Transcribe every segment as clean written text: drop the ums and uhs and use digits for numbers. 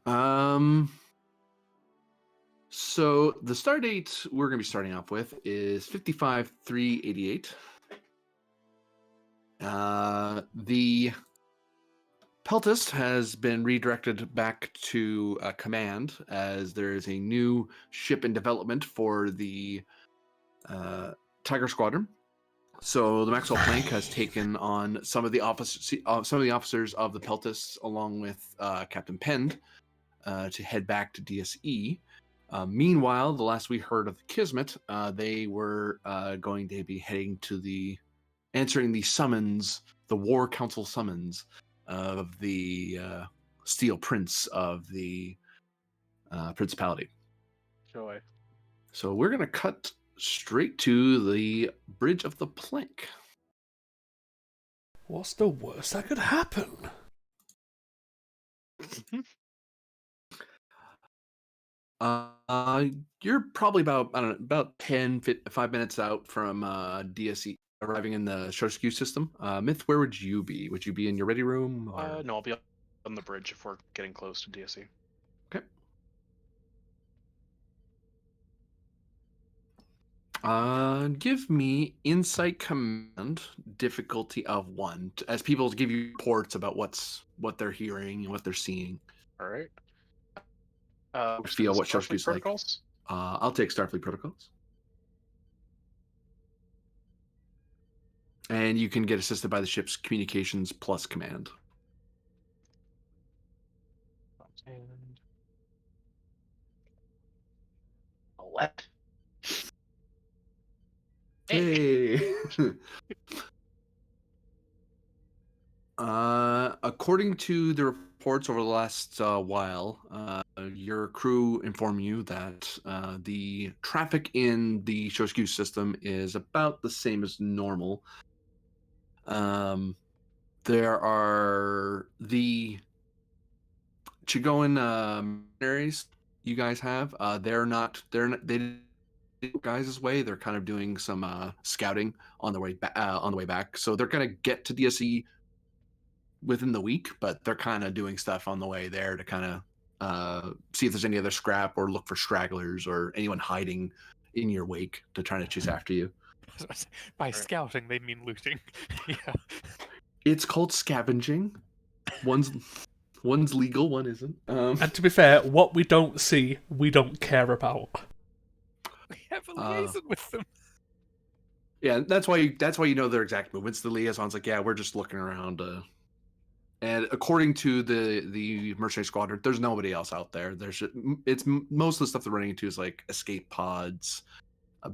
Um. So the star date we're going to be starting off with is 55-388. The Peltist has been redirected back to command as there is a new ship in development for the uh, Tiger Squadron. So the Maxwell Plank has taken on some of the officers of the Peltists, along with Captain Pend, to head back to DSE. Meanwhile, the last we heard of the Kismet, they were going to be heading to answering the summons, the War Council summons of the Steel Prince of the Principality. Joy. So we're going to cut straight to the Bridge of the Plank. What's the worst that could happen? You're probably about, I don't know, about 5 minutes out from DSE arriving in the Shoshku system. Myth, where would you be? Would you be in your ready room? Or... No, I'll be on the bridge if we're getting close to DSE. Okay. Give me Insight Command difficulty of 1 as people give you reports about what they're hearing and what they're seeing. All right. Feel what Starfleet Shoshku's like. protocols? I'll take Starfleet protocols. And you can get assisted by the ship's communications plus command. And 11. Hey. According to the reports over the last while, your crew inform you that the traffic in the Shoshku system is about the same as normal. There are the Chigoan mercenaries you guys have. They didn't guys' way. They're kind of doing some scouting on the way back. So they're gonna get to DSE within the week, but they're kind of doing stuff on the way there to kind of see if there's any other scrap or look for stragglers or anyone hiding in your wake to try to chase after you. By scouting, they mean looting. Yeah. It's called scavenging. One's legal, one isn't. And to be fair, what we don't see, we don't care about. We have a liaison with them. Yeah, that's why you know their exact movements. The liaison's like, yeah, we're just looking around. And according to the mercenary squadron, there's nobody else out there. Most of the stuff they're running into is like escape pods,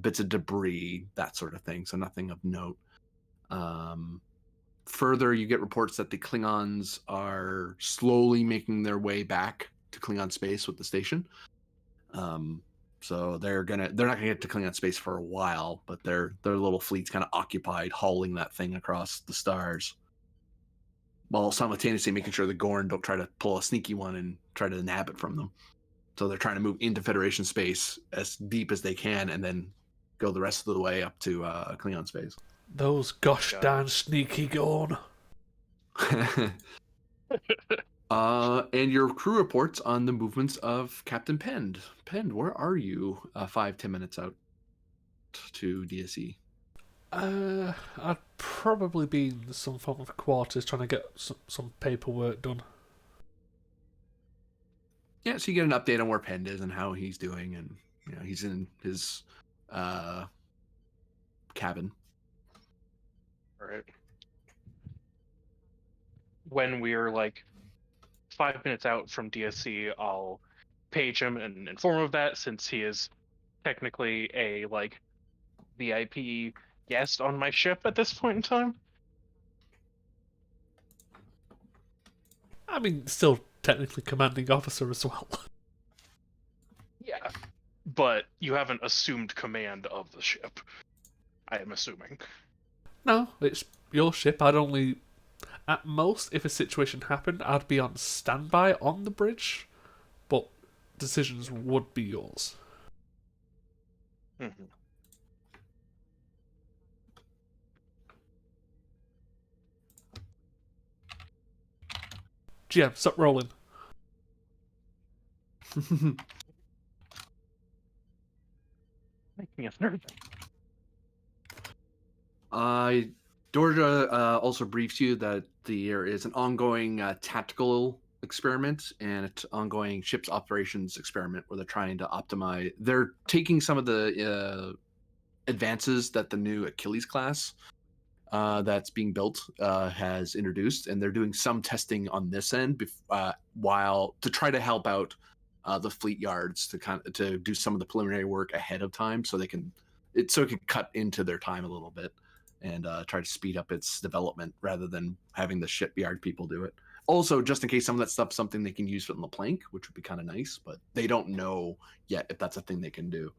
bits of debris, that sort of thing. So nothing of note. Further, you get reports that the Klingons are slowly making their way back to Klingon space with the station. So they're not gonna get to Klingon space for a while, but their little fleet's kind of occupied hauling that thing across the stars, while simultaneously making sure the Gorn don't try to pull a sneaky one and try to nab it from them. So they're trying to move into Federation space as deep as they can, and then go the rest of the way up to Klingon space. Those gosh darn sneaky Gorn. And your crew reports on the movements of Captain Pend. Pend, where are you 5-10 minutes out to DSE? I'd probably be in some form of quarters trying to get some paperwork done. Yeah, so you get an update on where Pend is and how he's doing, and he's in his cabin. All right. When we're like 5 minutes out from DSC, I'll page him and inform him of that, since he is technically a VIP guest on my ship at this point in time. I mean, still technically commanding officer as well. Yeah, but you haven't assumed command of the ship, I am assuming. No, it's your ship. At most, if a situation happened, I'd be on standby on the bridge, but decisions would be yours. Mm-hmm. GM, stop rolling. Making us nervous. Georgia also briefs you that there is an ongoing tactical experiment and an ongoing ships operations experiment where they're trying to optimize. They're taking some of the advances that the new Achilles class that's being built has introduced, and they're doing some testing on this end while to try to help out the fleet yards to do some of the preliminary work ahead of time, so it can cut into their time a little bit and try to speed up its development rather than having the shipyard people do it. Also, just in case some of that stuff's something they can use from the plank, which would be kind of nice, but they don't know yet if that's a thing they can do.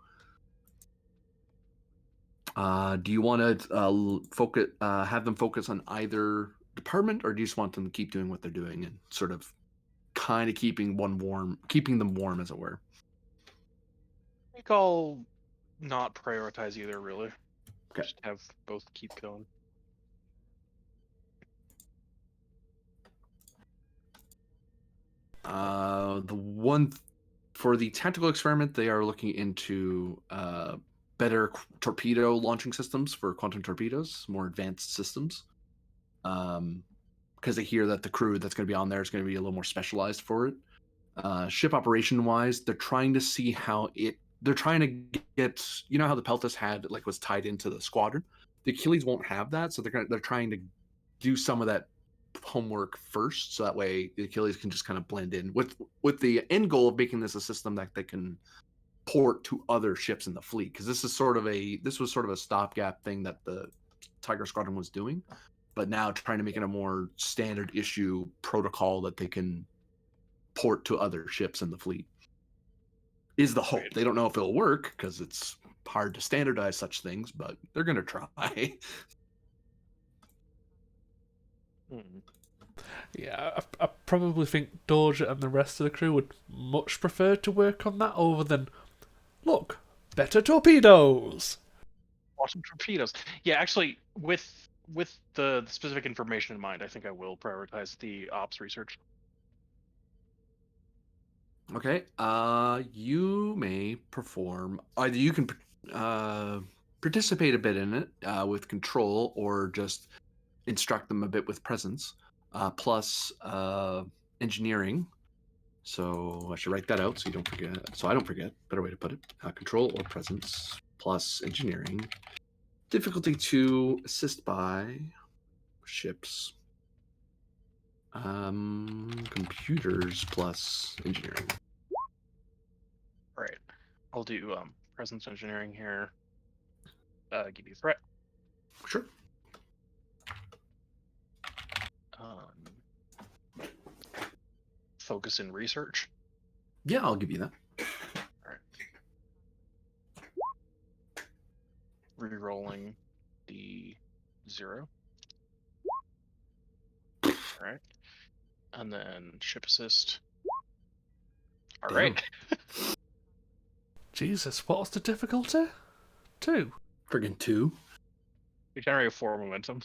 Do you want to focus, have them focus on either department, or do you just want them to keep doing what they're doing and sort of kind of keeping them warm, as it were? I think I'll not prioritize either, really. Okay. Just have both keep going. The one for the tactical experiment, they are looking into better torpedo launching systems for quantum torpedoes, more advanced systems. Because they hear that the crew that's going to be on there is going to be a little more specialized for it. Ship operation wise, they're trying to see how they're trying to get, you know how the Peltis was tied into the squadron. The Achilles won't have that, so they're trying to do some of that homework first, so that way the Achilles can just kind of blend in with the end goal of making this a system that they can port to other ships in the fleet. Because this was sort of a stopgap thing that the Tiger Squadron was doing, but now trying to make it a more standard issue protocol that they can port to other ships in the fleet is the hope. Right. They don't know if it'll work because it's hard to standardize such things, but they're going to try. Yeah, I probably think Doja and the rest of the crew would much prefer to work on that over than, look, better torpedoes. Awesome torpedoes. Yeah, actually, with the specific information in mind, I think I will prioritize the ops research. Okay. You may perform. Either you can participate a bit in it with control, or just instruct them a bit with presence. Plus engineering. So I should write that out so you don't forget. So I don't forget. Better way to put it. Control or presence plus engineering. Difficulty 2, assist by ships. Computers plus engineering. Right. I'll do presence engineering here. Give you threat. Sure. Focus in research. Yeah, I'll give you that. Rerolling the 0. Alright. And then ship assist. Alright. Jesus, what was the difficulty? 2. Friggin' 2. We generate 4 momentum.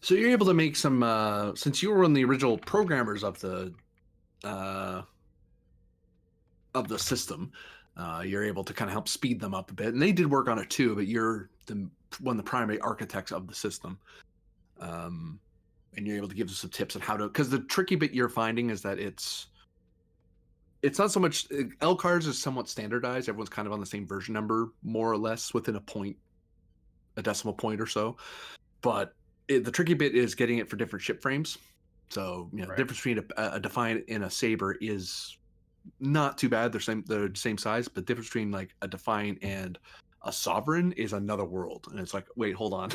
So you're able to make some, since you were one of the original programmers of the system, you're able to kind of help speed them up a bit. And they did work on it too, but you're one of the primary architects of the system. And you're able to give them some tips on how to, because the tricky bit you're finding is that it's not so much, LCARS is somewhat standardized. Everyone's kind of on the same version number, more or less within a decimal point or so. But the tricky bit is getting it for different ship frames. So, the difference between a Defiant and a Saber is not too bad. They're the same size, but the difference between like a Defiant and a Sovereign is another world. And it's like, wait, hold on.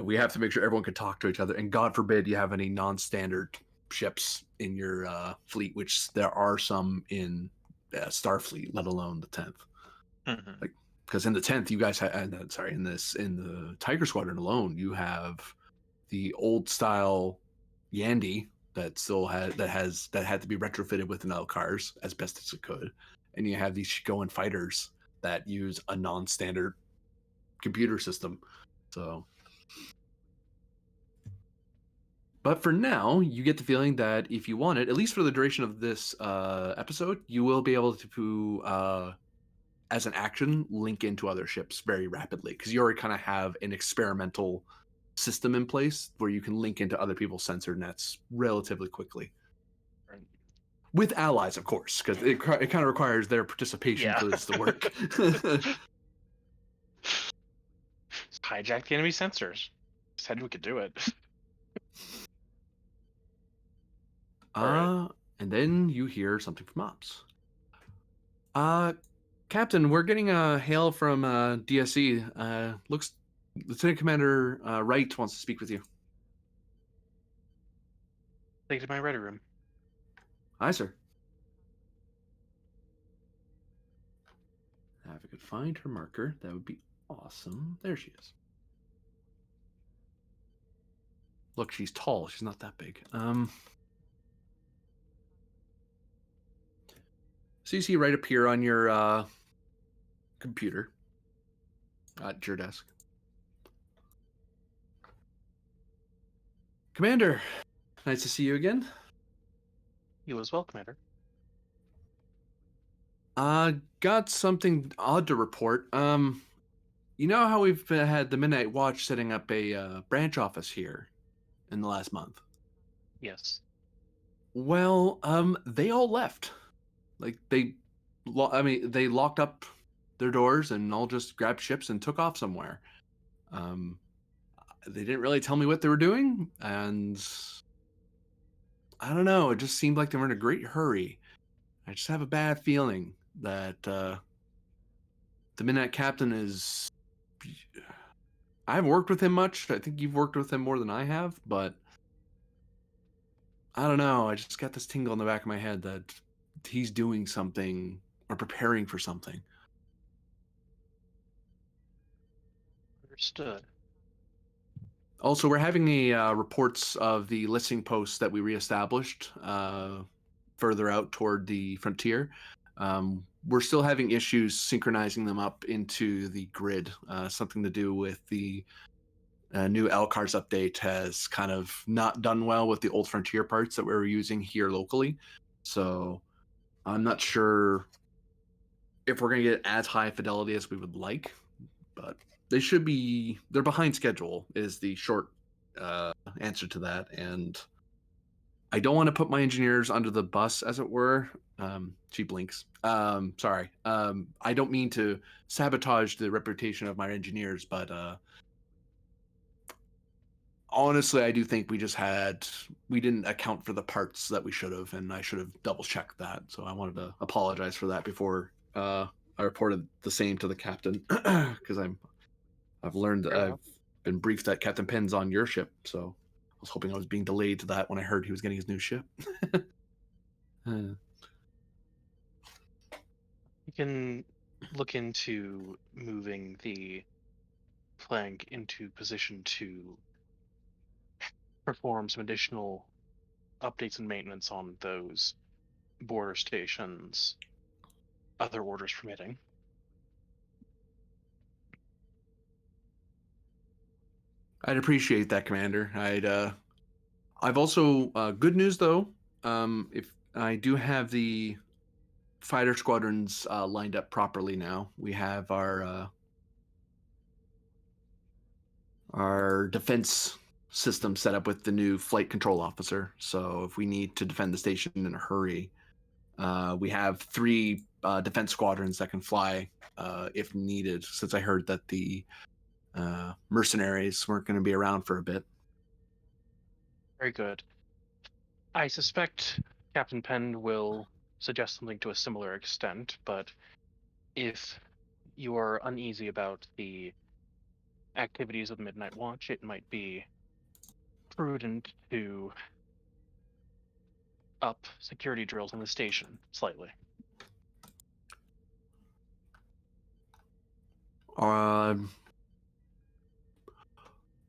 We have to make sure everyone can talk to each other. And God forbid you have any non-standard ships in your fleet, which there are some in Starfleet, let alone the 10th. Mm-hmm. Like, because in the 10th, you guys in the Tiger Squadron alone, you have the old style Yandy that still had to be retrofitted with an LCARS as best as it could, and you have these Shigoan fighters that use a non-standard computer system. So But for now, you get the feeling that if you want it, at least for the duration of this episode, you will be able to, as an action, link into other ships very rapidly because you already kind of have an experimental system in place where you can link into other people's sensor nets relatively quickly. Right. With allies, of course, because it kind of requires their participation Yeah. for this to work. Hijack the enemy sensors. Said we could do it. Alright. And then you hear something from Ops. Captain, we're getting a hail from DSE. Looks Lieutenant Commander Wright wants to speak with you. Take it to my ready room. Hi, sir. If I could find her marker, that would be awesome. There she is. Look, she's tall. She's not that big. So you see right up here on your computer at your desk. Commander, nice to see you again. You as well, Commander. Got something odd to report. You know how we've had the Midnight Watch setting up a branch office here in the last month? Yes. Well, they all left. Like they locked up their doors and all just grabbed ships and took off somewhere. They didn't really tell me what they were doing, and I don't know. It just seemed like they were in a great hurry. I just have a bad feeling that the Midnight Captain is. I haven't worked with him much. I think you've worked with him more than I have, but I don't know. I just got this tingle in the back of my head that he's doing something or preparing for something. Understood. Also, we're having the reports of the listing posts that we reestablished further out toward the frontier. We're still having issues synchronizing them up into the grid. Something to do with the new LCARS update has kind of not done well with the old frontier parts that we were using here locally. So I'm not sure if we're going to get as high fidelity as we would like, but they're behind schedule is the short answer to that. And I don't want to put my engineers under the bus, as it were. She blinks. Sorry. I don't mean to sabotage the reputation of my engineers, but honestly, I do think we didn't account for the parts that we should have, and I should have double checked that. So I wanted to apologize for that before I reported the same to the captain, because I've learned I've been briefed that Captain Penn's on your ship, so I was hoping I was being delayed to that when I heard he was getting his new ship. You can look into moving the flank into position to perform some additional updates and maintenance on those border stations, other orders permitting. I'd appreciate that, Commander. I've also good news though. If I do have the fighter squadrons lined up properly now, we have our defense system set up with the new flight control officer. So if we need to defend the station in a hurry, we have 3 defense squadrons that can fly if needed. Since I heard that the mercenaries weren't going to be around for a bit. Very good. I suspect Captain Penn will suggest something to a similar extent, but if you are uneasy about the activities of the Midnight Watch, it might be prudent to up security drills in the station slightly.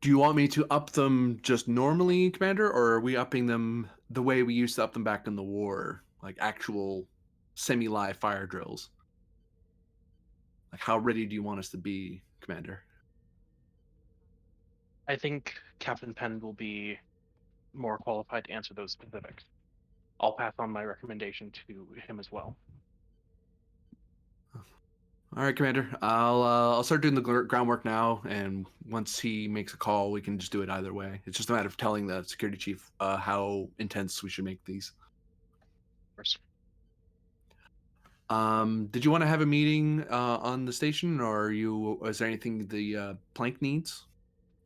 Do you want me to up them just normally, Commander, or are we upping them the way we used to up them back in the war, like actual semi-live fire drills? Like, how ready do you want us to be, Commander? I think Captain Penn will be more qualified to answer those specifics. I'll pass on my recommendation to him as well. All right, Commander. I'll start doing the groundwork now, and once he makes a call, we can just do it either way. It's just a matter of telling the security chief how intense we should make these. Of course. Did you want to have a meeting on the station, or is there anything the plank needs?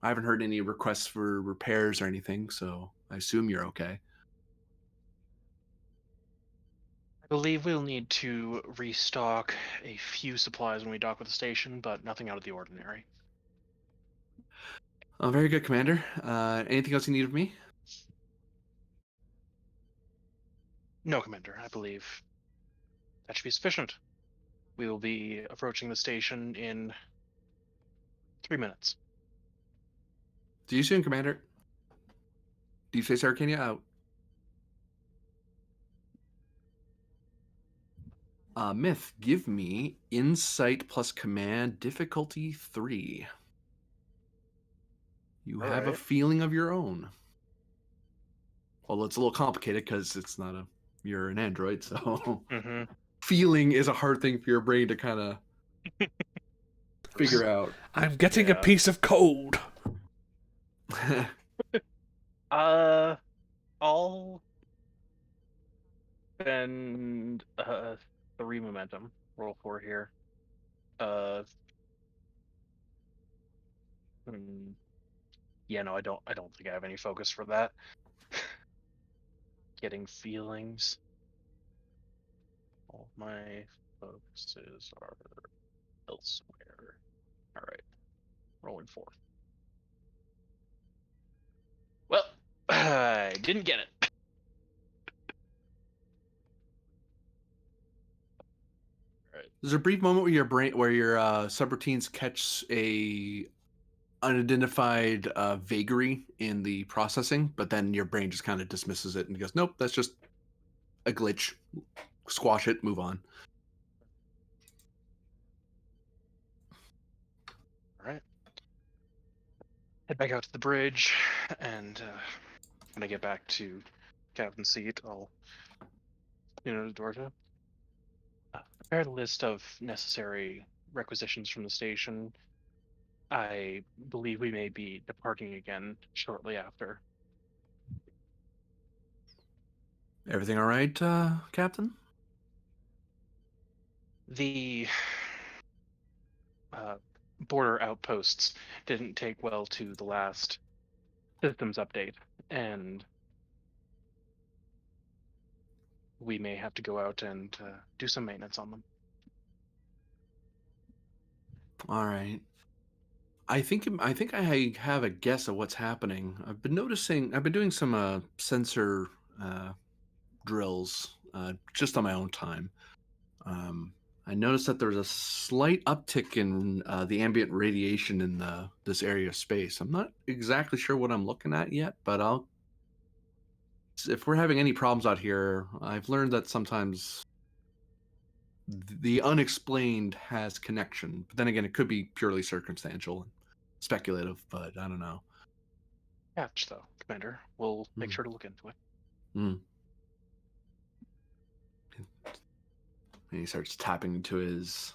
I haven't heard any requests for repairs or anything, so I assume you're okay. I believe we'll need to restock a few supplies when we dock with the station, but nothing out of the ordinary. Very good, Commander. Anything else you need of me? No, Commander. I believe that should be sufficient. We will be approaching the station in 3 minutes. See you soon, Commander. Deep Space Arcania out. Myth, give me Insight plus Command difficulty 3. You have a Alright. feeling of your own. Well, it's a little complicated because you're an android, so Mm-hmm. feeling is a hard thing for your brain to kind of figure out. I'm getting a Yeah. piece of code. I'll spend 3 momentum. Roll 4 here. Yeah, no, I don't think I have any focus for that. Getting feelings. All my focuses are elsewhere. Alright. Rolling 4. Well, I didn't get it. There's a brief moment where your subroutines catch a unidentified vagary in the processing, but then your brain just kind of dismisses it and goes, "Nope, that's just a glitch. Squash it, move on." Alright. Head back out to the bridge, and when I get back to captain's seat, I'll to Dorja. Prepare the list of necessary requisitions from the station. I believe we may be departing again shortly after. Everything all right, Captain? The border outposts didn't take well to the last systems update, and we may have to go out and do some maintenance on them. All right. I think I have a guess of what's happening. I've been doing some sensor drills just on my own time. I noticed that there's a slight uptick in the ambient radiation in this area of space. I'm not exactly sure what I'm looking at yet, but if we're having any problems out here, I've learned that sometimes the unexplained has connection. But then again, it could be purely circumstantial and speculative, but I don't know. Catch, though, Commander. We'll make sure to look into it. And he starts tapping into his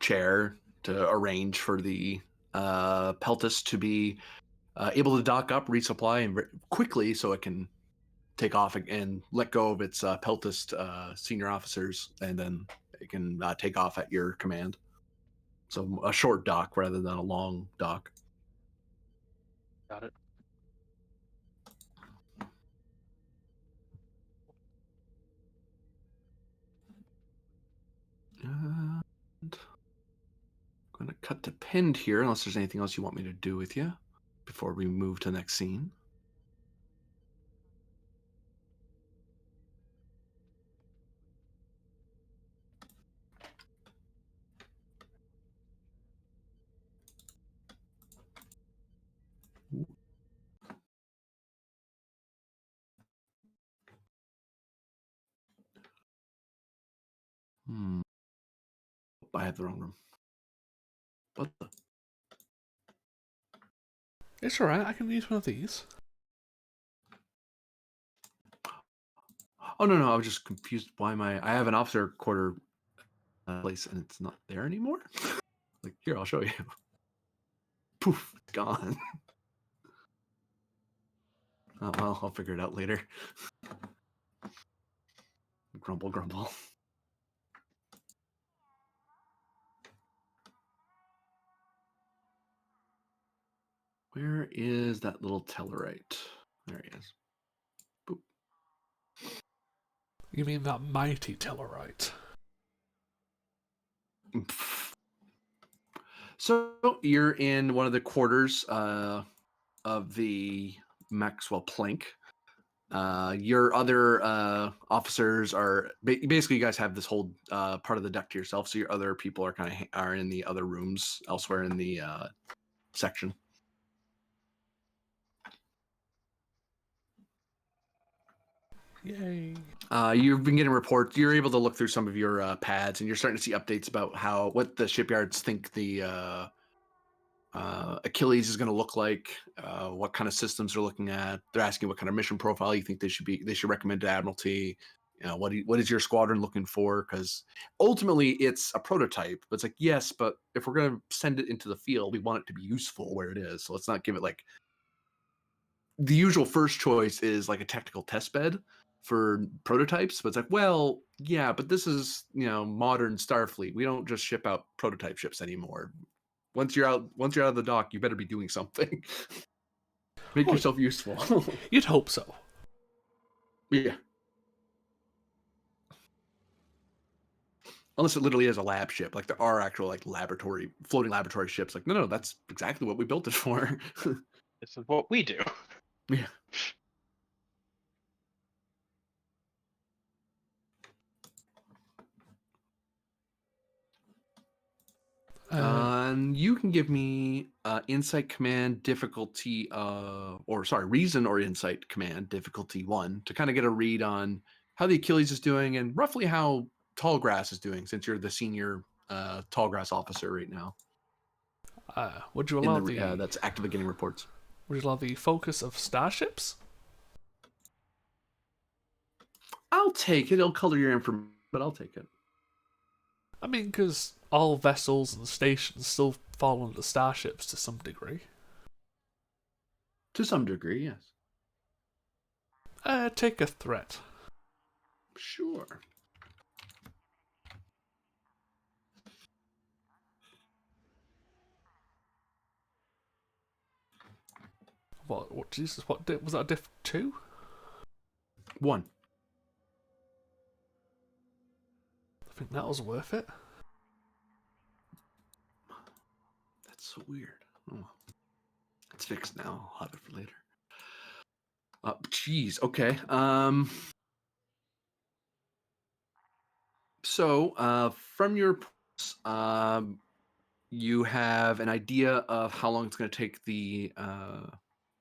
chair to arrange for the Peltis to be able to dock up, resupply, and quickly so it can take off and let go of its Peltis senior officers, and then it can take off at your command. So a short dock rather than a long dock. Got it. And I'm going to cut to pinned here, unless there's anything else you want me to do with you before we move to the next scene. I have the wrong room. What the? It's alright, I can use one of these. Oh no, I was just confused. Why am I have an officer quarter place and it's not there anymore? Like here, I'll show you. Poof, gone. Oh well, I'll figure it out later. Grumble, grumble. Where is that little Tellarite? There he is. Boop. You mean that mighty Tellarite? So you're in one of the quarters of the Maxwell Plank. Your other officers are basically, you guys have this whole part of the deck to yourself. So your other people are kind of are in the other rooms elsewhere in the section. Yay. You've been getting reports. You're able to look through some of your pads, and you're starting to see updates about what the shipyards think the Achilles is going to look like, what kind of systems they're looking at. They're asking what kind of mission profile you think they should recommend to Admiralty. You know, what is your squadron looking for? Because ultimately it's a prototype. But it's like, yes, but if we're going to send it into the field, we want it to be useful where it is. So let's not give it like the usual first choice is like a technical test bed for prototypes. But it's like, well, yeah, but this is, modern Starfleet. We don't just ship out prototype ships anymore. Once you're out of the dock, you better be doing something. Make Well, yourself useful. You'd hope so. Yeah. Unless it literally is a lab ship. Like there are actual like floating laboratory ships. Like, no, that's exactly what we built it for. This is what we do. Yeah. You can give me insight command difficulty, reason or insight command difficulty 1 to kind of get a read on how the Achilles is doing and roughly how Tallgrass is doing, since you're the senior Tallgrass officer right now. Would you allow that's actively getting reports. Would you allow the focus of starships? I'll take it. It'll color your information, but I'll take it. I mean, because all vessels and stations still fall under starships to some degree. To some degree, yes. Take a threat. Sure. What, Jesus, was that a diff 2? 1. I think that was worth it. That's so weird. Oh. It's fixed now. I'll have it for later. Jeez. Okay. So, from your you have an idea of how long it's going to take the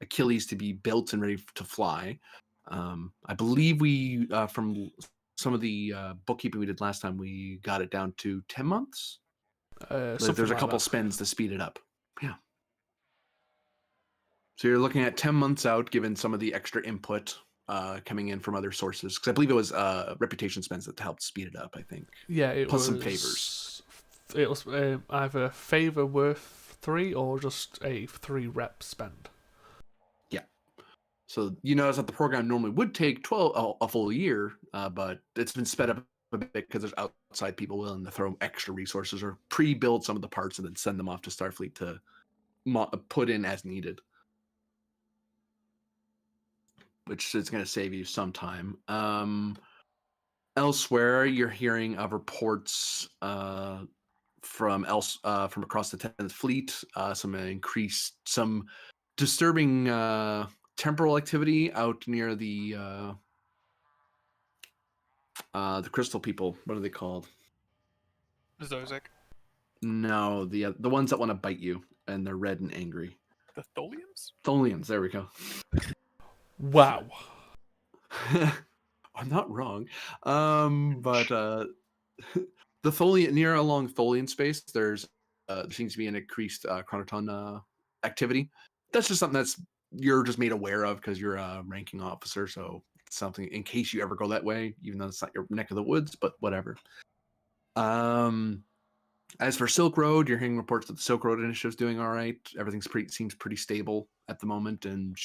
Achilles to be built and ready to fly. I believe we, from some of the bookkeeping we did last time, we got it down to 10 months. There's a couple spends to speed it up. Yeah. So you're looking at 10 months out, given some of the extra input coming in from other sources. Because I believe it was reputation spends that helped speed it up, I think. Yeah, it Plus was... some favors. It was either favor worth 3 or just a 3 rep spend. Yeah. So you notice that the program normally would take a full year, but it's been sped up a bit because there's outside people willing to throw extra resources or pre-build some of the parts and then send them off to Starfleet to put in as needed, which is going to save you some time. Elsewhere, you're hearing of reports from across the 10th Fleet, some disturbing temporal activity out near the crystal people. What are they called? Zozek. No, the ones that want to bite you and they're red and angry. The Tholians? Tholians. There we go. Wow. I'm not wrong. But the Tholian along Tholian space, there seems to be an increased chronoton activity. That's just something you're just made aware of because you're a ranking officer, so something in case you ever go that way, even though it's not your neck of the woods, but whatever. As for Silk Road, you're hearing reports that the Silk Road initiative's doing all right. Everything's seems pretty stable at the moment, and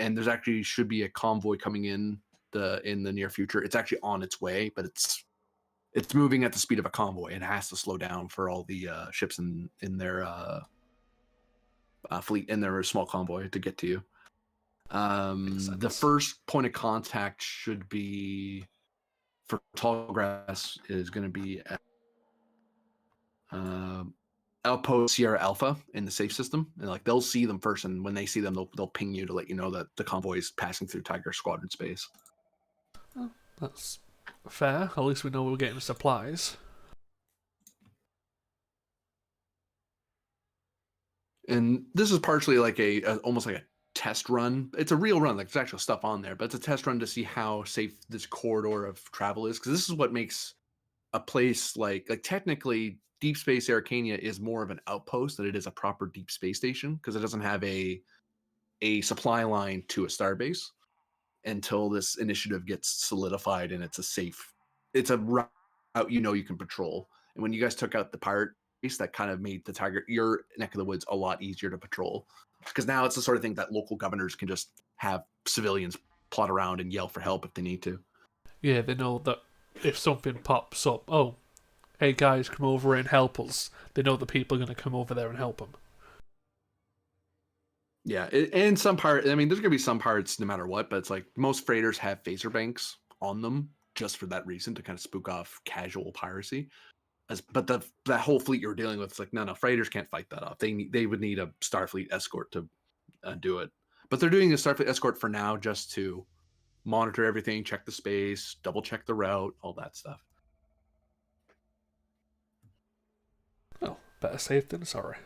there's actually should be a convoy coming in the near future. It's actually on its way, but it's moving at the speed of a convoy and has to slow down for all the ships in their fleet in their small convoy to get to you. The first point of contact should be for Tallgrass is going to be at Outpost Sierra Alpha in the safe system, and like they'll see them first, and when they see them, they'll ping you to let you know that the convoy is passing through Tiger Squadron space. Oh, that's fair. At least we know we're getting supplies. And this is partially like a almost like a test run. It's a real run, like there's actual stuff on there, but it's a test run to see how safe this corridor of travel is, because this is what makes a place like technically Deep Space Arcania is more of an outpost than it is a proper deep space station, because it doesn't have a supply line to a starbase until this initiative gets solidified and it's a route you can patrol. And when you guys took out the pirate base, that kind of made your neck of the woods a lot easier to patrol, because now it's the sort of thing that local governors can just have civilians plot around and yell for help if they need to. Yeah, they know that if something pops up, oh, hey guys, come over and help us. They know the people are going to come over there and help them. Yeah, and some there's going to be some pirates no matter what, but it's like most freighters have phaser banks on them just for that reason, to kind of spook off casual piracy. But that whole fleet you're dealing with, it's like, no, freighters can't fight that off. They would need a Starfleet escort to do it. But they're doing a Starfleet escort for now just to monitor everything, check the space, double check the route, all that stuff. Oh, better safe than sorry.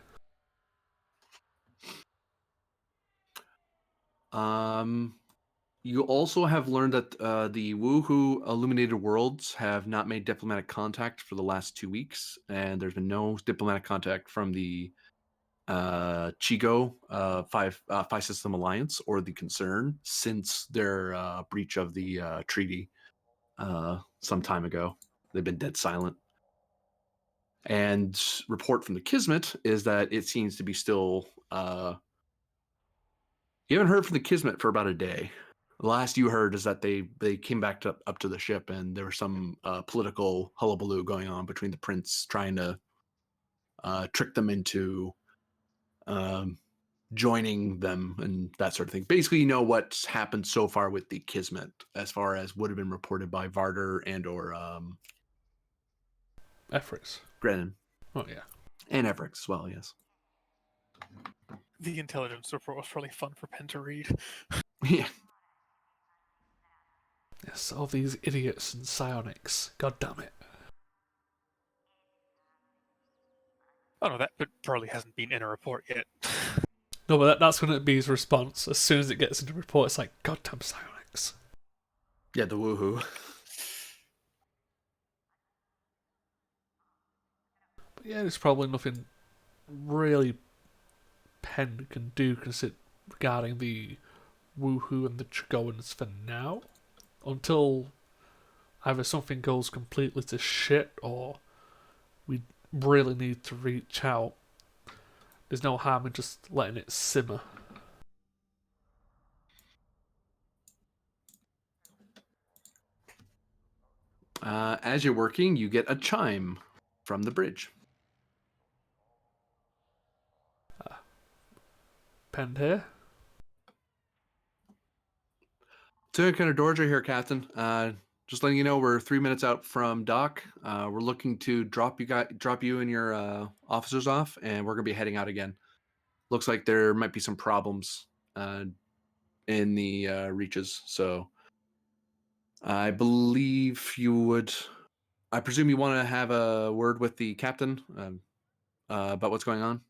You also have learned that the Woohoo Illuminated Worlds have not made diplomatic contact for the last 2 weeks, and there's been no diplomatic contact from the Chigo Five System Alliance or the Concern since their breach of the treaty some time ago. They've been dead silent. And report from the Kismet is that it seems to be still... you haven't heard from the Kismet for about a day. The last you heard is that they came back up to the ship, and there was some political hullabaloo going on between the prince trying to trick them into joining them and that sort of thing. Basically, you know what's happened so far with the Kismet, as far as would have been reported by Varder and or Efrix. Grennan. Oh, yeah. And Efrix as well, yes. The intelligence report was really fun for Penn to read. Yeah. Yes, all these idiots and psionics. God damn it. Oh no, that bit probably hasn't been in a report yet. No, but that's going to be his response. As soon as it gets into the report, it's like, God damn psionics. Yeah, the Woohoo. But yeah, there's probably nothing really Penn can do regarding the Woohoo and the Chigoans for now. Until either something goes completely to shit or we really need to reach out. There's no harm in just letting it simmer. As you're working, you get a chime from the bridge. Penn here. Lieutenant Commander Dorja here, Captain. Just letting you know we're 3 minutes out from dock. We're looking to drop you and your officers off, and we're gonna be heading out again. Looks like there might be some problems in the reaches, so I believe you would. I presume you want to have a word with the captain about what's going on.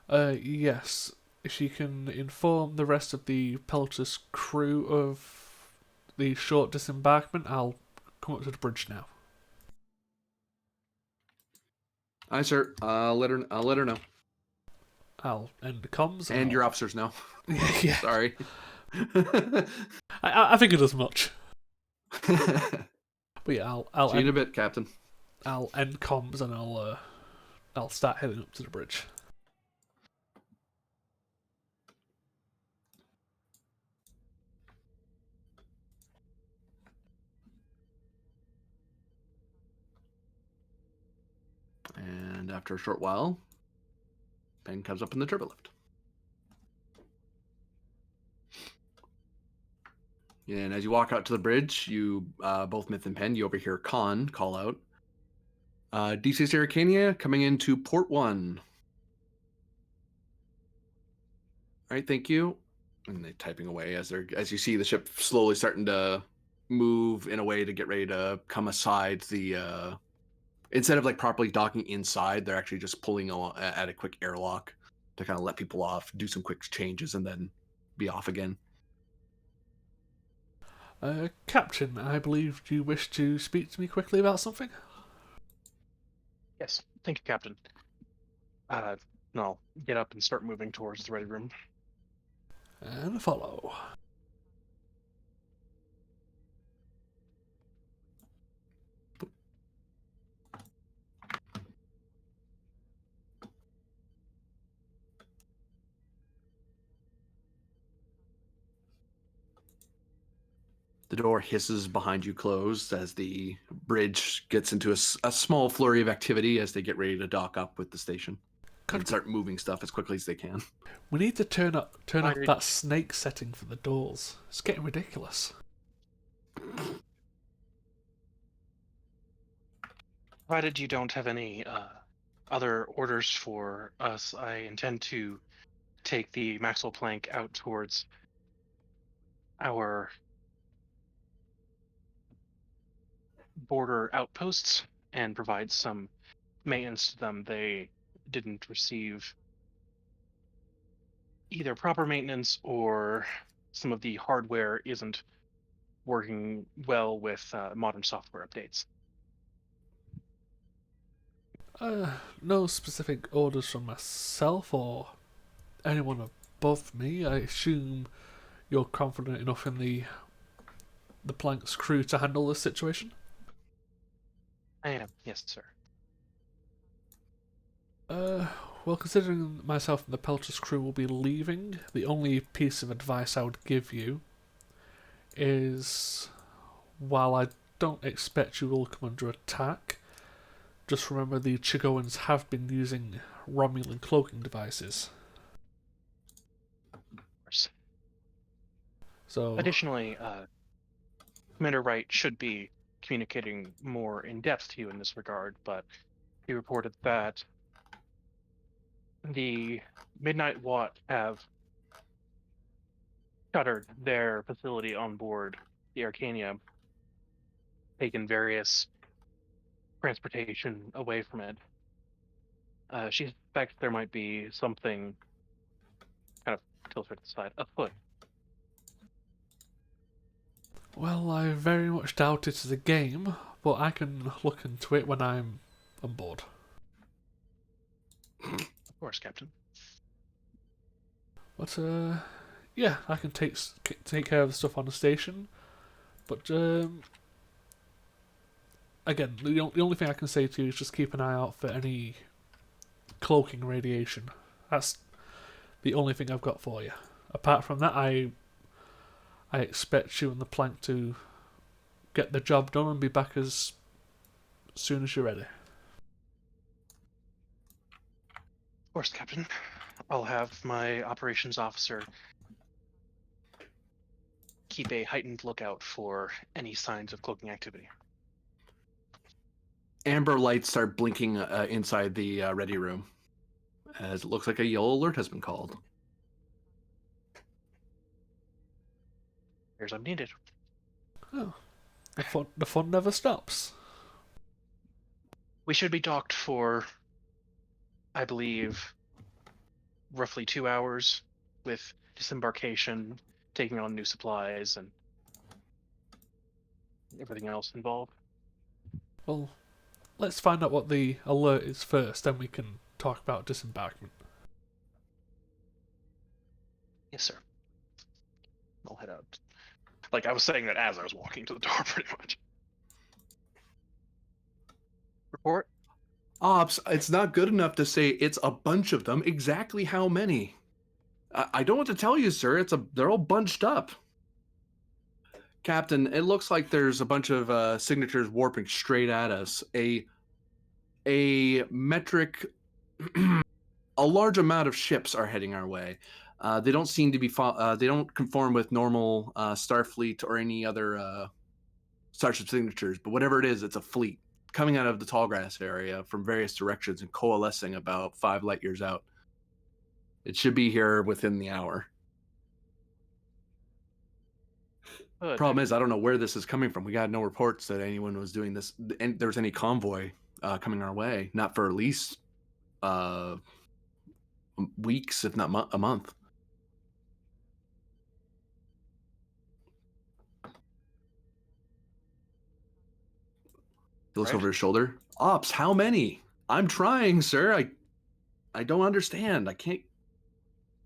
Yes. If you can inform the rest of the Peltus crew of the short disembarkment, I'll come up to the bridge now. Aye, sir. I'll let her know. I'll end the comms. And your officers know. Yeah. Sorry. I figured as much. See But yeah, you in a end, bit, Captain. I'll end comms and I'll start heading up to the bridge. And after a short while, Ben comes up in the turbolift. And as you walk out to the bridge, you both Myth and Pen, you overhear Khan call out, DC's Arcania coming into Port 1. All right, thank you. And they're typing away as you see the ship slowly starting to move in a way to get ready to come aside the instead of like properly docking inside, they're actually just pulling at a quick airlock to kind of let people off, do some quick changes, and then be off again. Captain, I believe you wish to speak to me quickly about something? Yes, thank you, Captain. I'll get up and start moving towards the ready room. And follow. The door hisses behind you closed as the bridge gets into a small flurry of activity as they get ready to dock up with the station and start moving stuff as quickly as they can. We need to turn up that snake setting for the doors. It's getting ridiculous. Provided you don't have any other orders for us, I intend to take the Maxwell Plank out towards our border outposts and provide some maintenance to them. They didn't receive either proper maintenance or some of the hardware isn't working well with modern software updates. No specific orders from myself or anyone above me. I assume you're confident enough in the Plank's crew to handle this situation? I am, yes, sir. Well, considering myself and the Pelters crew will be leaving, the only piece of advice I would give you is, while I don't expect you will come under attack, just remember the Chigoans have been using Romulan cloaking devices. Of course. So, Additionally, Commander Wright should be communicating more in depth to you in this regard, but he reported that the Midnight Watt have shuttered their facility on board the Arcania, taken various transportation away from it. She suspects there might be something kind of tilted to the side afoot. well, I very much doubt it is a game, but I can look into it when I'm on board. Of course, Captain. But yeah, I can take care of the stuff on the station. But again, the only thing I can say to you is just keep an eye out for any cloaking radiation. That's the only thing I've got for you. Apart from that, I expect you and the Plank to get the job done and be back as soon as you're ready. Of course, Captain. I'll have my operations officer keep a heightened lookout for any signs of cloaking activity. Amber lights start blinking inside the ready room as it looks like a yellow alert has been called. Here's I'm needed. Oh, the fun never stops. We should be docked for, I believe, roughly 2 hours with disembarkation, taking on new supplies, and everything else involved. Well, let's find out what the alert is first, then we can talk about disembarkment. Yes, sir. I'll head out. Like I was saying that as I was walking to the door, pretty much. Report. Ops, it's not good enough to say it's a bunch of them. Exactly how many? I don't want to tell you, sir. They're all bunched up. Captain, it looks like there's a bunch of signatures warping straight at us. A metric, a large amount of ships are heading our way. They don't seem to be. They don't conform with normal Starfleet or any other starship signatures. But whatever it is, it's a fleet coming out of the Tallgrass area from various directions and coalescing about 5 light years out. It should be here within the hour. Good. Problem is, I don't know where this is coming from. We got no reports that anyone was doing this, and there was any convoy coming our way. Not for at least weeks, if not a month. He looks Right. over his shoulder. Ops, how many? I'm trying, sir. I don't understand. I can't.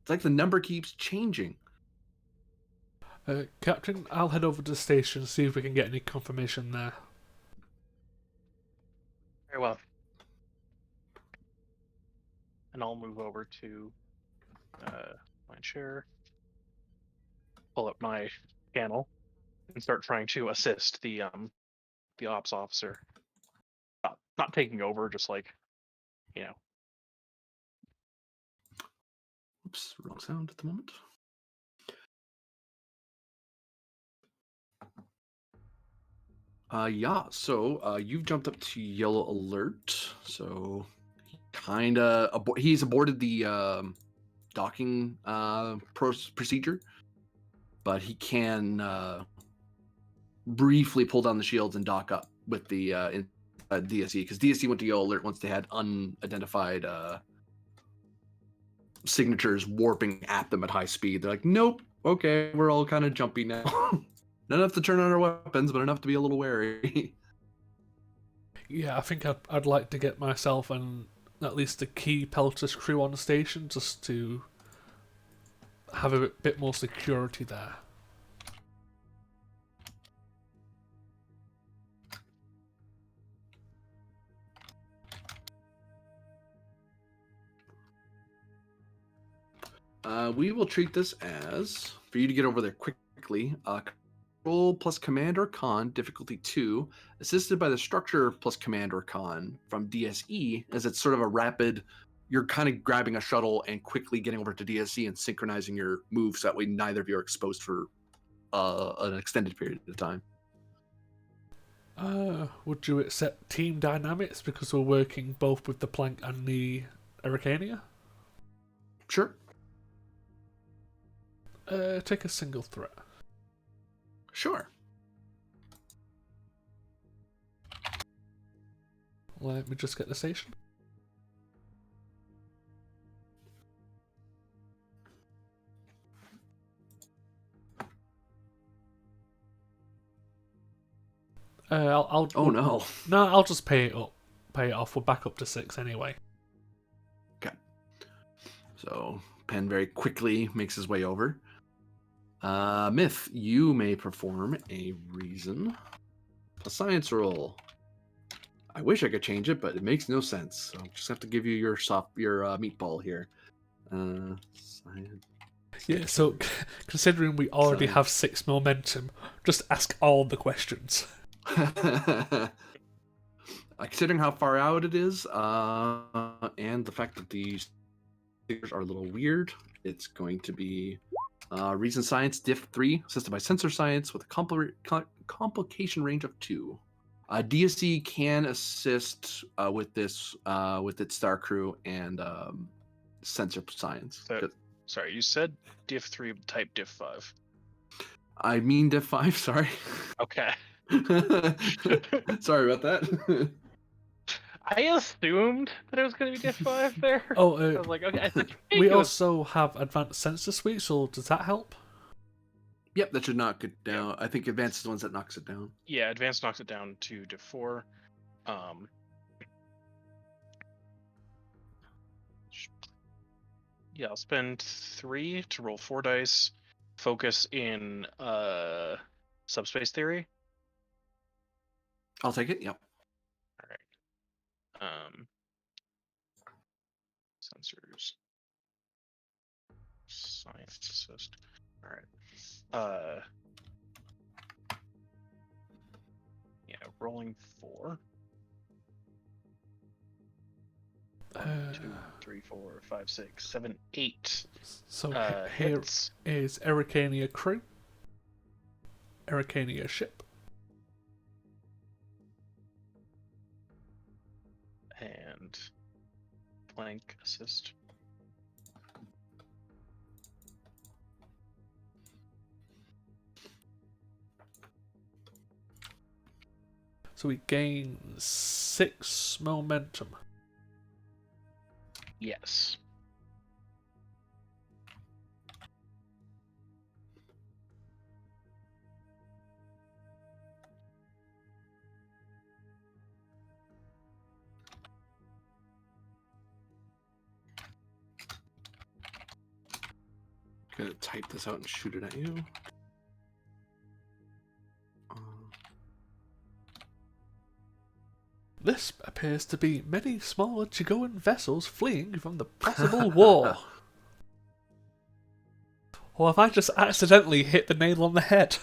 It's like the number keeps changing. Captain, I'll head over to the station and see if we can get any confirmation there. Very well. And I'll move over to my chair, pull up my channel, and start trying to assist the ops officer. Not taking over, just like, you know. Oops, wrong sound at the moment. Yeah, so you've jumped up to yellow alert. So he's aborted the docking procedure, but he can briefly pull down the shields and dock up with the DSE, because DSE went to yellow alert once they had unidentified signatures warping at them at high speed. They're like, nope, okay, we're all kind of jumpy now. Not enough to turn on our weapons, but enough to be a little wary. Yeah, I think I'd like to get myself and at least the key Peltus crew on the station just to have a bit more security there. We will treat this as, for you to get over there quickly, control plus command or con, difficulty 2, assisted by the structure plus command or con from DSE, as it's sort of a rapid, you're kind of grabbing a shuttle and quickly getting over to DSE and synchronizing your moves, so that way neither of you are exposed for an extended period of time. Would you accept team dynamics because we're working both with the Plank and the Arcania? Sure. Take a single threat. Sure. Let me just get the station. I'll. Oh no. No, I'll just pay it up. Pay it off. We're back up to 6 anyway. Okay. So Penn very quickly makes his way over. Myth, you may perform a reason plus science roll. I wish I could change it, but it makes no sense. So I'll just have to give you your meatball here. Science. Yeah, so considering we already Science. have 6 momentum, just ask all the questions. Considering how far out it is, and the fact that these figures are a little weird, it's going to be reason science diff 3, assisted by sensor science with a complication range of 2. DSE can assist with this with its star crew and sensor science. So, sorry, you said diff 3 type diff 5. I mean diff 5, sorry. Okay. Sorry about that. I assumed that it was going to be diff 5 there. I Oh, was like, okay. I think we it was- also have advanced sensor suite, so does that help? Yep, that should knock it down. I think advanced is the ones that knocks it down. Yeah, advanced knocks it down to diff 4. Yeah, I'll spend 3 to roll 4 dice. Focus in subspace theory. I'll take it. Yep. All right. Sensors. Science assist. All right. Yeah, rolling 4. 1, 2, 3, 4, 5, 6, 7, 8. So here Hits. is Aracania crew, Aracania ship. And flank assist. So we gain 6 momentum. Yes. Gonna type this out and shoot it at you. This appears to be many smaller Chigoan vessels fleeing from the possible war. Or have I just accidentally hit the nail on the head?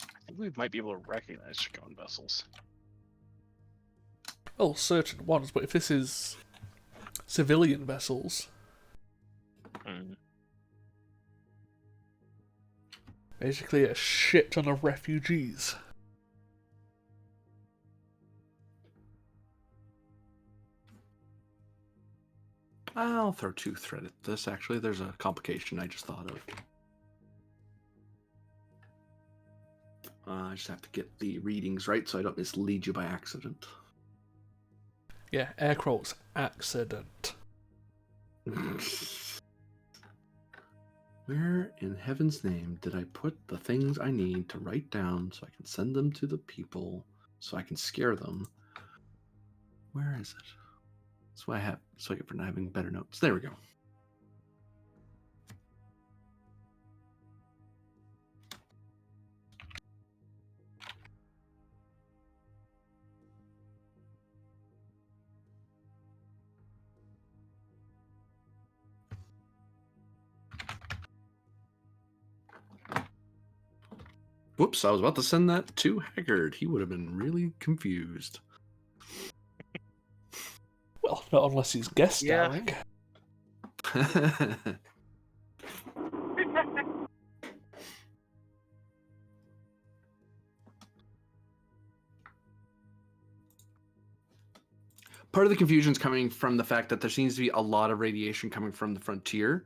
I think we might be able to recognize Chigoan vessels. Well, certain ones, but if this is civilian vessels, basically a shit ton of refugees. I'll throw 2 thread at this, actually. There's a complication I just thought of. I just have to get the readings right so I don't mislead you by accident. Yeah, air quotes, accident. Where in heaven's name did I put the things I need to write down so I can send them to the people so I can scare them? Where is it? That's why I have, so I get for not having better notes. There we go. Whoops, I was about to send that to Haggard. He would have been really confused. Well, not unless he's guest Yeah. starring. Part of the confusion is coming from the fact that there seems to be a lot of radiation coming from the frontier.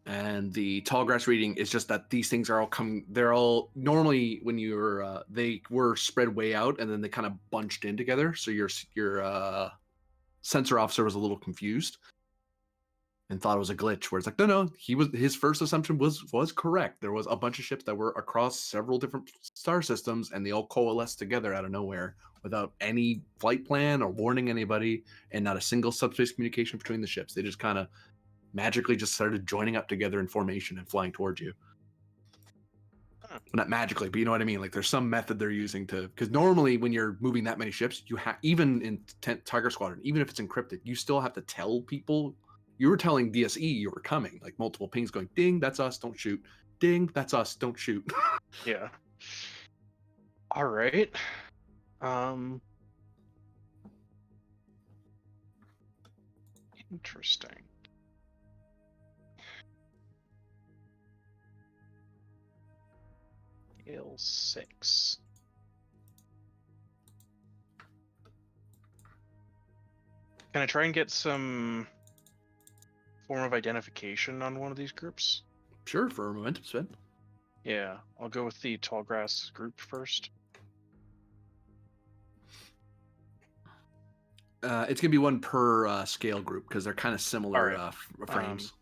And the tall grass reading is just that these things are all coming. They're all normally when you're they were spread way out and then they kind of bunched in together. So your sensor officer was a little confused and thought it was a glitch. Where it's like, no, his first assumption was correct. There was a bunch of ships that were across several different star systems and they all coalesced together out of nowhere without any flight plan or warning anybody, and not a single subspace communication between the ships. They just kind of magically just started joining up together in formation and flying towards you. Well, not magically, but you know what I mean. Like there's some method they're using to, because normally when you're moving that many ships, you have, even in Tiger Squadron, even if it's encrypted, you still have to tell people. You were telling DSE you were coming, like multiple pings going, ding, that's us, don't shoot. Ding, that's us, don't shoot. Yeah. All right. Interesting. Scale 6. Can I try and get some form of identification on one of these groups? Sure, for a momentum spin. Yeah, I'll go with the Tallgrass group first. It's gonna be one per scale group because they're kind of similar Alright. frames.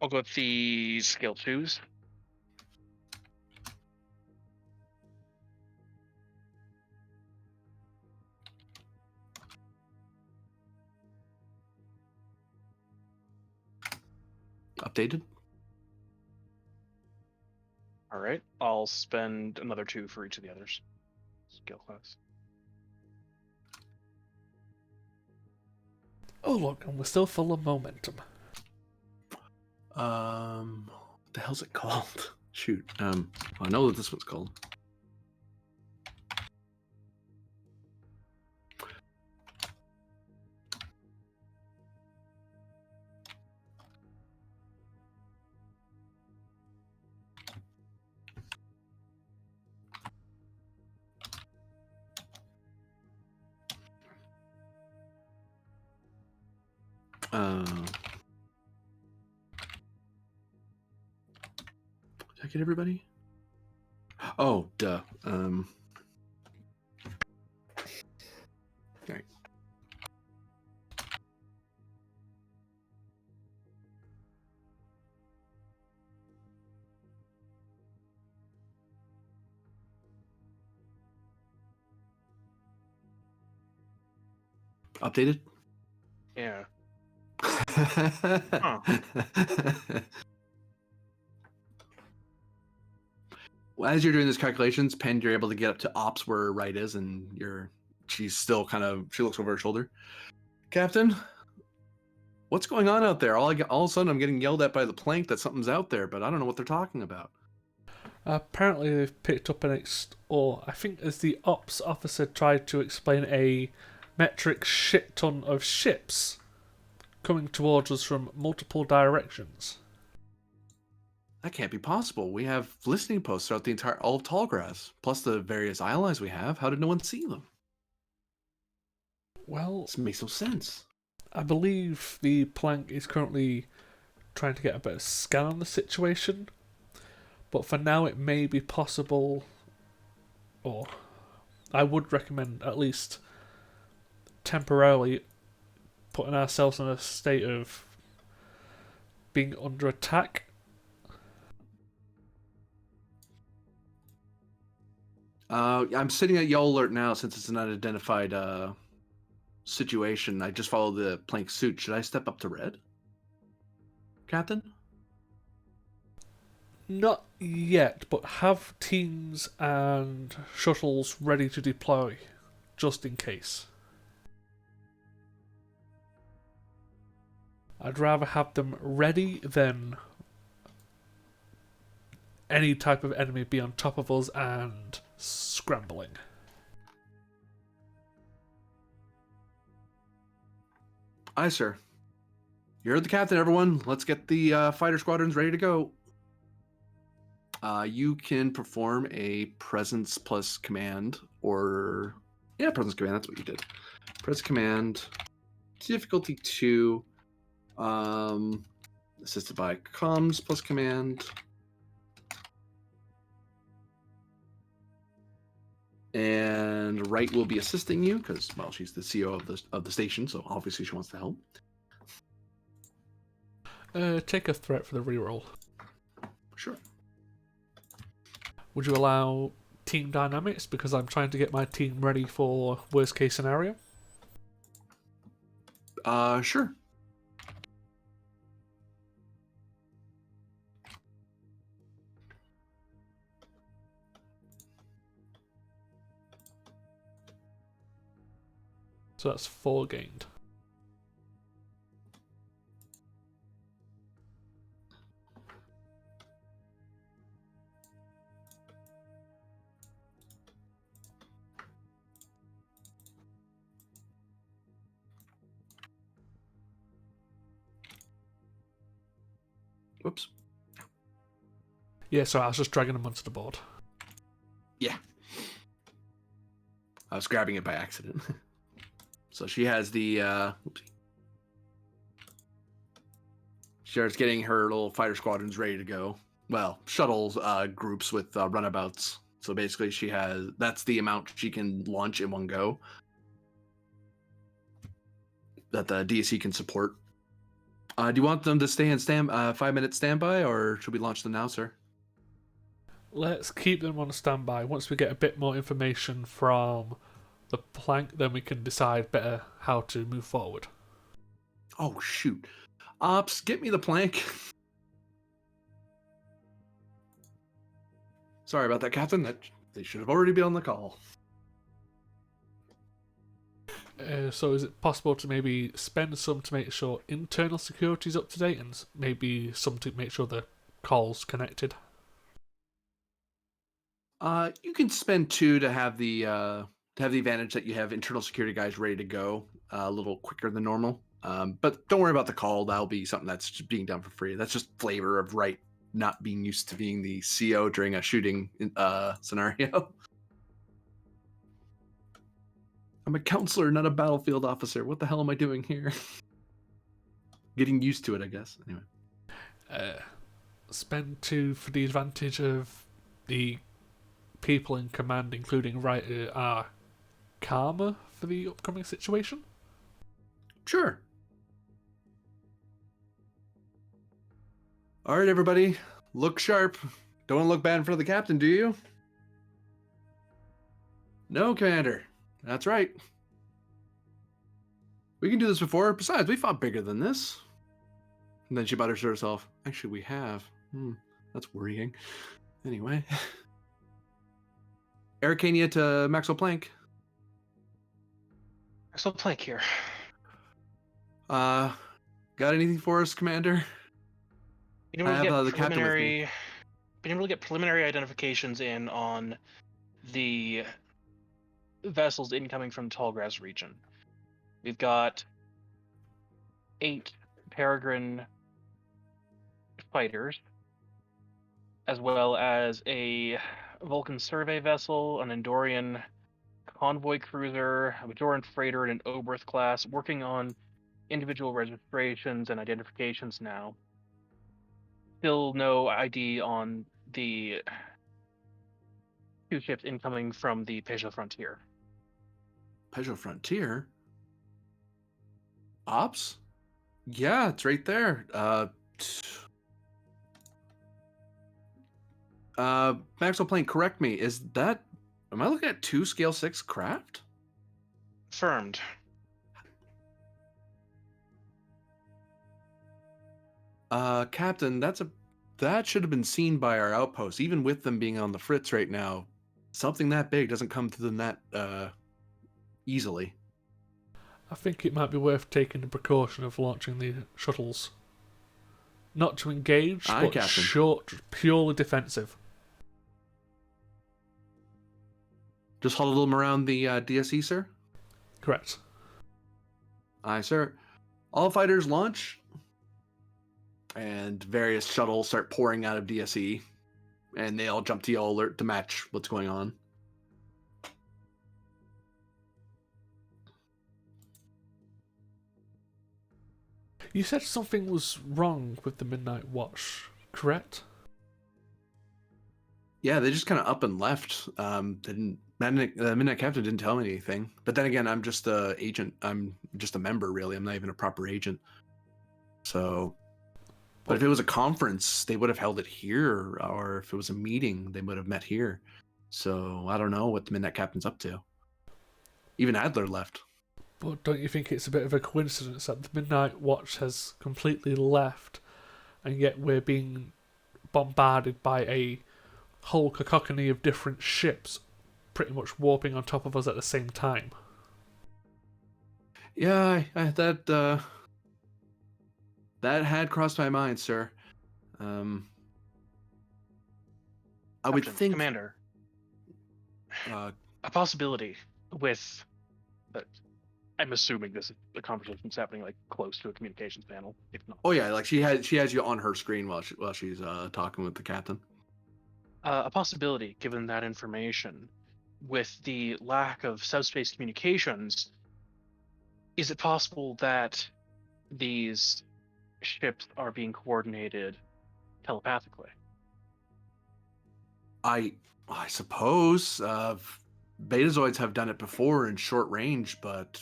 I'll go with the scale 2s. Updated. All right, I'll spend another 2 for each of the others. Skill class. Oh look, and we're still full of momentum. What the hell's it called? Shoot. I know what this one's called. Did I get everybody? Oh, duh. Right. Updated? Yeah. Well, as you're doing these calculations, Penn, you're able to get up to ops where right is, and she's still she looks over her shoulder. Captain, what's going on out there? All of a sudden, I'm getting yelled at by the plank that something's out there, but I don't know what they're talking about. Apparently they've picked up or I think as the ops officer tried to explain, a metric shit ton of ships coming towards us from multiple directions. That can't be possible. We have listening posts throughout all of Tallgrass, plus the various islands we have. How did no one see them? Well, This makes no sense. I believe the plank is currently trying to get a better scan on the situation, but for now it may be possible, or I would recommend at least temporarily putting ourselves in a state of being under attack. I'm sitting at yellow alert now since it's an unidentified situation. I just followed the plank suit. Should I step up to red, Captain? Not yet, but have teams and shuttles ready to deploy, just in case. I'd rather have them ready than any type of enemy be on top of us and scrambling. Aye, sir. You're the captain, everyone. Let's get the fighter squadrons ready to go. You can perform a presence plus command, presence command. That's what you did. Presence command, difficulty 2, assisted by comms plus command, and Wright will be assisting you because, well, she's the CEO of the station, so obviously she wants to help. Take a threat for the reroll. Sure. Would you allow team dynamics, because I'm trying to get my team ready for worst case scenario? Sure. So that's 4 gained. Whoops. Yeah, sorry, I was just dragging them onto the board. Yeah. I was grabbing it by accident. So she has the she starts getting her little fighter squadrons ready to go. Well, shuttles groups with runabouts. So basically that's the amount she can launch in one go that the DSC can support. Do you want them to stay in 5-minute standby, or should we launch them now, sir? Let's keep them on standby. Once we get a bit more information from the plank, then we can decide better how to move forward. Oh, shoot. Ops, get me the plank. Sorry about that, Captain. They should have already been on the call. So is it possible to maybe spend some to make sure internal security is up to date, and maybe some to make sure the call's connected? You can spend 2 to have the advantage that you have internal security guys ready to go a little quicker than normal. But don't worry about the call. That'll be something that's just being done for free. That's just flavor of Wright not being used to being the CO during a shooting scenario. I'm a counselor, not a battlefield officer. What the hell am I doing here? Getting used to it, I guess. Anyway. Spend 2 for the advantage of the people in command, including Wright, are calmer for the upcoming situation? Sure. All right, everybody. Look sharp. Don't want to look bad in front of the captain, do you? No, Commander. That's right. We can do this before. Besides, we fought bigger than this. And then she mutters to herself, actually, we have. That's worrying. Anyway. Arcania to Maxwell Planck. Maxwell Planck here. Got anything for us, Commander? Been able to get preliminary identifications in on the vessels incoming from Tallgrass region. We've got 8 Peregrine fighters, as well as a Vulcan survey vessel, an Andorian convoy cruiser, a Bajoran freighter, and an Oberth class, working on individual registrations and identifications now. Still no ID on the 2 ships incoming from the Peugeot Frontier. Peugeot Frontier? Ops? Yeah, it's right there. Maxwell Planck, correct me. Am I looking at 2 scale 6 craft? Confirmed. Captain, that should have been seen by our outpost. Even with them being on the fritz right now, something that big doesn't come to them that easily. I think it might be worth taking the precaution of launching the shuttles. Not to engage, but Captain. short, purely defensive. Just huddle them around the DSE, sir? Correct. Aye, sir. All fighters launch, and various shuttles start pouring out of DSE, and they all jump to yellow alert to match what's going on. You said something was wrong with the Midnight Watch, correct? Yeah, they just kind of up and left. The Midnight Captain didn't tell me anything. But then again, I'm just a agent. I'm just a member, really. I'm not even a proper agent. So, but if it was a conference, they would have held it here, or if it was a meeting, they would have met here. So I don't know what the Midnight Captain's up to. Even Adler left. But don't you think it's a bit of a coincidence that the Midnight Watch has completely left, and yet we're being bombarded by a whole cacophony of different ships pretty much warping on top of us at the same time? Yeah, that had crossed my mind, sir. I would Captain, think, Commander, uh, a possibility with. I'm assuming this is the conversation's happening like close to a communications panel, if not. oh yeah, like she has you on her screen while she's talking with the captain. A possibility, given that information, with the lack of subspace communications, is it possible that these ships are being coordinated telepathically? I suppose Betazoids have done it before in short range, but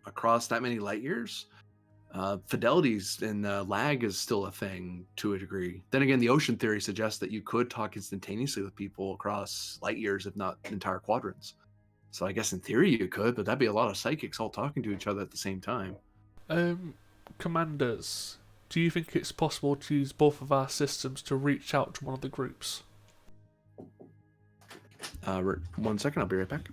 across that many light years, fidelities and lag is still a thing to a degree. Then again, the ocean theory suggests that you could talk instantaneously with people across light years, if not entire quadrants. So I guess in theory you could, but that'd be a lot of psychics all talking to each other at the same time. Commanders, do you think it's possible to use both of our systems to reach out to one of the groups? 1 second, I'll be right back.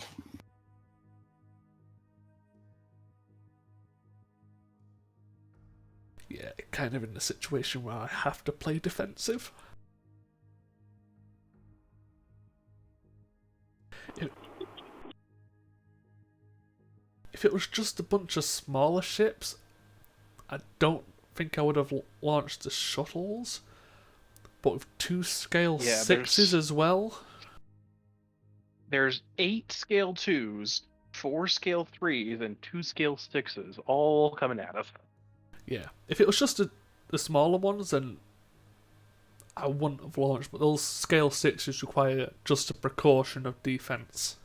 Yeah, kind of in a situation where I have to play defensive. If it was just a bunch of smaller ships, I don't think I would have launched the shuttles. But with 2 scale Yeah, 6s as well. There's 8 scale 2s, 4 scale 3s, and 2 scale 6s, all coming at us. Yeah, if it was just the smaller ones, then I wouldn't have launched. But those scale 6s require just a precaution of defense.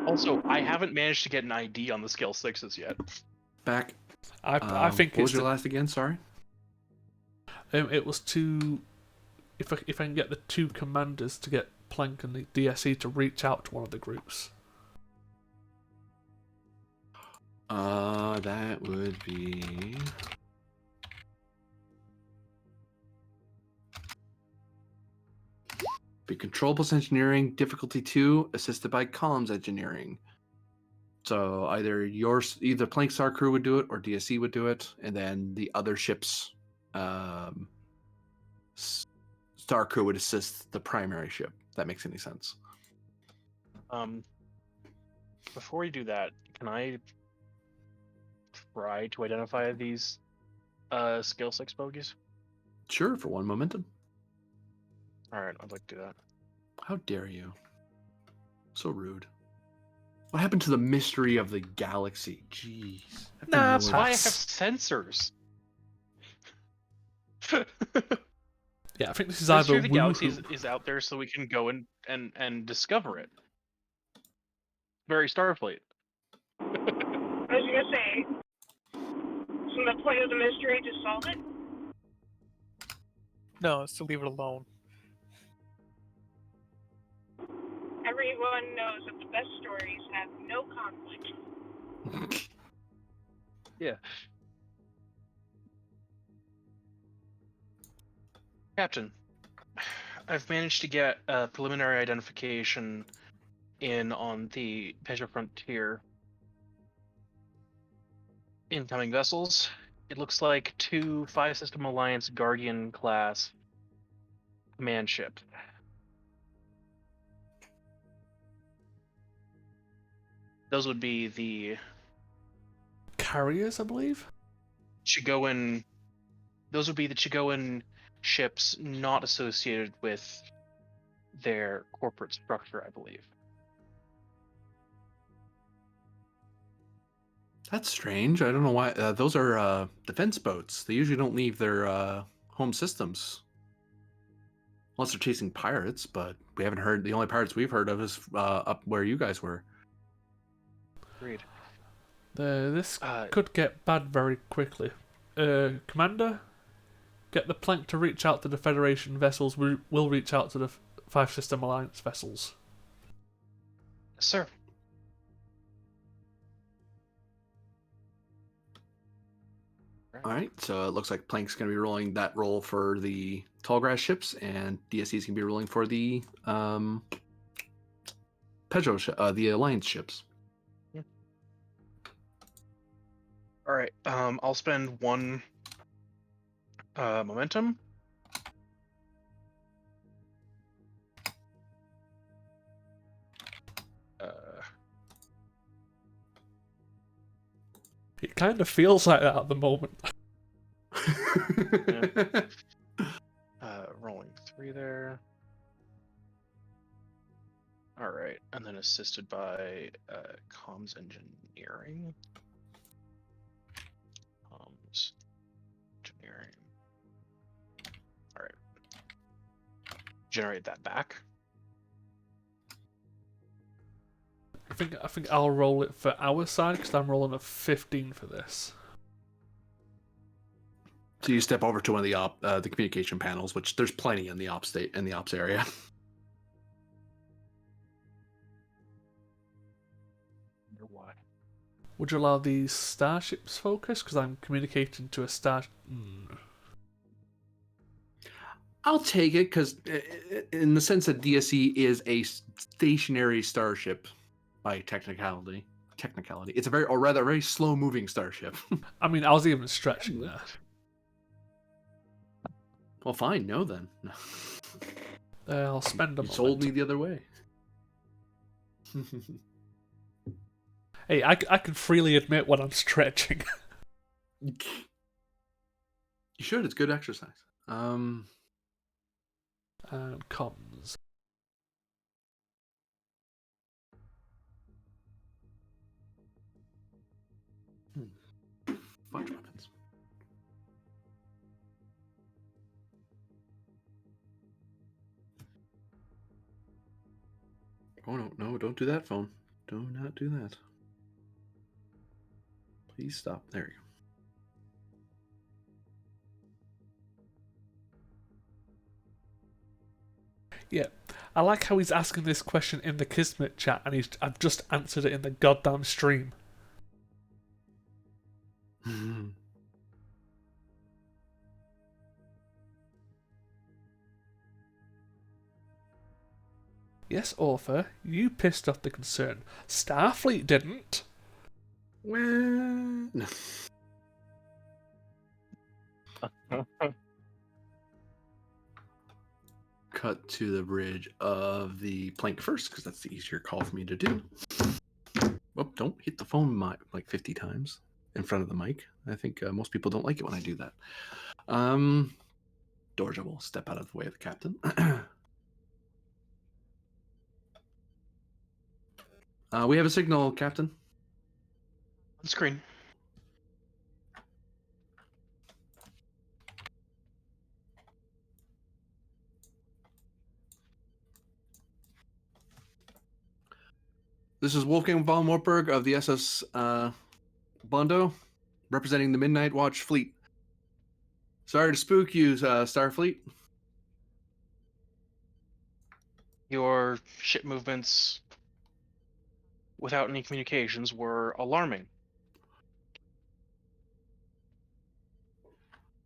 Also, I haven't managed to get an ID on the scale 6s yet. Back. I think what it's was your last again? Sorry. it was to if I can get the 2 commanders to get Plank and the DSE to reach out to one of the groups. That would be. Be control plus engineering, difficulty 2, assisted by comms engineering. So either Plank Star Crew would do it or DSE would do it, and then the other ships, Star Crew would assist the primary ship. If that makes any sense. Before you do that, can I try to identify these scale 6 bogies? Sure, for 1 momentum. Alright, I'd like to do that. How dare you? So rude. What happened to the mystery of the galaxy? Jeez. Nah, That's why I have pass. sensors. Yeah, I think this is The either mystery of the galaxy Woohoo. is out there so we can go and discover it. Very Starfleet. I was gonna say, isn't the point of the mystery to solve it? No, it's to leave it alone. Everyone knows that the best stories have no conflict. Yeah. Captain, I've managed to get a preliminary identification in on the Peugeot Frontier incoming vessels. It looks like 2 5-System Alliance Guardian class command ships. Those would be the Carriers, I believe. Chigoan. Those would be the Chigoan ships not associated with their corporate structure, I believe. That's strange. I don't know why. Those are defense boats. They usually don't leave their home systems. Unless they're chasing pirates, but we haven't heard. The only pirates we've heard of is up where you guys were. Agreed. This could get bad very quickly. Commander, get the Plank to reach out to the Federation vessels. We'll reach out to the 5-System Alliance vessels. Sir. All right, so it looks like Plank's going to be rolling that roll for the Tallgrass ships, and DSE is going to be rolling for the the Alliance ships. All right. I'll spend 1 momentum. It kind of feels like that at the moment. Rolling 3 there. All right, and then assisted by comms engineering. Comms engineering. All right. Generate that back. I think I'll roll it for our side because I'm rolling a 15 for this. So you step over to one of the communication panels, which there's plenty in the ops area. Why? Would you allow these starships focus? Because I'm communicating to a star. I'll take it because, in the sense that DSE is a stationary starship by technicality, it's a very, or rather, a very slow-moving starship. I mean, I was even stretching there. Well, fine, no then. I'll spend a You moment. sold me the other way. Hey, I can freely admit when I'm stretching. You should. It's good exercise. And comms. Fudge weapons. Oh no! Don't do that, phone. Do not do that. Please stop. There you go. Yeah, I like how he's asking this question in the Kismet chat, and I've just answered it in the goddamn stream. Yes, author, you pissed off the concern. Starfleet didn't. Well, no. Cut to the bridge of the plank first, because that's the easier call for me to do. Well, don't hit the phone like 50 times in front of the mic. I think most people don't like it when I do that. Dorja will step out of the way of the captain. We have a signal, Captain. On screen. This is Wolfgang von Wartburg of the SS Bondo, representing the Midnight Watch fleet. Sorry to spook you, Starfleet. Your ship movements without any communications were alarming.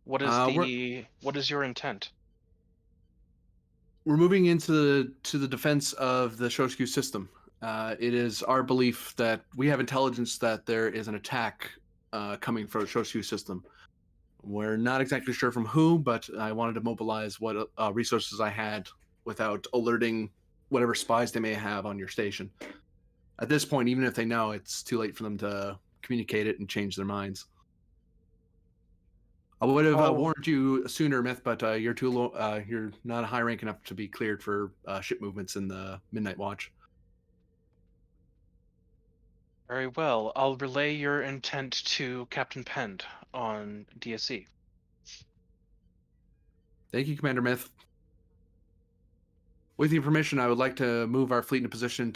What is your intent? We're moving into the defense of the Shoshku system. It is our belief that we have intelligence that there is an attack coming from the Shoshku system. We're not exactly sure from who, but I wanted to mobilize what resources I had without alerting whatever spies they may have on your station. At this point, even if they know, it's too late for them to communicate it and change their minds. I would have warned you sooner, Myth, but you're too low. You're not high rank enough to be cleared for ship movements in the Midnight Watch. Very well. I'll relay your intent to Captain Pend on DSE. Thank you, Commander Myth. With your permission, I would like to move our fleet in a position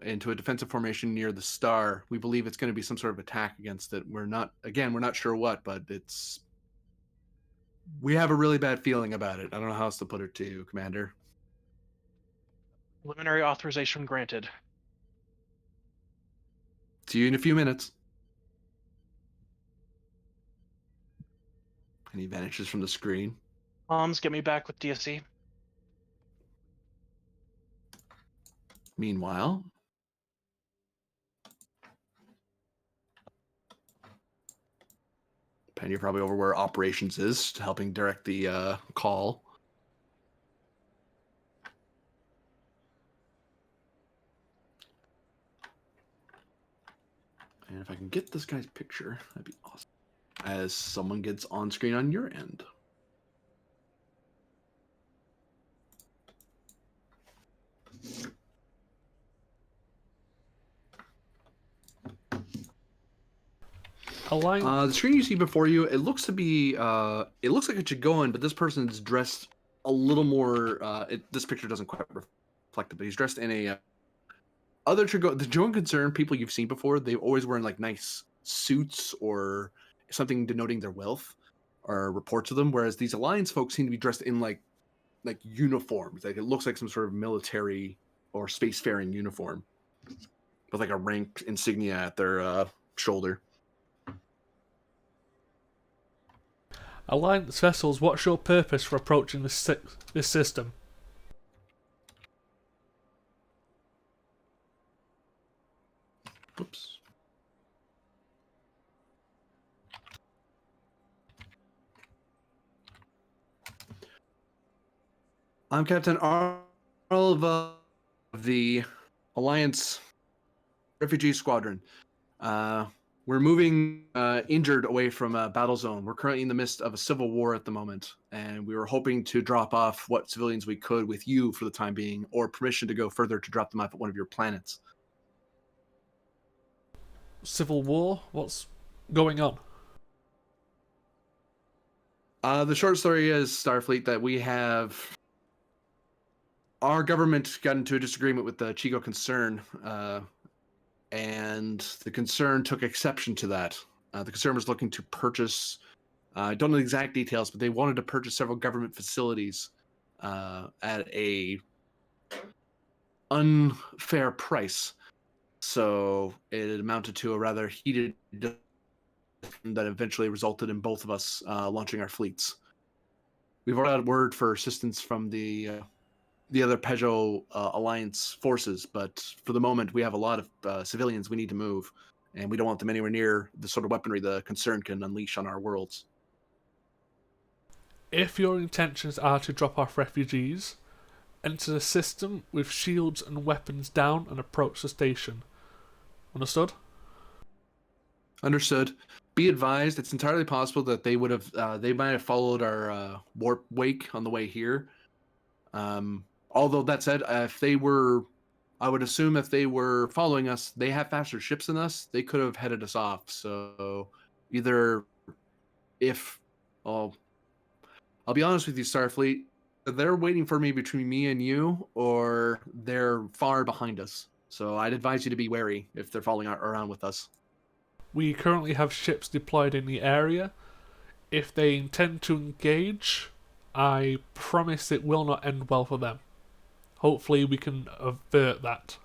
into a defensive formation near the star. We believe it's going to be some sort of attack against it. We're not sure what, but we have a really bad feeling about it. I don't know how else to put it to you, Commander. Preliminary authorization granted. See you in a few minutes. And he vanishes from the screen. Comms, get me back with DSE. Meanwhile, Penn, you're probably over where operations is, helping direct the call. And if I can get this guy's picture, that'd be awesome. As someone gets on screen on your end. The screen you see before you, it looks to be, it looks like a Chigoan, but this person's dressed a little more. This picture doesn't quite reflect it, but he's dressed in a other Chigoan. The Chigoan concerned people you've seen before, they always wearing like nice suits or something denoting their wealth or reports of them. Whereas these Alliance folks seem to be dressed in like uniforms. Like it looks like some sort of military or spacefaring uniform with like a rank insignia at their shoulder. Alliance vessels, what's your purpose for approaching this system? Oops. I'm Captain Arlva of the Alliance Refugee Squadron. We're moving injured away from a battle zone. We're currently in the midst of a civil war at the moment, and we were hoping to drop off what civilians we could with you for the time being, or permission to go further to drop them off at one of your planets. Civil war? What's going on? The short story is, Starfleet, that we have... Our government got into a disagreement with the Chico Concern, and the Concern took exception to that. The Concern was looking to purchase, I don't know the exact details, but they wanted to purchase several government facilities at a unfair price. So it amounted to a rather heated that eventually resulted in both of us launching our fleets. We've already had word for assistance from the other Peugeot Alliance forces, but for the moment we have a lot of civilians we need to move, and we don't want them anywhere near the sort of weaponry the Concern can unleash on our worlds. If your intentions are to drop off refugees, enter the system with shields and weapons down and approach the station. Understood? Understood. Be advised, it's entirely possible that they would have, they might have followed our warp wake on the way here. Although that said, if they were, I would assume if they were following us, they have faster ships than us. They could have headed us off. So either if, I'll be honest with you, Starfleet, they're waiting for me between me and you, or they're far behind us. So I'd advise you to be wary if they're following around with us. We currently have ships deployed in the area. If they intend to engage, I promise it will not end well for them. Hopefully we can avert that.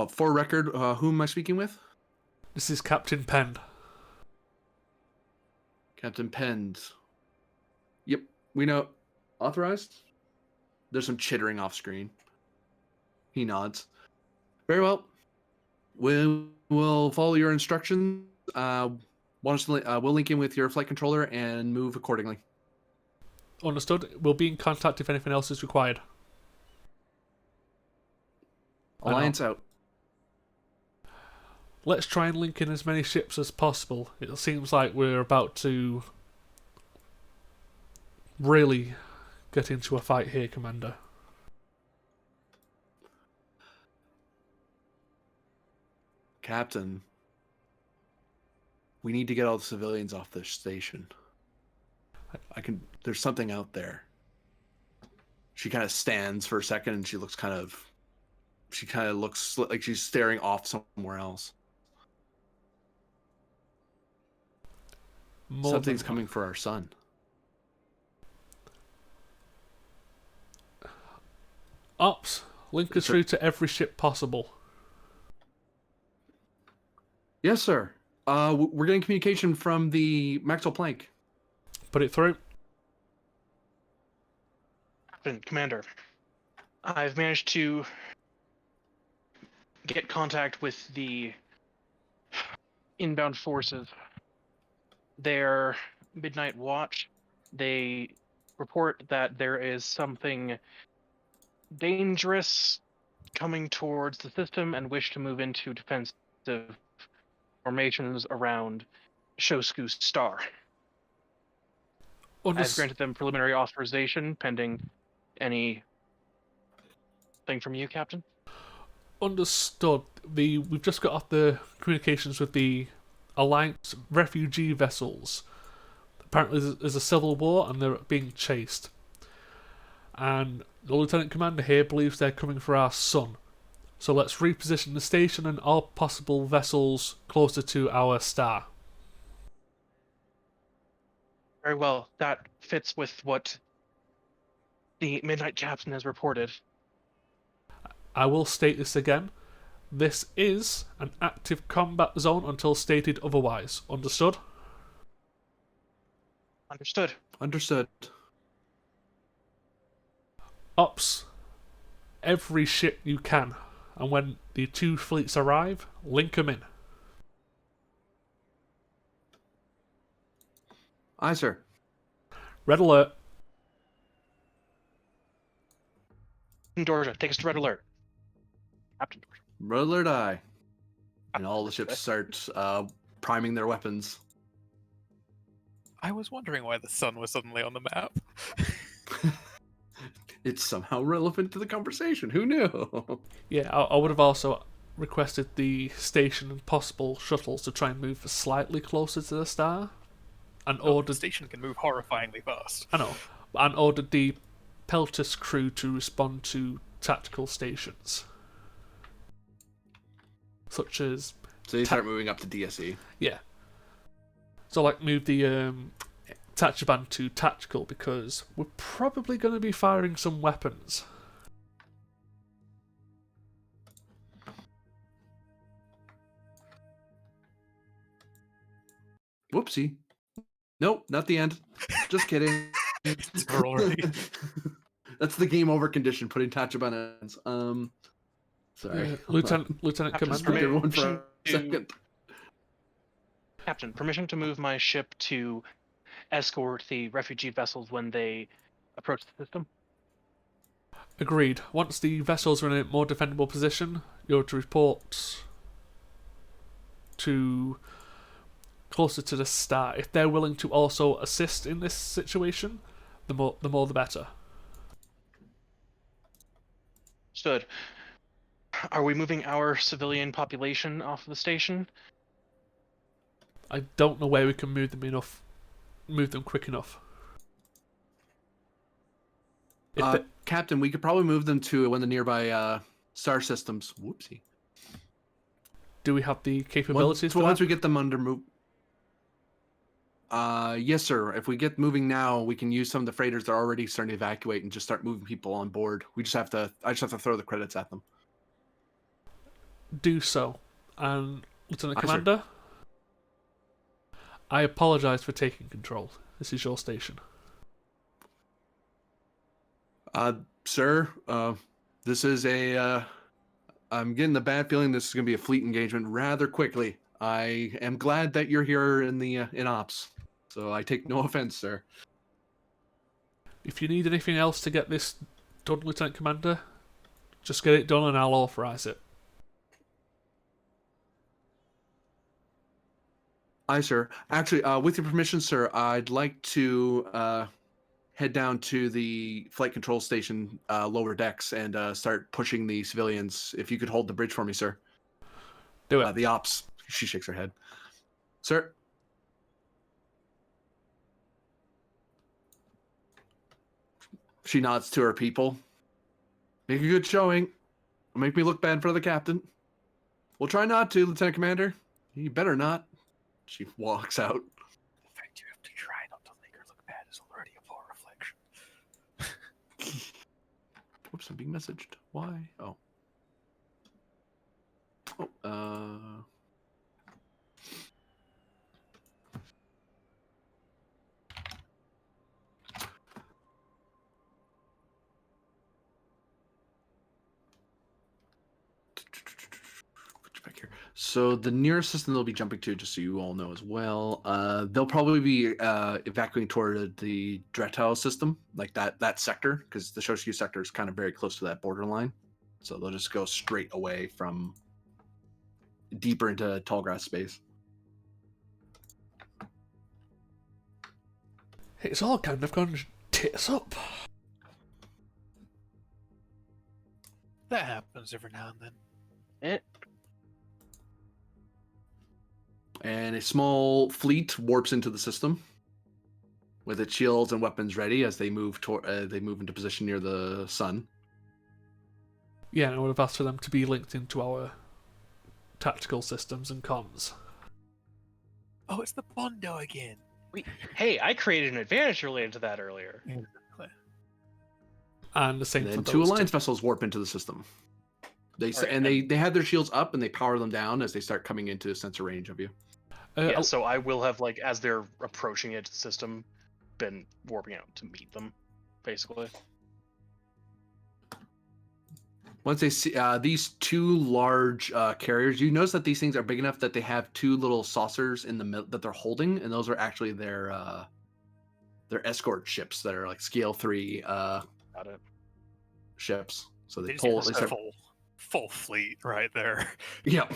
For record, who am I speaking with? This is Captain Penn. Captain Pend. Yep, we know. Authorized? There's some chittering off screen. He nods. Very well. We'll follow your instructions. We'll link in with your flight controller and move accordingly. Understood. We'll be in contact if anything else is required. Alliance out. Let's try and link in as many ships as possible. It seems like we're about to really get into a fight here, Commander. Captain, we need to get all the civilians off this station. There's something out there. She kind of stands for a second and she looks like she's staring off somewhere else. Something's coming for our son. Ops, link us through to every ship possible. Yes, sir. We're getting communication from the Maxwell Planck. Put it through. Commander, I've managed to get contact with the inbound forces. Their midnight watch. They report that there is something dangerous coming towards the system and wish to move into defensive formations around Shosku Star. I've granted them preliminary authorization pending any thing from you, Captain. Understood. We've just got off the communications with the Alliance refugee vessels. Apparently there's a civil war and they're being chased. And the Lieutenant Commander here believes they're coming for our son. So let's reposition the station and all possible vessels closer to our star. Very well. That fits with what the Midnight Captain has reported. I will state this again. This is an active combat zone until stated otherwise. Understood? Understood. Understood. Ops, every ship you can, and when the two fleets arrive, link them in. Aye, sir. Red alert. Dorja, take us to red alert. Captain Dorja. Red alert, aye. And all the ships start priming their weapons. I was wondering why the sun was suddenly on the map. It's somehow relevant to the conversation. Who knew? Yeah, I would have also requested the station and possible shuttles to try and move slightly closer to the star, and The ordered. station can move horrifyingly fast. I know, and ordered the Peltus crew to respond to tactical stations, such as So you start moving up to DSE. yeah. So like move the Tachibana to tactical because we're probably going to be firing some weapons. Whoopsie. Nope, not the end. Just kidding. It's over already. That's the game over condition, putting Tachibana ends. Sorry. Lieutenant Captain, Commander. Spooked everyone for a permission to- second. Captain, permission to move my ship to escort the refugee vessels when they approach the system? Agreed. Once the vessels are in a more defendable position, you're to report to closer to the star. If they're willing to also assist in this situation, the more the better. Stood. Are we moving our civilian population off the station? I don't know where we can move them quick enough. If they- Captain, we could probably move them to one of the nearby star systems. Whoopsie. do we have the capabilities for Once that? we get them under move. Yes, sir. If we get moving now, we can use some of the freighters that are already starting to evacuate and just start moving people on board. I just have to throw the credits at them. Do so. And Lieutenant Aye, sir. Commander, I apologise for taking control. This is your station. Sir, this is a. I'm getting the bad feeling this is going to be a fleet engagement rather quickly. I am glad that you're here in the in ops, so I take no offense, sir. If you need anything else to get this done, Lieutenant Commander, just get it done and I'll authorise it. Aye, sir. Actually, with your permission, sir, I'd like to head down to the flight control station lower decks and start pushing the civilians. If you could hold the bridge for me, sir. Do it. The ops. She shakes her head. Sir. She nods to her people. Make a good showing. Make me look bad in front of the captain. We'll try not to, Lieutenant Commander. You better not. She walks out. The fact you have to try not to make her look bad is already a poor reflection. Whoops, I'm being messaged. Why? Oh. Oh, back here. So the nearest system they'll be jumping to, just so you all know as well, they'll probably be evacuating toward the Dretau system, like that sector, because the Shoshiki sector is kind of very close to that borderline. So they'll just go straight away from deeper into tall grass space. It's all kind of gone tits up. That happens every now and then. And a small fleet warps into the system with its shields and weapons ready as they move into position near the sun. Yeah, and I would have asked for them to be linked into our tactical systems and comms. Oh, it's the Bondo again. Hey, I created an advantage related to that earlier. And the same And for then those two alliance vessels warp into the system. Alright, They have their shields up and they power them down as they start coming into sensor range of you. two. Yeah, so I will have, like, as they're approaching it, system, been warping out to meet them, basically. Once they see these two large carriers, you notice that these things are big enough that they have two little saucers in the middle that they're holding, and those are actually their escort ships that are like scale 3 Got it. ships. So they They just pull. have They a start, full fleet right there. yep,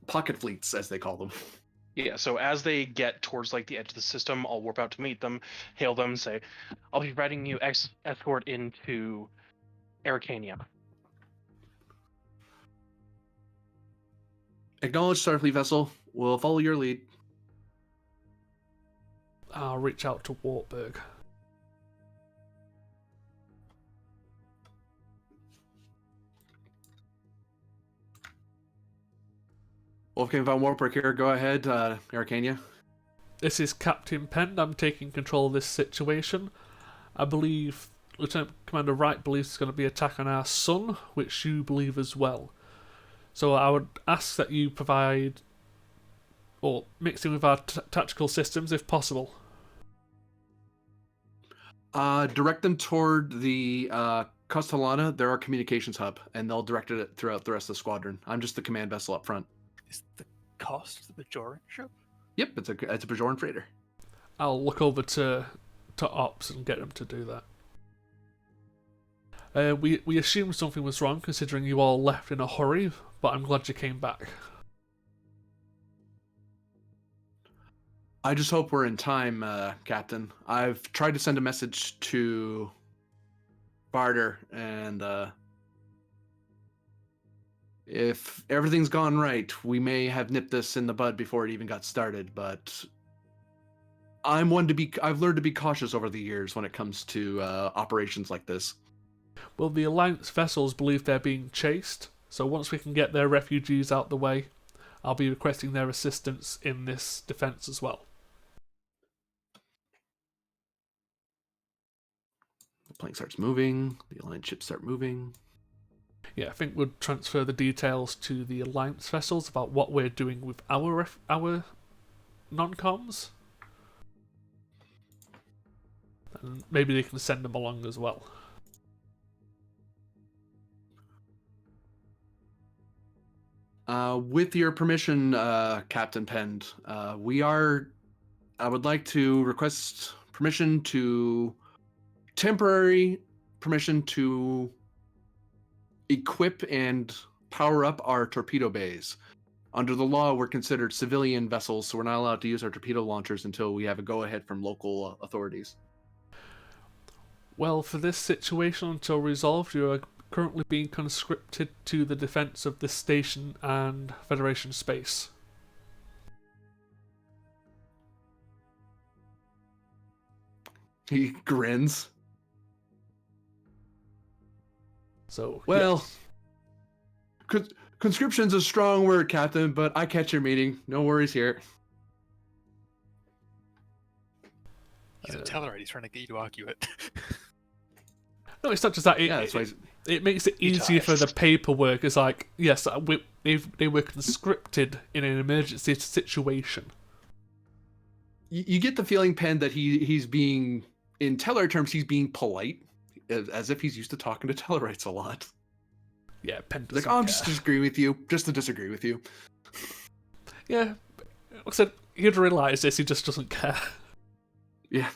pocket fleets as they call them. Yeah, so as they get towards like the edge of the system, I'll warp out to meet them, hail them, say, "I'll be riding you escort into Arcania." Acknowledge, Starfleet vessel. We'll follow your lead. I'll reach out to Wartburg. Wolfgang von Wartburg here. Go ahead, Arcania. This is Captain Penn. I'm taking control of this situation. I believe Lieutenant Commander Wright believes it's going to be an attack on our sun, which you believe as well. So I would ask that you provide, or mix in with our tactical systems if possible. Direct them toward the Castellana. They're our communications hub, and they'll direct it throughout the rest of the squadron. I'm just the command vessel up front. Is the cost of the Bajoran ship? Yep, it's a Bajoran freighter. I'll look over to Ops and get them to do that. We assumed something was wrong considering you all left in a hurry, but I'm glad you came back. I just hope we're in time, Captain. I've tried to send a message to Barter, and if everything's gone right, we may have nipped this in the bud before it even got started, but I've learned to be cautious over the years when it comes to operations like this. Well, the Alliance vessels believe they're being chased, so once we can get their refugees out the way, I'll be requesting their assistance in this defense as well. The plane starts moving, the Alliance ships start moving. Yeah, I think we'll transfer the details to the Alliance vessels about what we're doing with our non-coms. And maybe they can send them along as well. With your permission, Captain Pend, I would like to request temporary permission to equip and power up our torpedo bays. Under the law, we're considered civilian vessels, so we're not allowed to use our torpedo launchers until we have a go-ahead from local authorities. Well, for this situation, until resolved, you are currently being conscripted to the defense of this station and Federation space. He grins. So, Well, yes. conscription's a strong word, Captain, but I catch your meaning. No worries here. He's a Tellarite. He's trying to get you to argue it. No, it's not just that. Yeah, that's why. It makes it easier for the paperwork. It's like, yes, they were conscripted in an emergency situation. You get the feeling, Penn, that he's being, in Tellarite terms, he's being polite, as if he's used to talking to Tellarites a lot. Yeah, Penn Like, doesn't I'm care. just disagreeing with you, just to disagree with you. Yeah, like I said, he'd realise this, he just doesn't care. Yeah.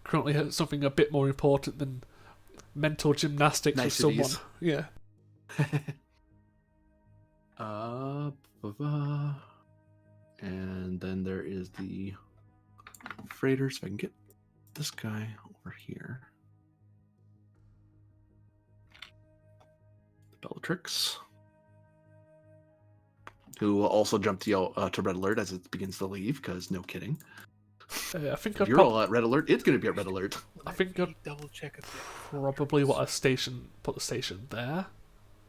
Currently has something a bit more important than mental gymnastics with someone. Niceties. Yeah. And then there is the freighter, so I can get this guy over here. The Bellatrix, who will also jump to red alert as it begins to leave, because no kidding. I think If I'd you're all at red alert, it's going to be at red alert. I think I'd double check if probably put the station there,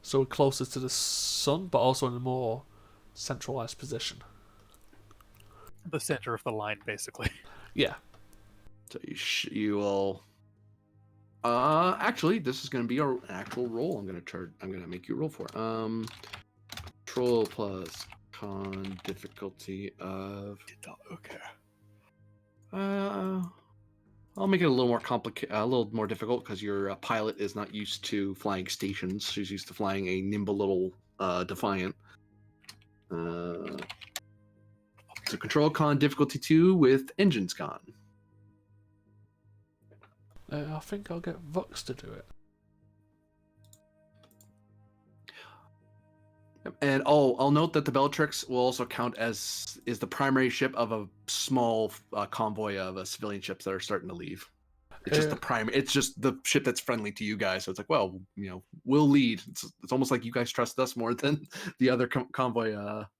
so we're closer to the sun, but also in a more centralized position. the center of the line, basically. Yeah. So you will. Actually, this is going to be an actual roll. I'm going to make you roll for. Control plus con difficulty of. Okay. I'll make it a little more a little more difficult because your pilot is not used to flying stations. She's used to flying a nimble little Defiant. So control con difficulty 2 with engines gone. I think I'll get Vux to do it. And I'll note that the Bellatrix will also count as is the primary ship of a small convoy of civilian ships that are starting to leave. It's just the primary. It's just the ship that's friendly to you guys. So it's like, well, we'll lead. It's almost like you guys trust us more than the other convoy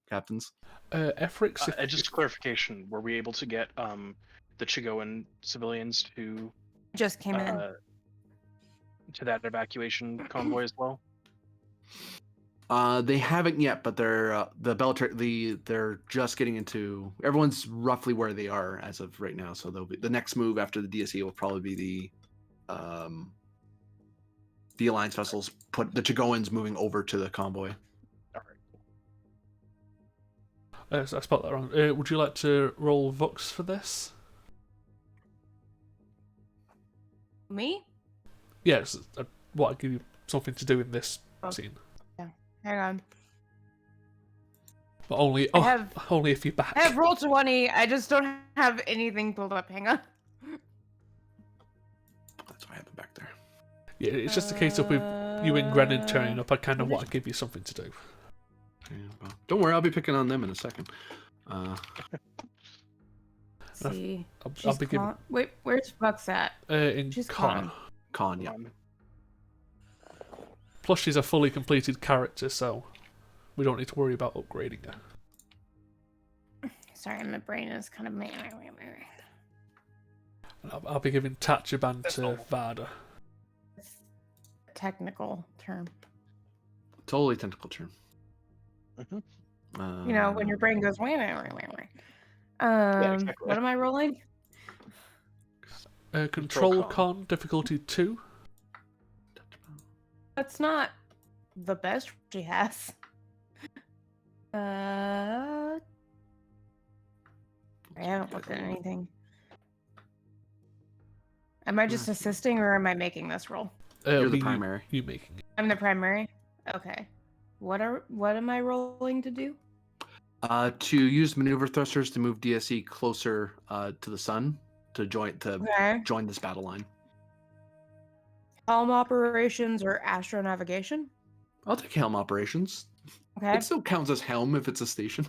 captains. Efrix, Just clarification: were we able to get the Chigoan civilians to Just came in. to that evacuation convoy as well? They haven't yet, but they're the Bellatrix. They're just getting into. Everyone's roughly where they are as of right now. So they'll be the next move after the DSE will probably be the Alliance vessels. Put the Chigoans moving over to the convoy. All right. So I spelled that wrong. Would you like to roll Vux for this? Me? Yes. I want to give you something to do in this scene. Hang on. But only only if you're back. I have roll 20. I just don't have anything pulled up. Hang on. That's why I have it back there. Yeah, it's just a case of with you and Grennan turning up. I kind of want to give you something to do. Yeah, well, don't worry, I'll be picking on them in a second. Let's see. I'll be giving. Wait, where's Bucks at? In She's con. Con, yeah. Plus, she's a fully completed character, so we don't need to worry about upgrading her. Sorry, my brain is kind of. I'll be giving Tachiban to normal. Vada. It's a technical term. Totally technical term. You know, when your brain goes. exactly. What am I rolling? Control con difficulty 2. That's not the best she has. I haven't looked at anything. Am I just assisting or am I making this roll? You're the primary. You making it. I'm the primary. Okay. What am I rolling to do? To use maneuver thrusters to move DSE closer to the sun to join Okay. this battle line. Helm operations or astronavigation? I'll take helm operations. Okay. It still counts as helm if it's a station.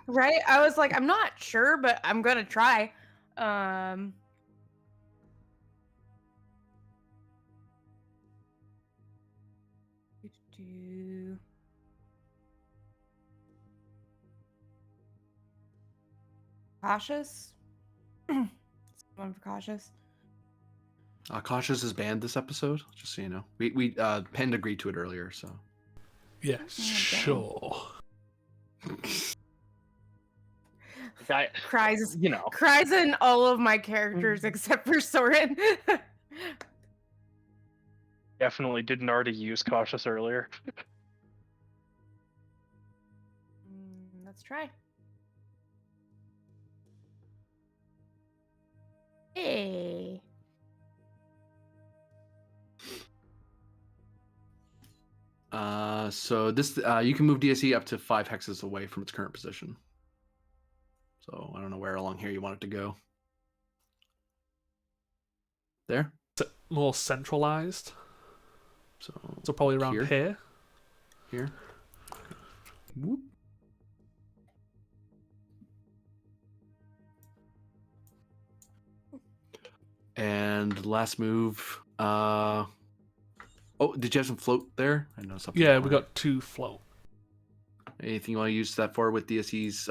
Right? I was like, I'm not sure, but I'm gonna try. Do- Cautious? Someone for cautious? Cautious is banned this episode, just so you know. We Penn agreed to it earlier, so. Yes, sure. Cries, You know, cries in all of my characters except for Soren. definitely didn't already use cautious earlier. Let's try. Hey. So this you can move DSE up to 5 hexes away from its current position. So I don't know where along here you want it to go. There. More centralized. So Probably around here. Here. Whoop. And last move. Oh, did you have some float there? I know something. Yeah, we got 2 float. Anything you want to use that for with DSE's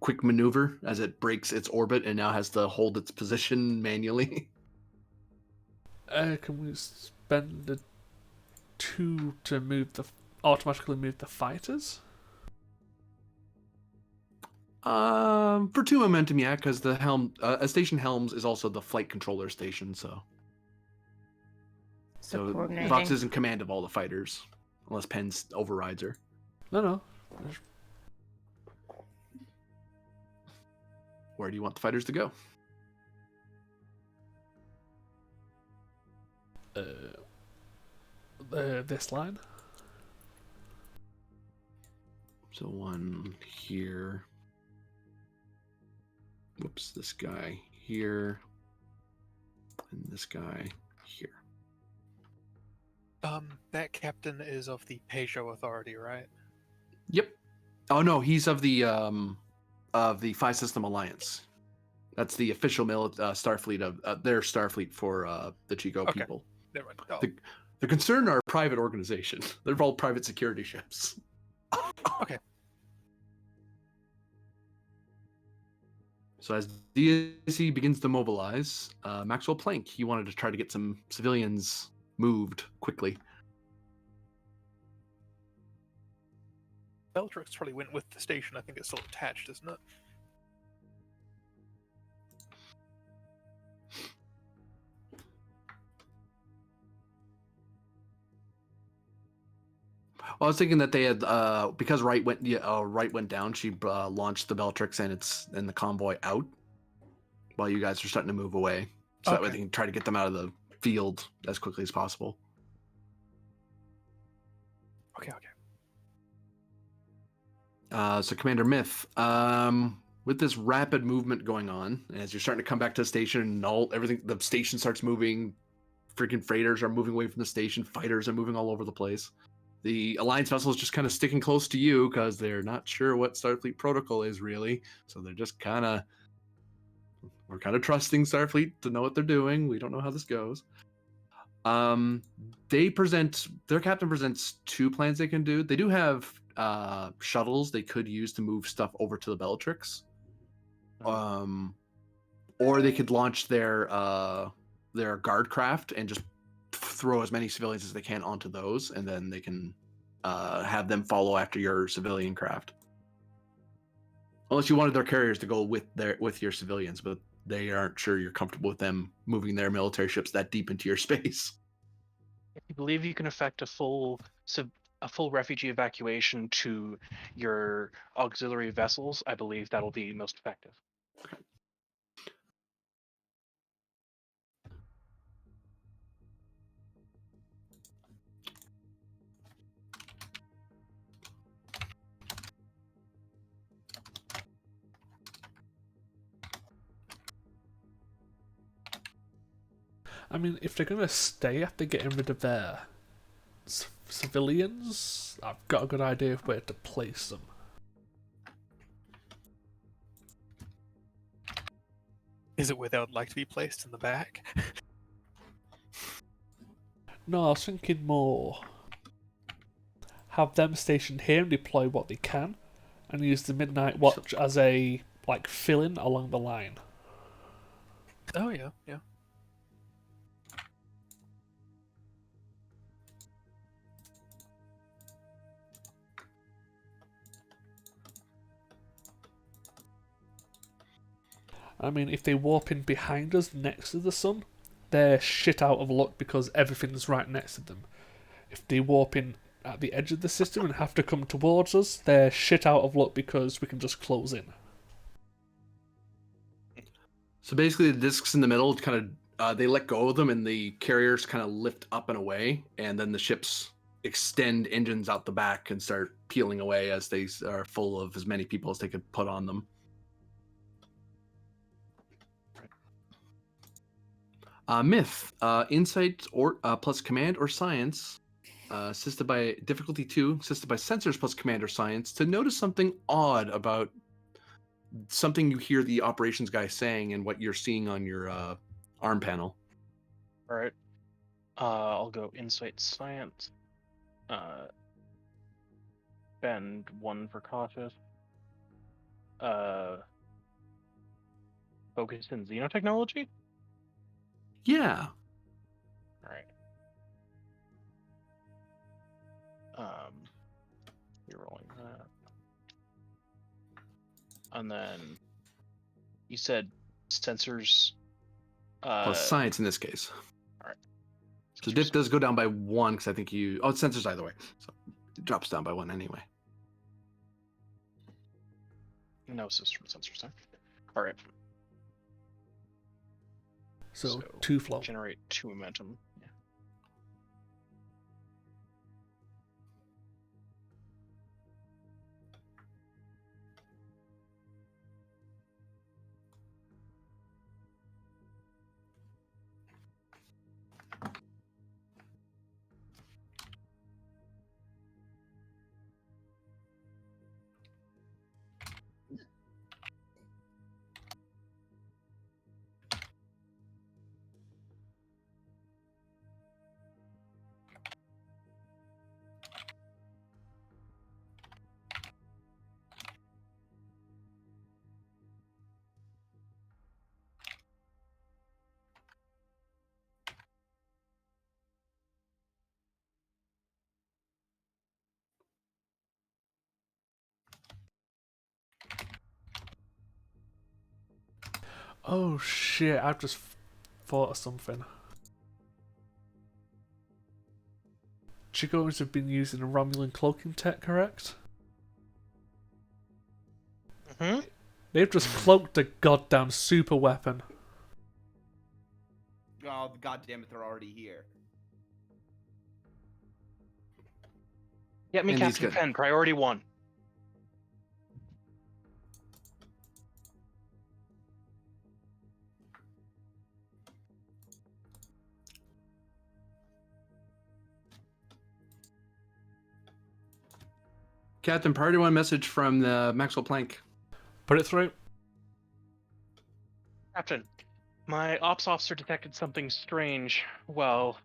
quick maneuver as it breaks its orbit and now has to hold its position manually? Can we spend the 2 to automatically move the fighters? For 2 momentum, yeah, because the helm, a station helms is also the flight controller station, so Coordinating. Vox is in command of all the fighters, unless Penn's overrides her. No. Where do you want the fighters to go? this line. So one here. Whoops, this guy here. And this guy here. That captain is of the Peugeot Authority, right? Yep. Oh no, he's of the Phi System Alliance. That's the official Starfleet of their Starfleet for the Chico Okay. people. Never mind. Oh, The Concern are a private organization. They're all private security ships. okay. So as DSC begins to mobilize, Maxwell Planck, he wanted to try to get some civilians moved quickly. Bellatrix probably went with the station. I think it's still attached, isn't it? Well, I was thinking that they had because Wright went down. She launched the Bellatrix and the convoy out while you guys are starting to move away. So that way Okay. they can try to get them out of the field as quickly as possible. Okay. So Commander Myth, with this rapid movement going on, as you're starting to come back to the station and everything, the station starts moving. Freaking freighters are moving away from the station. Fighters are moving all over the place. The Alliance vessel is just kind of sticking close to you because they're not sure what Starfleet protocol is really. So they're just we're kind of trusting Starfleet to know what they're doing. We don't know how this goes. Their captain presents two plans they can do. They do have shuttles they could use to move stuff over to the Bellatrix. Or they could launch their guard craft and just throw as many civilians as they can onto those, and then they can have them follow after your civilian craft. Unless you wanted their carriers to go with your civilians, but they aren't sure you're comfortable with them moving their military ships that deep into your space. If you believe you can effect a full refugee evacuation to your auxiliary vessels, I believe that'll be most effective. I mean, if they're gonna stay after getting rid of their civilians, I've got a good idea of where to place them. Is it where they would like to be placed in the back? No, I was thinking more. Have them stationed here and deploy what they can, and use the Midnight Watch as a fill-in along the line. Oh yeah. I mean, if they warp in behind us next to the sun, they're shit out of luck because everything's right next to them. If they warp in at the edge of the system and have to come towards us, they're shit out of luck because we can just close in. So basically, the discs in the middle they let go of them, and the carriers kind of lift up and away, and then the ships extend engines out the back and start peeling away as they are full of as many people as they could put on them. Myth, insight or plus command or science, assisted by difficulty 2, assisted by sensors plus command or science, to notice something odd about something you hear the operations guy saying and what you're seeing on your arm panel. All right. I'll go insight science. Spend 1 for cautious. Focus in xenotechnology. Yeah. All right. You're rolling that. And then you said sensors. Plus science in this case. All right. So diff does go down by 1 because I think it's sensors either way. So it drops down by 1 anyway. No system sensors. Huh? All right. So 2 flow. Generate 2 momentum. Yeah. Oh shit, I've just thought of something. Chigos have been using a Romulan cloaking tech, correct? Hmm. They've just cloaked a goddamn super weapon. Oh, goddamn it, they're already here. Get me And he's Captain good. Penn, priority 1. Captain, priority 1 message from the Maxwell Planck. Put it through. Captain, my ops officer detected something strange while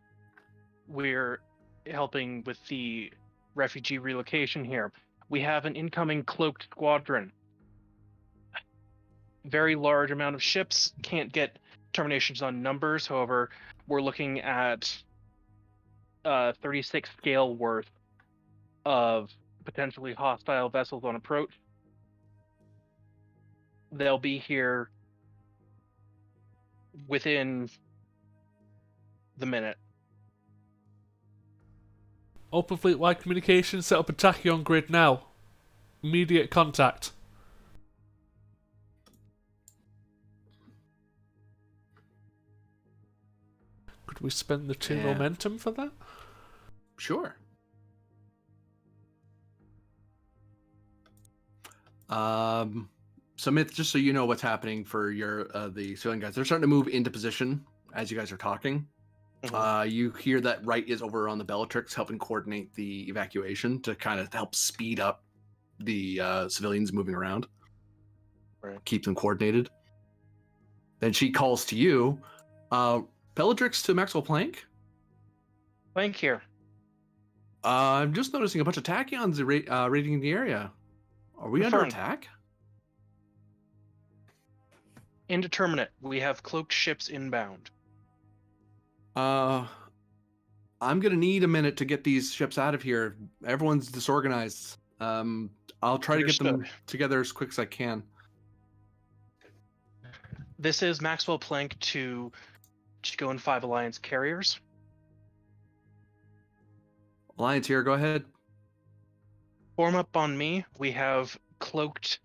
we're helping with the refugee relocation here. We have an incoming cloaked squadron. Very large amount of ships, can't get determinations on numbers. However, we're looking at 36 scale worth of potentially hostile vessels on approach. They'll be here within the minute. Open fleet-wide communication, set up a tachyon grid now. Immediate contact. Could we spend the 2 Yeah. momentum for that? Sure. So Myth, just so you know what's happening for your the civilian guys, they're starting to move into position as you guys are talking. You hear that Wright is over on the Bellatrix helping coordinate the evacuation to kind of help speed up the civilians moving around. Right. Keep them coordinated. Then she calls to you. Bellatrix to Maxwell Planck. Plank here. I'm just noticing a bunch of tachyons raiding the area. Are we under Confirmed. attack? Indeterminate. We have cloaked ships inbound. I'm gonna need a minute to get these ships out of here. Everyone's disorganized. I'll try to get them Understood. together as quick as I can. This is Maxwell Planck to Chico and 5 Alliance carriers. Alliance here, go ahead. Form up on me. We have cloaked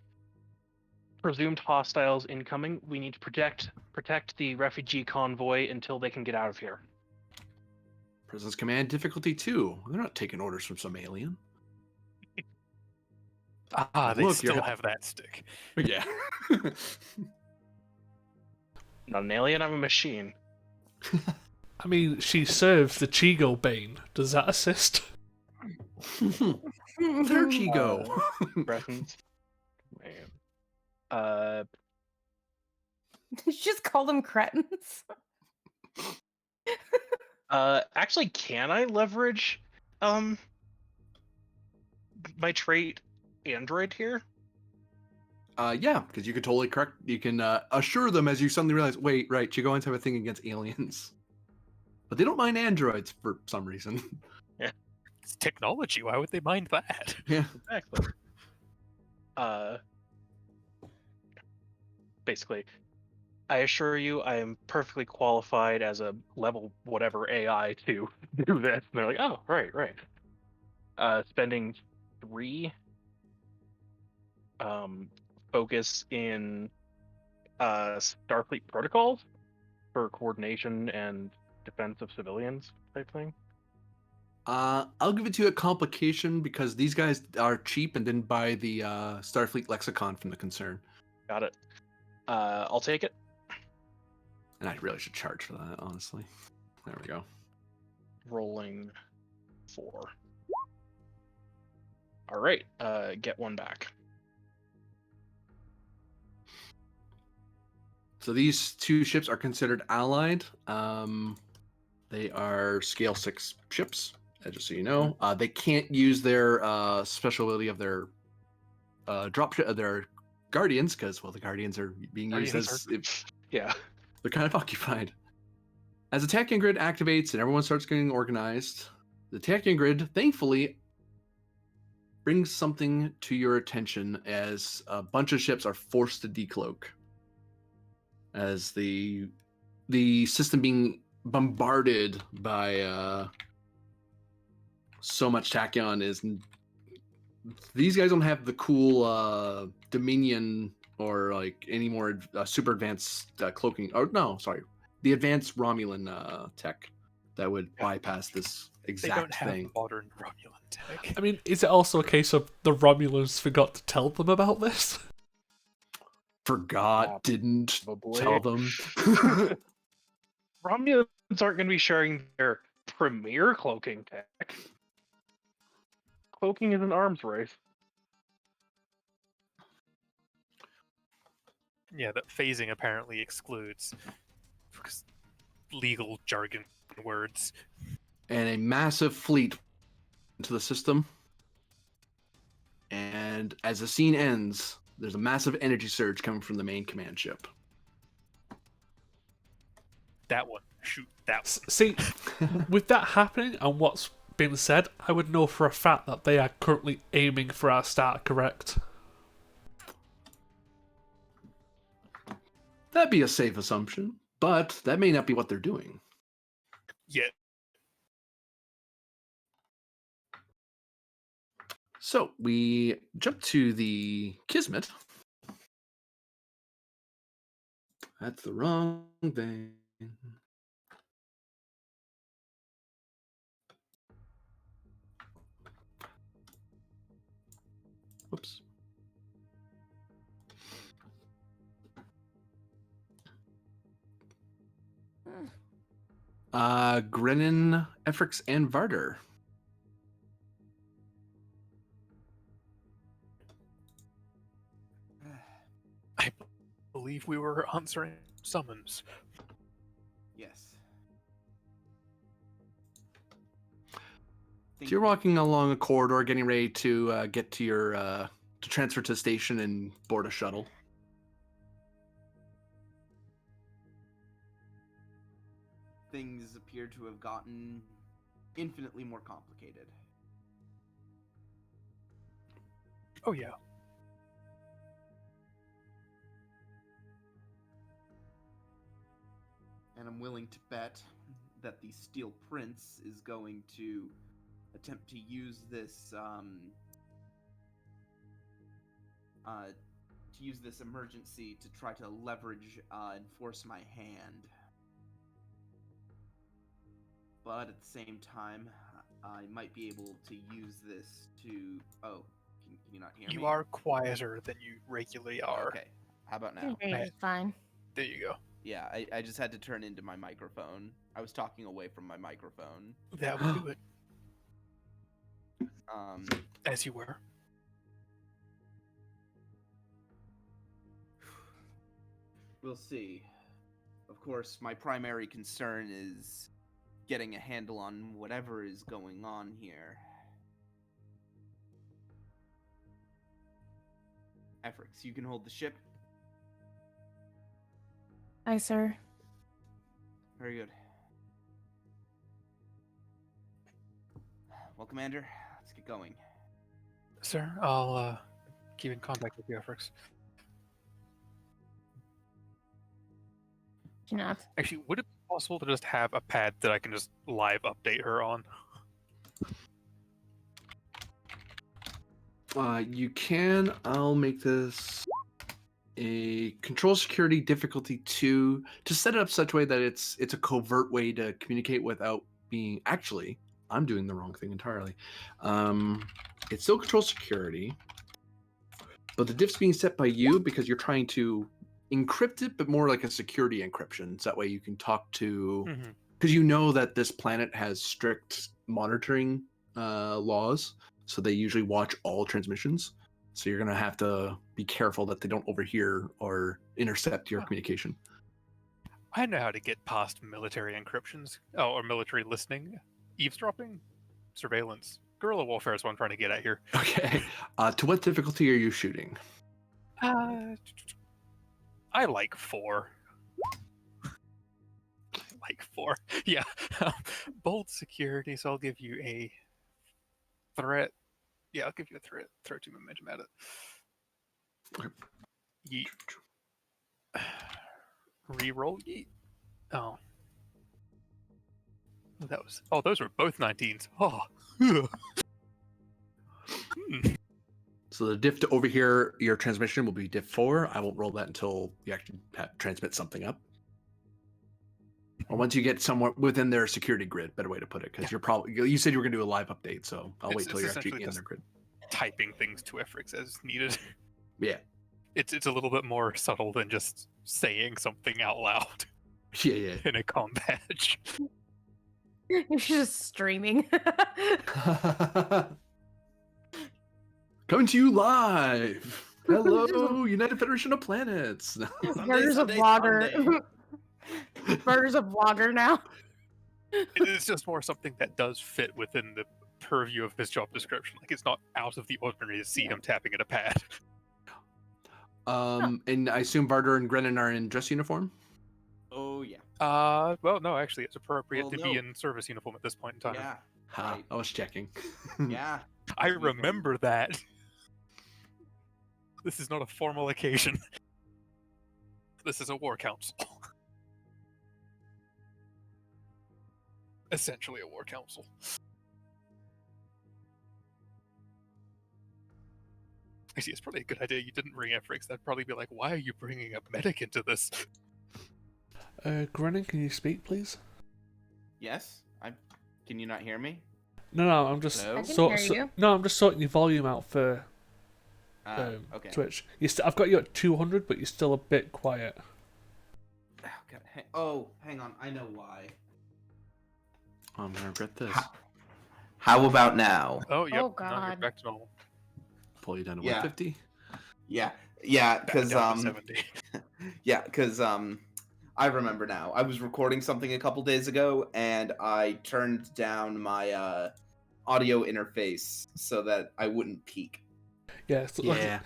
presumed hostiles incoming. We need to protect the refugee convoy until they can get out of here. Presence command difficulty 2. They're not taking orders from some alien. Ah, they Look, still you're- have that stick. Yeah. Not an alien, I'm a machine. I mean, she serves the Chigo Bane. Does that assist? There she go. Presence. Man. Just call them cretins. Actually, can I leverage my trait android here? Yeah, because you could totally correct. You can assure them as you suddenly realize, wait, right, Chigoans have a thing against aliens, but they don't mind androids for some reason. It's technology. Why would they mind that? Yeah. Exactly. Basically, I assure you, I am perfectly qualified as a level whatever AI to do this. And they're like, oh, right. Spending 3 focus in Starfleet protocols for coordination and defense of civilians type thing. I'll give it to you a complication because these guys are cheap and didn't buy the Starfleet lexicon from the concern, Got it. I'll take it. and I really should charge for that, honestly. There we go. Rolling 4. All right. Get 1 back. So these 2 ships are considered allied. They are scale 6 ships, just so you know. They can't use their special ability of their their guardians because, well, the guardians are being used Guardians as Yeah. they're kind of occupied. As the tachyon grid activates and everyone starts getting organized, the tachyon grid, thankfully, brings something to your attention as a bunch of ships are forced to decloak. as the system being bombarded by so much tachyon is. These guys don't have the cool Dominion or like any more super advanced cloaking. Or no, sorry, the advanced Romulan tech that would bypass this They exact don't have thing. modern Romulan tech. I mean, is it also a case of the Romulans forgot to tell them about this? Forgot, didn't Probably. tell them. Romulans aren't going to be sharing their premier cloaking tech. Cloaking is an arms race. Yeah, that phasing apparently excludes legal jargon words. And a massive fleet into the system. And as the scene ends, there's a massive energy surge coming from the main command ship. That one. Shoot that one. See, with that happening and what's been said, I would know for a fact that they are currently aiming for our star, correct? That'd be a safe assumption, but that may not be what they're doing. Yeah. So we jump to the Kismet. That's the wrong thing. Whoops. Grennan, Efrix, and Varder. I believe we were answering summons. Yes. So you're walking along a corridor, getting ready to get to your to transfer to the station and board a shuttle. Things appear to have gotten infinitely more complicated. Oh yeah. And I'm willing to bet that the Steel Prince is going to attempt to use this emergency to try to leverage and force my hand. But at the same time, I might be able to use this to. Oh, can you not hear me? You are quieter than you regularly are. Okay. How about now? It's fine. There you go. Yeah, I just had to turn into my microphone. I was talking away from my microphone. That would do it. Um, As you were. We'll see. Of course, my primary concern is getting a handle on whatever is going on here. Efrix, you can hold the ship. Aye, sir. Very good. Well, Commander, let's get going. Sir, I'll keep in contact with you, Efrix. Cannot. Actually, would it be possible to just have a pad that I can just live update her on? You can. I'll make this a control security difficulty 2 to set it up such a way that it's a covert way to communicate without being. Actually, I'm doing the wrong thing entirely. It's still control security, but the diff's being set by you because you're trying to encrypt it, but more like a security encryption. So that way you can talk to, because you know that this planet has strict monitoring laws, so they usually watch all transmissions. So you're gonna have to be careful that they don't overhear or intercept your communication. I know how to get past military encryptions. Oh, or military listening. Eavesdropping? Surveillance. Guerrilla warfare is what I'm trying to get at here. Okay. To what difficulty are you shooting? I like 4. I like 4. Yeah. Bold security, so I'll give you a threat. Yeah, I'll give you a threat. Throw 2 momentum at it. Okay. Yeet. Reroll. Oh. That was. Oh, those were both 19s. Oh. So the diff to overhear your transmission will be diff 4. I won't roll that until you actually transmit something up. Or once you get somewhere within their security grid, better way to put it, because you're probably, you said you were going to do a live update, so I'll wait till you're actually essentially in just their grid. typing things to Efrix as needed. Yeah. It's a little bit more subtle than just saying something out loud Yeah, in a comm badge. You're just streaming. yeah. Coming to you live. Hello, United Federation of Planets. Murder's a vlogger. Murder's a vlogger now. It's just more something that does fit within the purview of his job description. Like, it's not out of the ordinary to see him tapping at a pad. And I assume Varder and Grennan are in dress uniform? Oh yeah. Well, no, actually, it's appropriate Well, to no. be in service uniform at this point in time. Yeah. Ha, Right. I was checking. Yeah. I Uniform. remember that. This is not a formal occasion. This is a war council. Essentially a war council. Actually, it's probably a good idea you didn't bring Efrix. That'd probably be like, why are you bringing a medic into this? Grennan, can you speak, please? Yes. Can you not hear me? No, I'm just Hello? I can hear you. no, I'm just sorting your volume out for Okay. Twitch. I've got you at 200, but you're still a bit quiet. Oh, God. Hang on. I know why. I'm gonna regret this. How about now? Oh, yep. Oh, Now you're God. back to normal. Pull you down to Yeah. 150. Yeah, Back because down to 70. I remember now. I was recording something a couple days ago, and I turned down my audio interface so that I wouldn't peak. Yeah, so Yeah.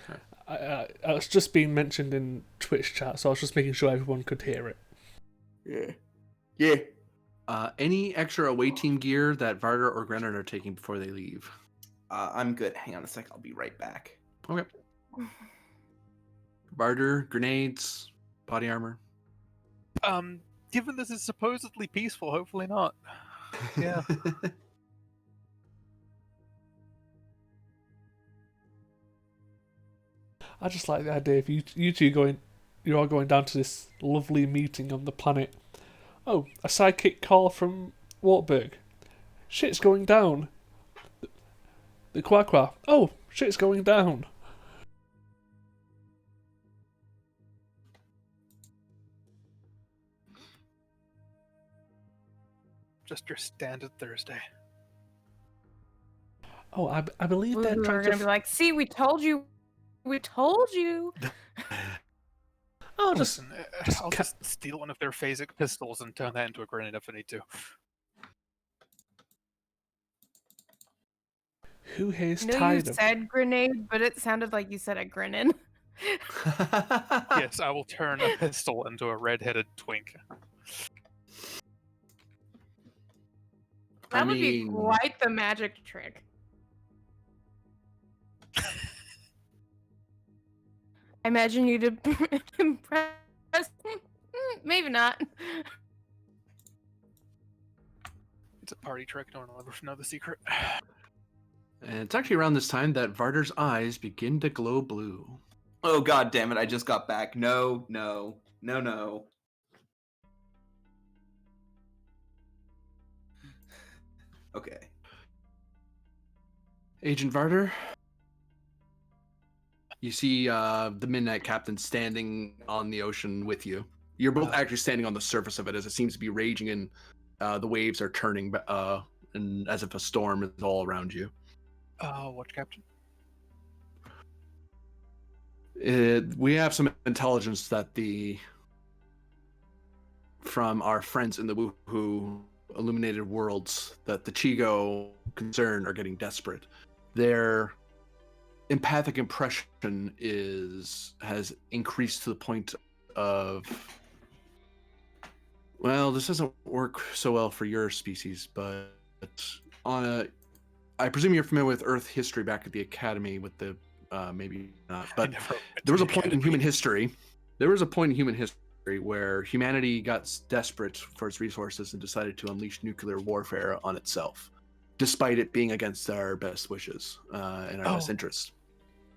it's just been mentioned in Twitch chat, so I was just making sure everyone could hear it. Yeah. Yeah. Any extra away team gear that Varder or Grennan are taking before they leave? I'm good. Hang on a sec. I'll be right back. Okay. Varder, grenades, body armor. Given this is supposedly peaceful, hopefully not. Yeah. I just like the idea of you two you're all going down to this lovely meeting on the planet. Oh, a sidekick call from Wartburg. Shit's going down. The Quaqua. Oh, shit's going down. Just your standard Thursday. Oh, I believe We're they're trying gonna to. be like, see, we told you. We told you. Oh, just Listen, just I'll ca- just steal one of their phasic pistols and turn that into a grenade if I need to. who here is I know you tired of? said grenade, but it sounded like you said a grinnin. Yes, I will turn a pistol into a red-headed twink. That would be mean- quite the magic trick. I imagine you to impress. Maybe not. It's a party trick. No one will ever know the secret. And it's actually around this time that Varder's eyes begin to glow blue. Oh God damn it! I just got back. No. Okay. Agent Varder, you see the Midnight Captain standing on the ocean with you. You're both actually standing on the surface of it as it seems to be raging and the waves are turning and as if a storm is all around you. What, Captain? We have some intelligence that from our friends in the Woohoo Illuminated Worlds that the Chigo concern are getting desperate. Their empathic impression has increased to the point of, well, this doesn't work so well for your species, but I presume you're familiar with Earth history back at the Academy with the maybe not, but there was a point in human history. There was a point in human history where humanity got desperate for its resources and decided to unleash nuclear warfare on itself, despite it being against our best wishes and our best Oh. interests.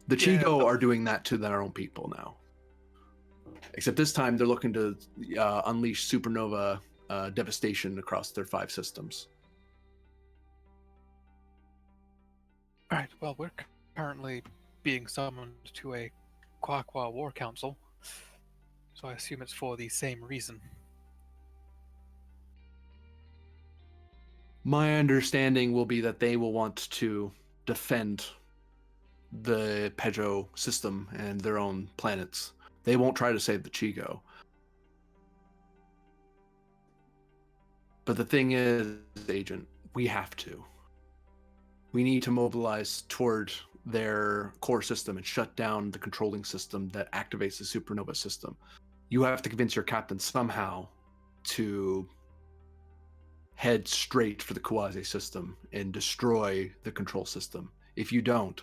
The Yeah, Chigo oh. are doing that to their own people now. Except this time they're looking to unleash supernova devastation across their 5 systems. All right. Well, we're currently being summoned to a Quaqua War Council, so I assume it's for the same reason. My understanding will be that they will want to defend the Pedro system and their own planets. They won't try to save the Chigo. But the thing is, Agent, we have to. We need to mobilize toward their core system and shut down the controlling system that activates the supernova system. You have to convince your captain somehow to head straight for the Quasi system and destroy the control system. If you don't,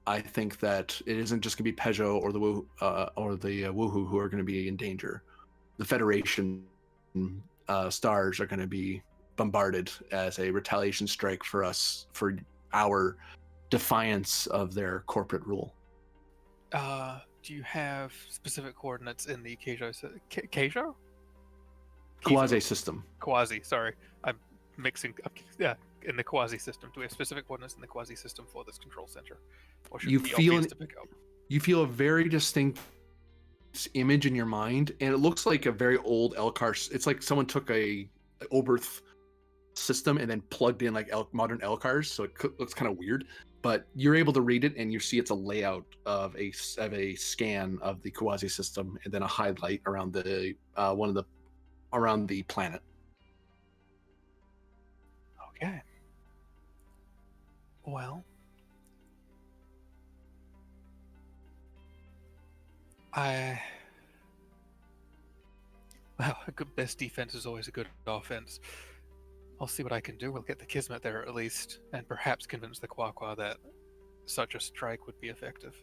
I think that it isn't just going to be Peugeot or the Woohoo who are going to be in danger. The Federation stars are going to be bombarded as a retaliation strike for us for our defiance of their corporate rule. Do you have specific coordinates in the Keijo? Keijo? Quasi system. Quasi. Sorry, I'm mixing up. Yeah, in the Quasi system. Do we have specific coordinates in the Quasi system for this control center? Or should You it be feel obvious to pick up? You feel a very distinct image in your mind, and it looks like a very old Elcar. It's like someone took a Oberth system and then plugged in like modern Elcars, so it looks kind of weird. But you're able to read it, and you see it's a layout of a scan of the Quasi system, and then a highlight around the around the planet. Okay. Well, well, a good best defense is always a good offense. I'll see what I can do. We'll get the Kismet there at least, and perhaps convince the Quaqua that such a strike would be effective.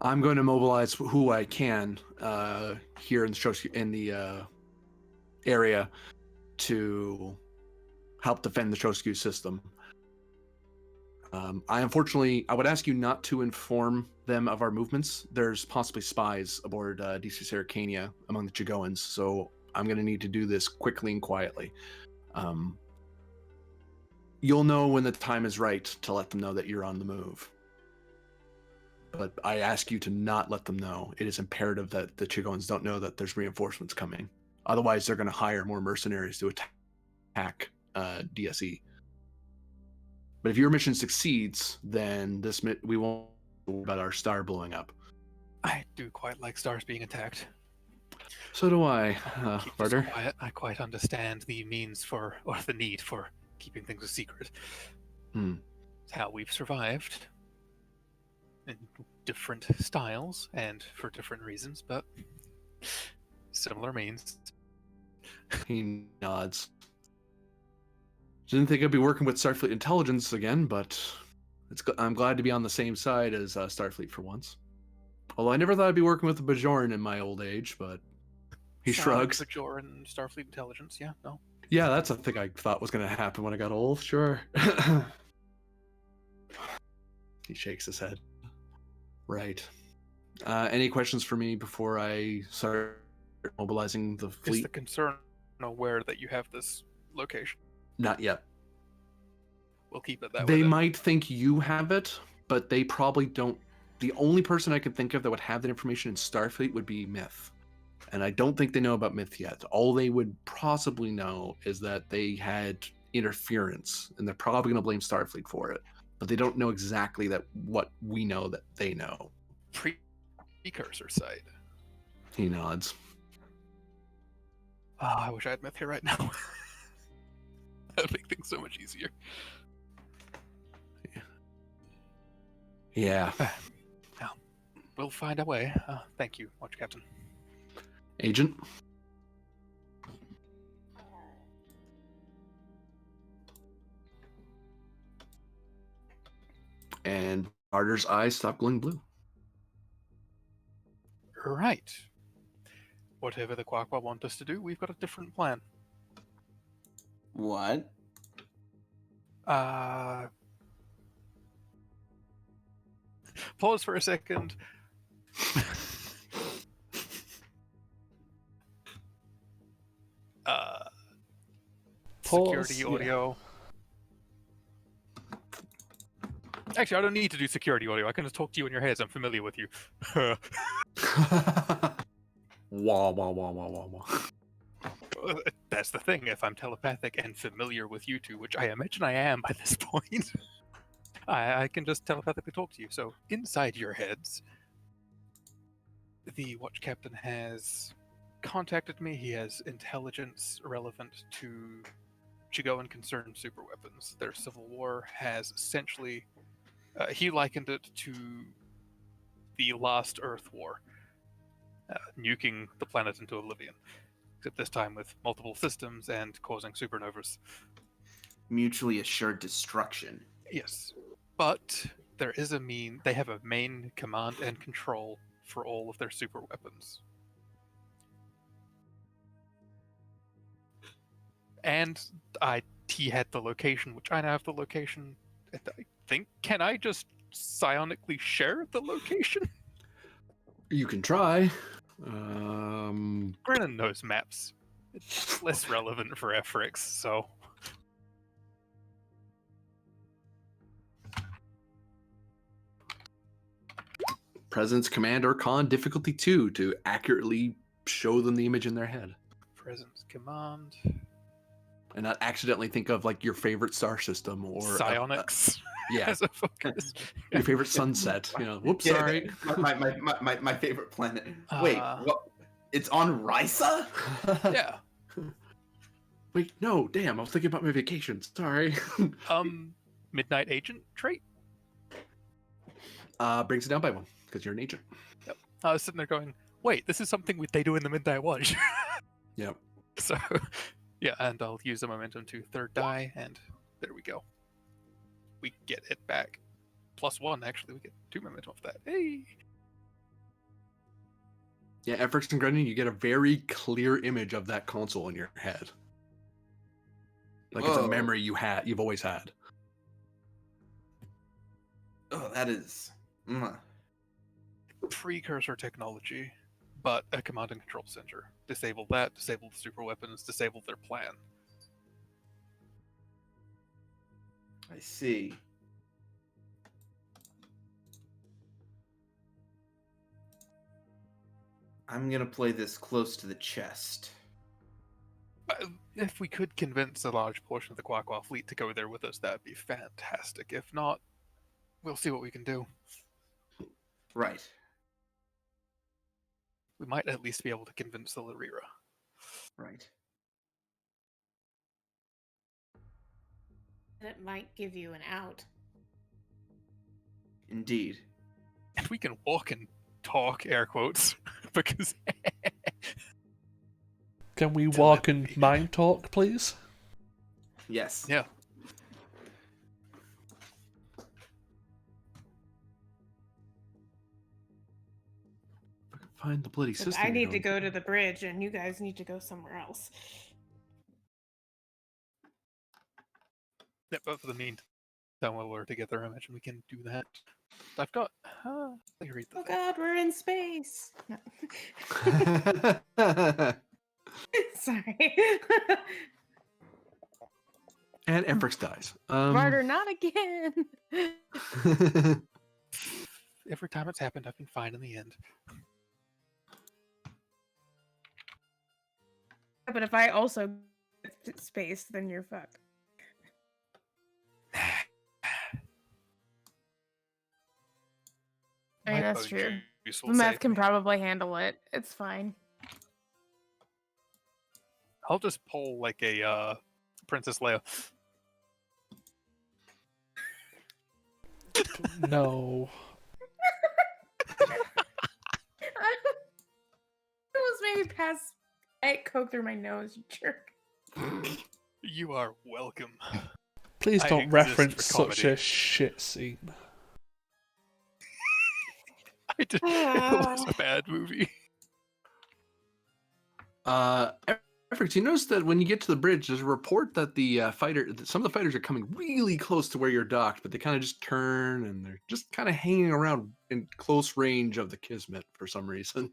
I'm going to mobilize who I can here in the area to help defend the Chosku system. I would ask you not to inform them of our movements. There's possibly spies aboard DC Sericania among the Chigoans, so I'm going to need to do this quickly and quietly. You'll know when the time is right to let them know that you're on the move. But I ask you to not let them know. It is imperative that the Chigoans don't know that there's reinforcements coming. Otherwise, they're going to hire more mercenaries to attack DSE. But if your mission succeeds, then we won't worry about our star blowing up. I do quite like stars being attacked. So do I, Keep this Barter. quiet. I quite understand the means for, or the need for, keeping things a secret. It's how we've survived. In different styles and for different reasons, but similar means. He nods. Didn't think I'd be working with Starfleet intelligence again, but I'm glad to be on the same side as Starfleet for once. Although I never thought I'd be working with the Bajoran in my old age, but he shrugs. Bajoran Starfleet intelligence, yeah, no. Yeah, that's a thing I thought was going to happen when I got old, sure. He shakes his head. Right. Any questions for me before I start mobilizing the Is fleet? the concern aware that you have this location? Not yet. We'll keep it that way. They then. might think you have it, but they probably don't. The only person I could think of that would have that information in Starfleet would be Myth. And I don't think they know about Myth yet. All they would possibly know is that they had interference, and they're probably going to blame Starfleet for it. But they don't know exactly what we know that they know. Precursor site. He nods. Oh, I wish I had Myth here right now. That would make things so much easier. Yeah. We'll find a way. Thank you, Watch Captain. Agent? And Barter's eyes stop glowing blue. Right. whatever the Quaqua want us to do, we've got a different plan. What? Pause for a second. Security Pause, yeah. audio. Actually, I don't need to do security audio. I can just talk to you in your heads. I'm familiar with you. Wah, wah, wah, wah, wah, wah. That's the thing. If I'm telepathic and familiar with you two, which I imagine I am by this point, I can just telepathically talk to you. So inside your heads, the watch captain has contacted me. He has intelligence relevant to Chigoan concerned superweapons. Their civil war has essentially, he likened it to the last Earth War, nuking the planet into oblivion, except this time with multiple systems and causing supernovas. Mutually assured destruction. Yes, but there is they have a main command and control for all of their superweapons. And he had the location, which I now have the location. And I think, can I just psionically share the location? You can try. Grennan knows maps. It's less relevant for FRX, so. Presence, command, or con difficulty 2 to accurately show them the image in their head. Presence command. And not accidentally think of like your favorite star system or Psionics yeah, as a focus. your favorite sunset. You know, whoops, sorry. My favorite planet. Wait, what? It's on Risa? Yeah. Wait, no, damn, I was thinking about my vacation. Sorry. Midnight Agent trait? Brings it down by 1 because you're an agent. Yep. I was sitting there going, wait, this is something they do in the Midnight Watch. Yep. So, yeah, and I'll use the momentum to third die, and there we go. We get it back. +1, actually. We get 2 momentum off that. Hey! Yeah, at Fricks and Grennan, you get a very clear image of that console in your head. Like it's a Whoa. memory you've always had. Oh, that is. Precursor technology, but a command and control center. Disable that, disable the super weapons, disable their plan. I see. I'm gonna play this close to the chest. If we could convince a large portion of the Quaqua fleet to go there with us, that'd be fantastic. If not, we'll see what we can do. Right. We might at least be able to convince the Lyrira. Right. It might give you an out. Indeed. And we can walk and talk, air quotes, because... Can we walk and mind talk, please? Yes. Yeah. Find the bloody system. I you're need to going go to the bridge, and you guys need to go somewhere else. Yeah, but for the meantime, while we're together, I imagine we can do that. I've got... let me read the Oh thing. God, we're in space. No. Sorry. And Efrix dies. Martyr, not again. Every time it's happened, I've been fine in the end. But if I also get space, then you're fucked. I mean, My that's bone true. juice will Meth save can me. probably handle it. It's fine. I'll just pull like a Princess Leia. No. It was maybe pass coke through my nose, you jerk. You are welcome. Please I don't exist reference for such comedy. a shit scene. I did. It was a bad movie. Efforts. You notice that when you get to the bridge, there's a report that some of the fighters are coming really close to where you're docked, but they kind of just turn and they're just kind of hanging around in close range of the Kismet for some reason.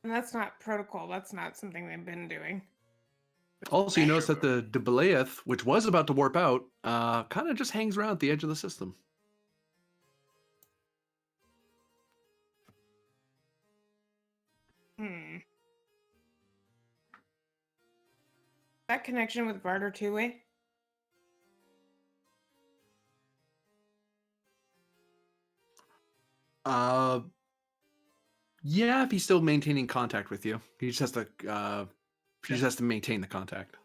And that's not protocol. That's not something they've been doing. Also, you notice Sure. that the Debelaeth, which was about to warp out, kind of just hangs around at the edge of the system. That connection with Varder two-way? Yeah, if he's still maintaining contact with you, he just has to. He just has to maintain the contact.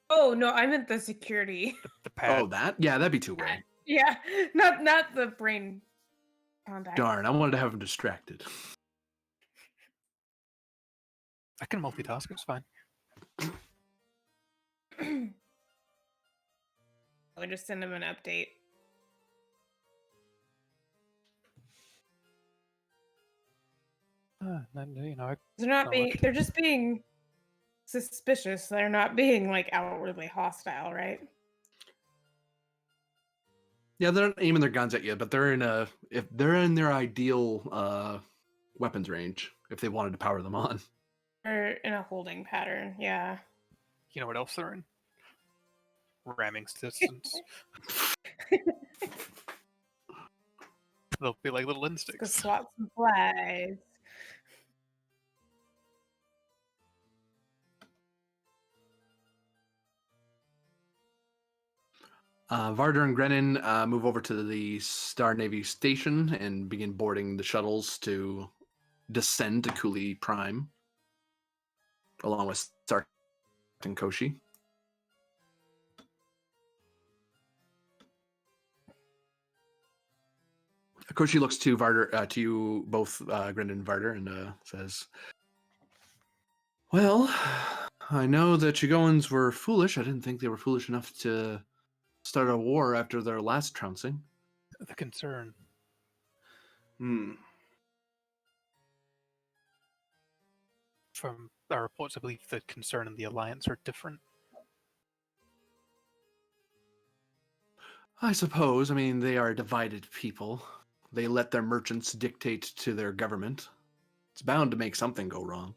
Oh no, I meant the security. The pad. Oh, that? Yeah, that'd be two-way. Yeah, not the brain contact. Darn, I wanted to have him distracted. I can multitask. It's fine. I'll just send him an update. You know, They're not Oh, being. okay. They're just being suspicious. They're not being like outwardly hostile, right? Yeah, they're not aiming their guns at you, but if they're in their ideal weapons range, if they wanted to power them on. They're in a holding pattern. Yeah. You know what else they're in? Ramming systems. They'll be like little Go instincts. swat some flies. Varder and Grennan move over to the Star Navy station and begin boarding the shuttles to descend to Cooley Prime, along with Stark and Koshi. Koshi looks to Varder, to you both, Grennan and Varder, and says, "Well, I know the Chigoans were foolish. I didn't think they were foolish enough to start a war after their last trouncing." The concern. From our reports, I believe the concern and the alliance are different. I suppose. I mean, they are a divided people. They let their merchants dictate to their government. It's bound to make something go wrong.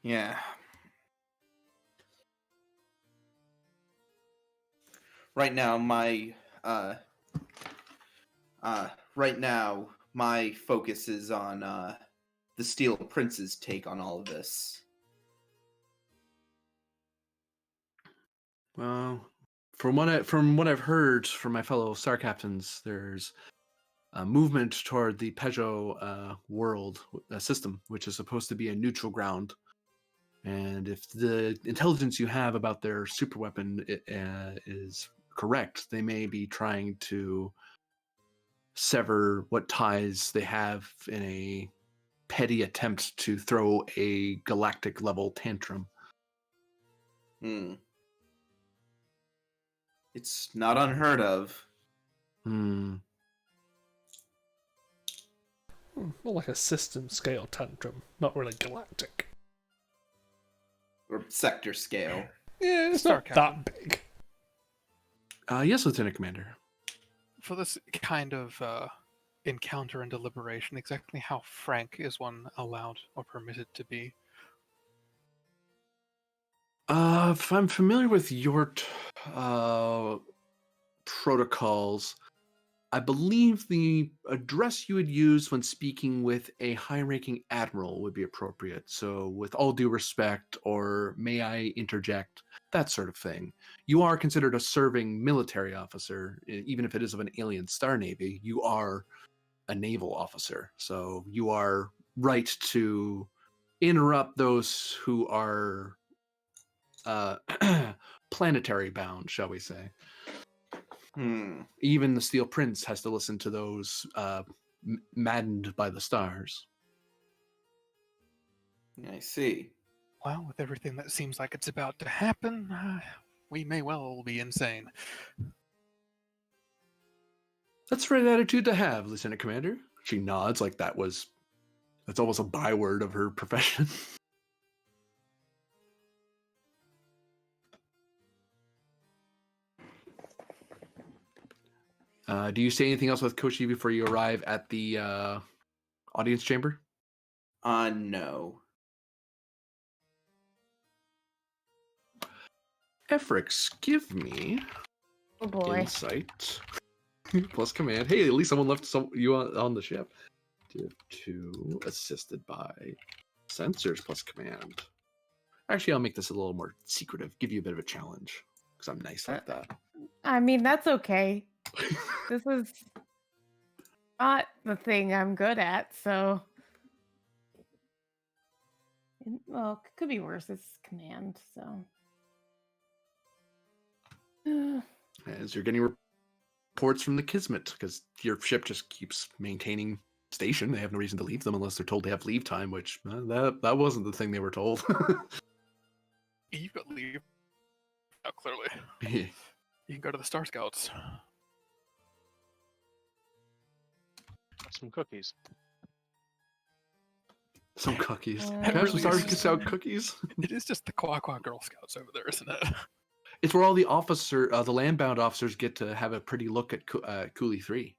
Yeah. Right now, my focus is on the Steel Prince's take on all of this. Well, from what I've heard from my fellow star captains, there's a movement toward the Peugeot world system, which is supposed to be a neutral ground. And if the intelligence you have about their superweapon is correct, they may be trying to sever what ties they have in a petty attempt to throw a galactic level tantrum. It's not unheard of. More like a system scale tantrum, not really galactic. Or sector scale. Yeah, it's Star not Captain. that big. Yes, Lieutenant Commander. For this kind of encounter and deliberation, exactly how frank is one allowed or permitted to be? If I'm familiar with your protocols, I believe the address you would use when speaking with a high-ranking admiral would be appropriate. So, with all due respect, or may I interject, that sort of thing. You are considered a serving military officer, even if it is of an alien star navy. You are a naval officer, so you are right to interrupt those who are planetary bound, shall we say. Even the Steel Prince has to listen to those maddened by the stars. I see. Well, with everything that seems like it's about to happen, we may well be insane. That's the right attitude to have, Lieutenant Commander. She nods like that's almost a byword of her profession. Do you say anything else with Koshi before you arrive at the audience chamber? No. Efrix, give me Oh boy. insight plus command. Hey, at least someone left you on the ship. Div 2 assisted by sensors plus command. Actually, I'll make this a little more secretive. Give you a bit of a challenge because I'm nice like that. I mean, that's okay. This is not the thing I'm good at, so. Well, it could be worse. It's command, so. As you're getting reports from the Kismet, because your ship just keeps maintaining station. They have no reason to leave them unless they're told they have leave time, which that wasn't the thing they were told. You've got leave. Oh, clearly. You can go to the Star Scouts. Some cookies. Some cookies. Uh, Can I have some Star really is. Scout cookies? It is just the Quack Quack Girl Scouts over there, isn't it? It's where all the the landbound officers get to have a pretty look at Cooley 3.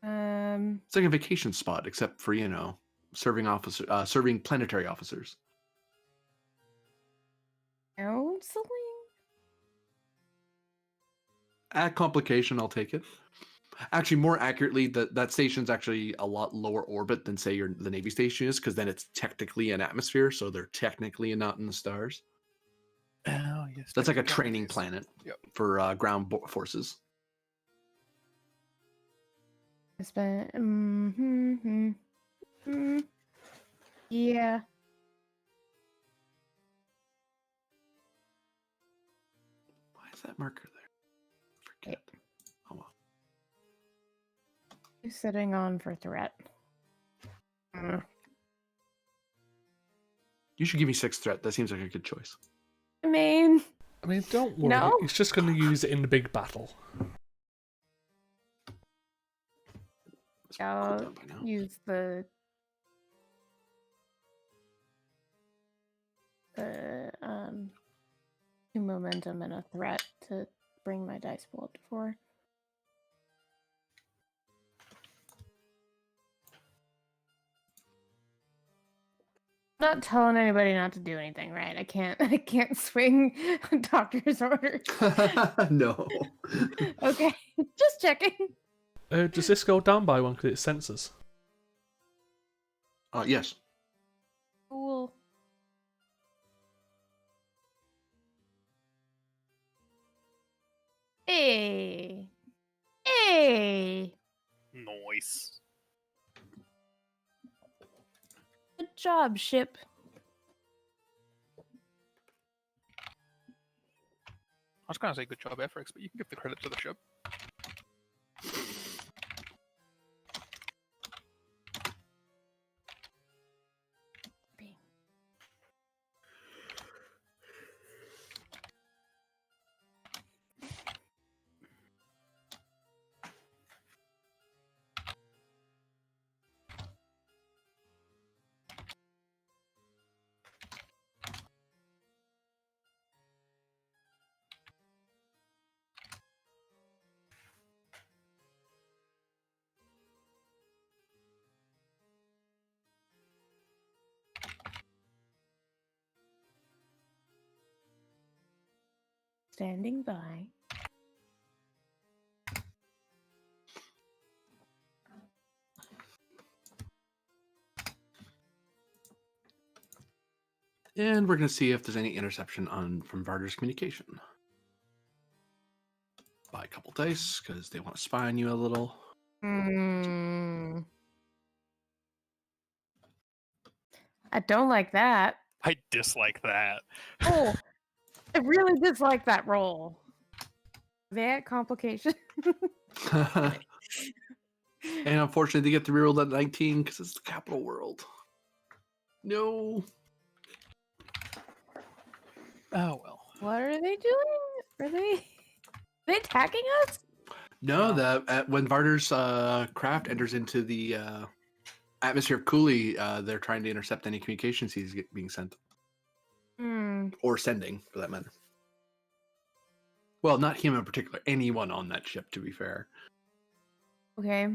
It's like a vacation spot, except for serving planetary officers. Counseling? At complication, I'll take it. Actually, more accurately, that station's actually a lot lower orbit than say the Navy station is, because then it's technically an atmosphere, so they're technically not in the stars. Oh, yes. That's like a technical training properties. planet Yep. for ground forces. It's been. Yeah. Why is that marker there? Forget. Oh well. Who's sitting on for threat? You should give me 6 threat. That seems like a good choice. I mean, don't worry. No? It's just going to use it in the big battle. It's cool I'll down by now. use the two momentum and a threat to bring my dice pool up to 4. Not telling anybody not to do anything, right? I can't swing doctor's orders. No. Okay, just checking. Does this go down by 1 because it's sensors? Yes. Cool. Hey. Hey. Nice. Good job, ship. I was going to say good job, Efrix, but you can give the credit to the ship. Standing by. And we're going to see if there's any interception from Varder's communication. Buy a couple dice, because they want to spy on you a little. I don't like that. I dislike that. Oh, I really dislike that roll. That complication. And unfortunately, they get to reroll that 19 because it's the capital world. No. Oh, well. What are they doing? Are they attacking us? No, when Varder's craft enters into the atmosphere of Cooley, they're trying to intercept any communications he's being sent. Hmm. Or sending, for that matter. Well, not him in particular. Anyone on that ship, to be fair. Okay.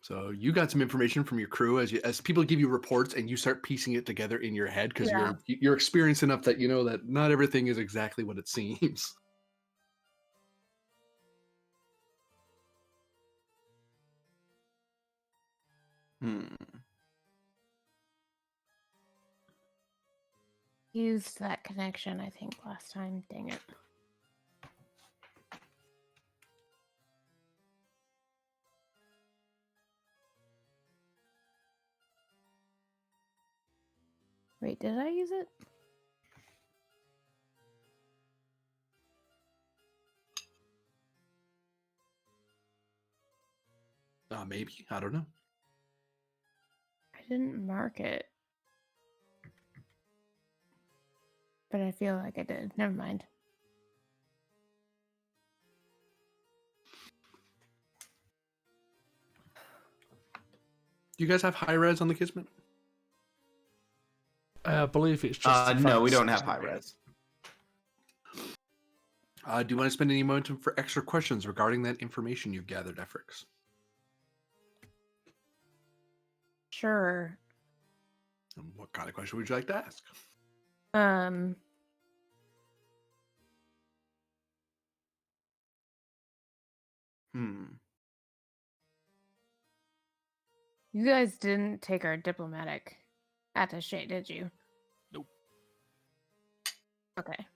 So you got some information from your crew as people give you reports, and you start piecing it together in your head because Yeah. you're experienced enough that you know that not everything is exactly what it seems. Used that connection, I think, last time. Dang it. Wait, did I use it? Maybe. I don't know. I didn't mark it. But I feel like I did. Never mind. Do you guys have high res on the Kismet? I believe it's just. No, we advanced. don't have high res. Do you want to spend any momentum for extra questions regarding that information you've gathered, Efrix? Sure. And what kind of question would you like to ask? You guys didn't take our diplomatic attaché, did you? Nope. Okay.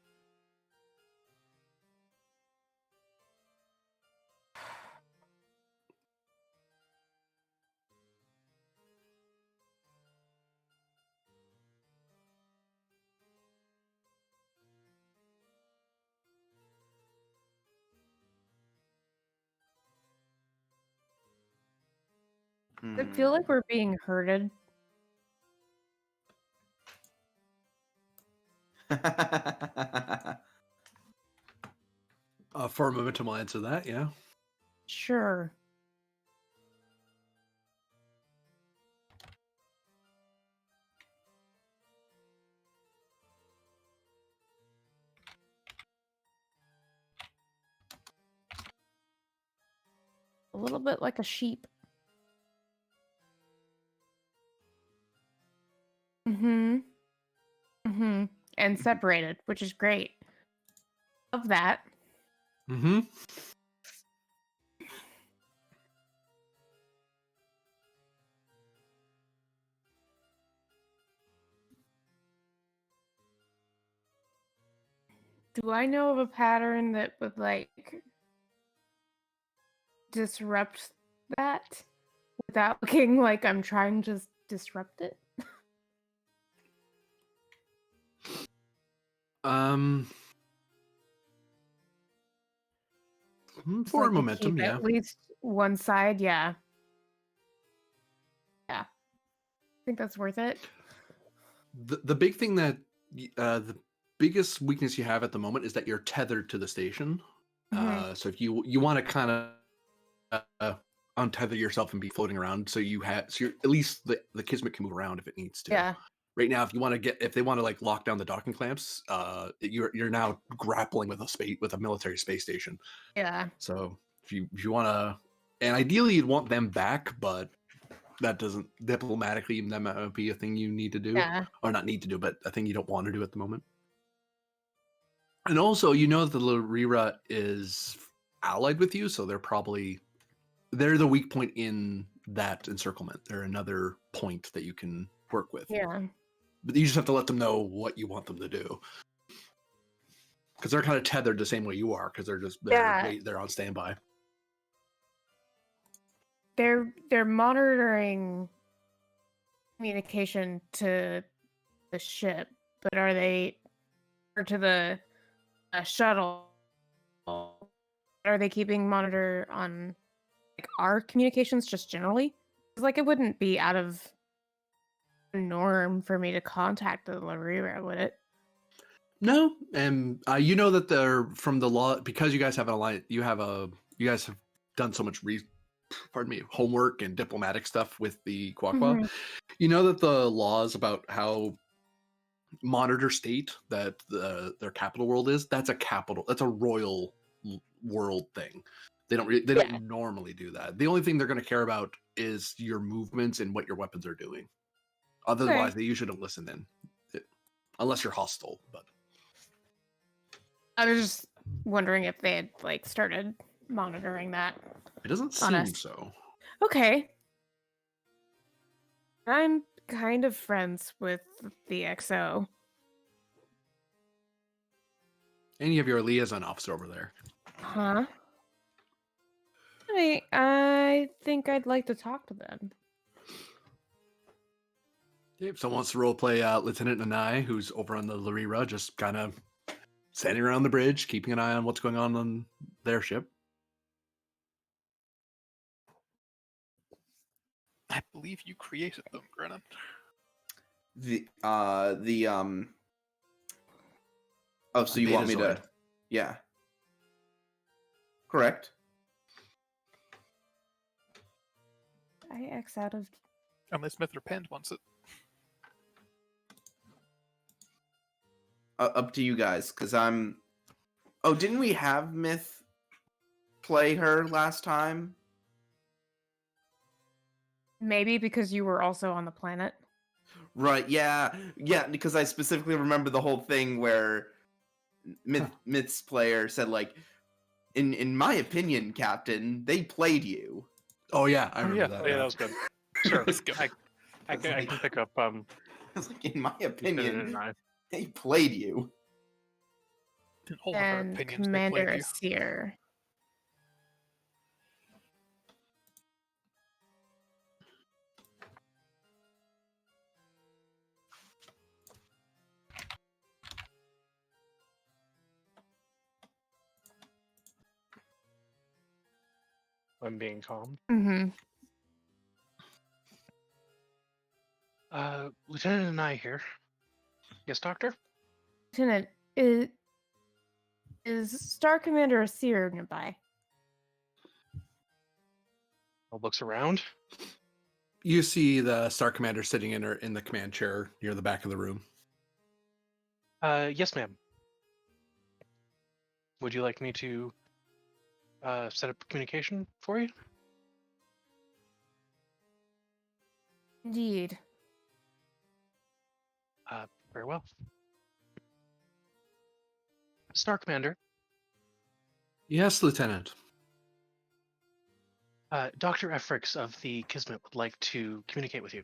Does it feel like we're being herded? For a momentum, I'll answer that, yeah. Sure. A little bit like a sheep. And separated, which is great. Love that. Mm-hmm. Do I know of a pattern that would, like, disrupt that without looking like I'm trying to disrupt it? Just For like a to momentum, keep yeah. at least one side, yeah. Yeah. I think that's worth it. The big thing that the biggest weakness you have at the moment is that you're tethered to the station. So if you want to kind of untether yourself and be floating around, so you're, at least the Kismet can move around if it needs to. Yeah. Right now, if they want to like lock down the docking clamps, you're now grappling with a military space station. Yeah. So if you want to, and ideally you'd want them back, but that doesn't diplomatically that might be a thing you need to do, or not need to do, but a thing you don't want to do at the moment. And also, you know that the Lyrira is allied with you, so they're the weak point in that encirclement. They're another point that you can work with. Yeah. But you just have to let them know what you want them to do. Because they're kind of tethered the same way you are, because they're on standby. They're monitoring communication to the ship, but are they or to the shuttle? Are they keeping monitor on like our communications just generally? Like it wouldn't be out of norm for me to contact the Lyrira, would it? No, and you know that they're from the law because you guys have an alliance. You you guys have done so much homework and diplomatic stuff with the Quaqua. Mhm. You know that the laws about how Monitor State, that their capital world is, that's a royal world thing. They Yeah. don't normally do that. The only thing they're going to care about is your movements and what your weapons are doing. Otherwise, they usually don't listen in, unless you're hostile. But I was just wondering if they had like started monitoring that. it doesn't On seem us. so. Okay. I'm kind of friends with the XO. And you have your liaison officer over there. Huh? I think I'd like to talk to them. If someone wants to roleplay Lieutenant Nanai, who's over on the Larira, just kind of standing around the bridge, keeping an eye on what's going on their ship. I believe you created them, Grennan. Oh, so you want me to? Betazoid. Yeah. Correct. I X out of. Unless Myth or Pend wants it. Up to you guys, because I'm. Oh, didn't we have Myth play her last time? Maybe because you were also on the planet. Right. Yeah. Yeah. Because I specifically remember the whole thing where Myth's player said, like, in my opinion, Captain, they played you. Oh yeah, I remember yeah. that. Oh, yeah, that was good. Sure. Let's go. I can pick up I was like, in my opinion, Lieutenant they played you. In all of our And opinions, Commander they played you. Asir. I'm being calm. Mm-hmm. Lieutenant and I here. Yes, Doctor? Lieutenant, is Star Commander Asir nearby? I'll looks around. You see the Star Commander sitting in the command chair near the back of the room. Yes, ma'am. Would you like me to set up communication for you? Indeed. Very well. Star Commander, Yes, Lieutenant. Dr. Efrix of the Kismet would like to communicate with you.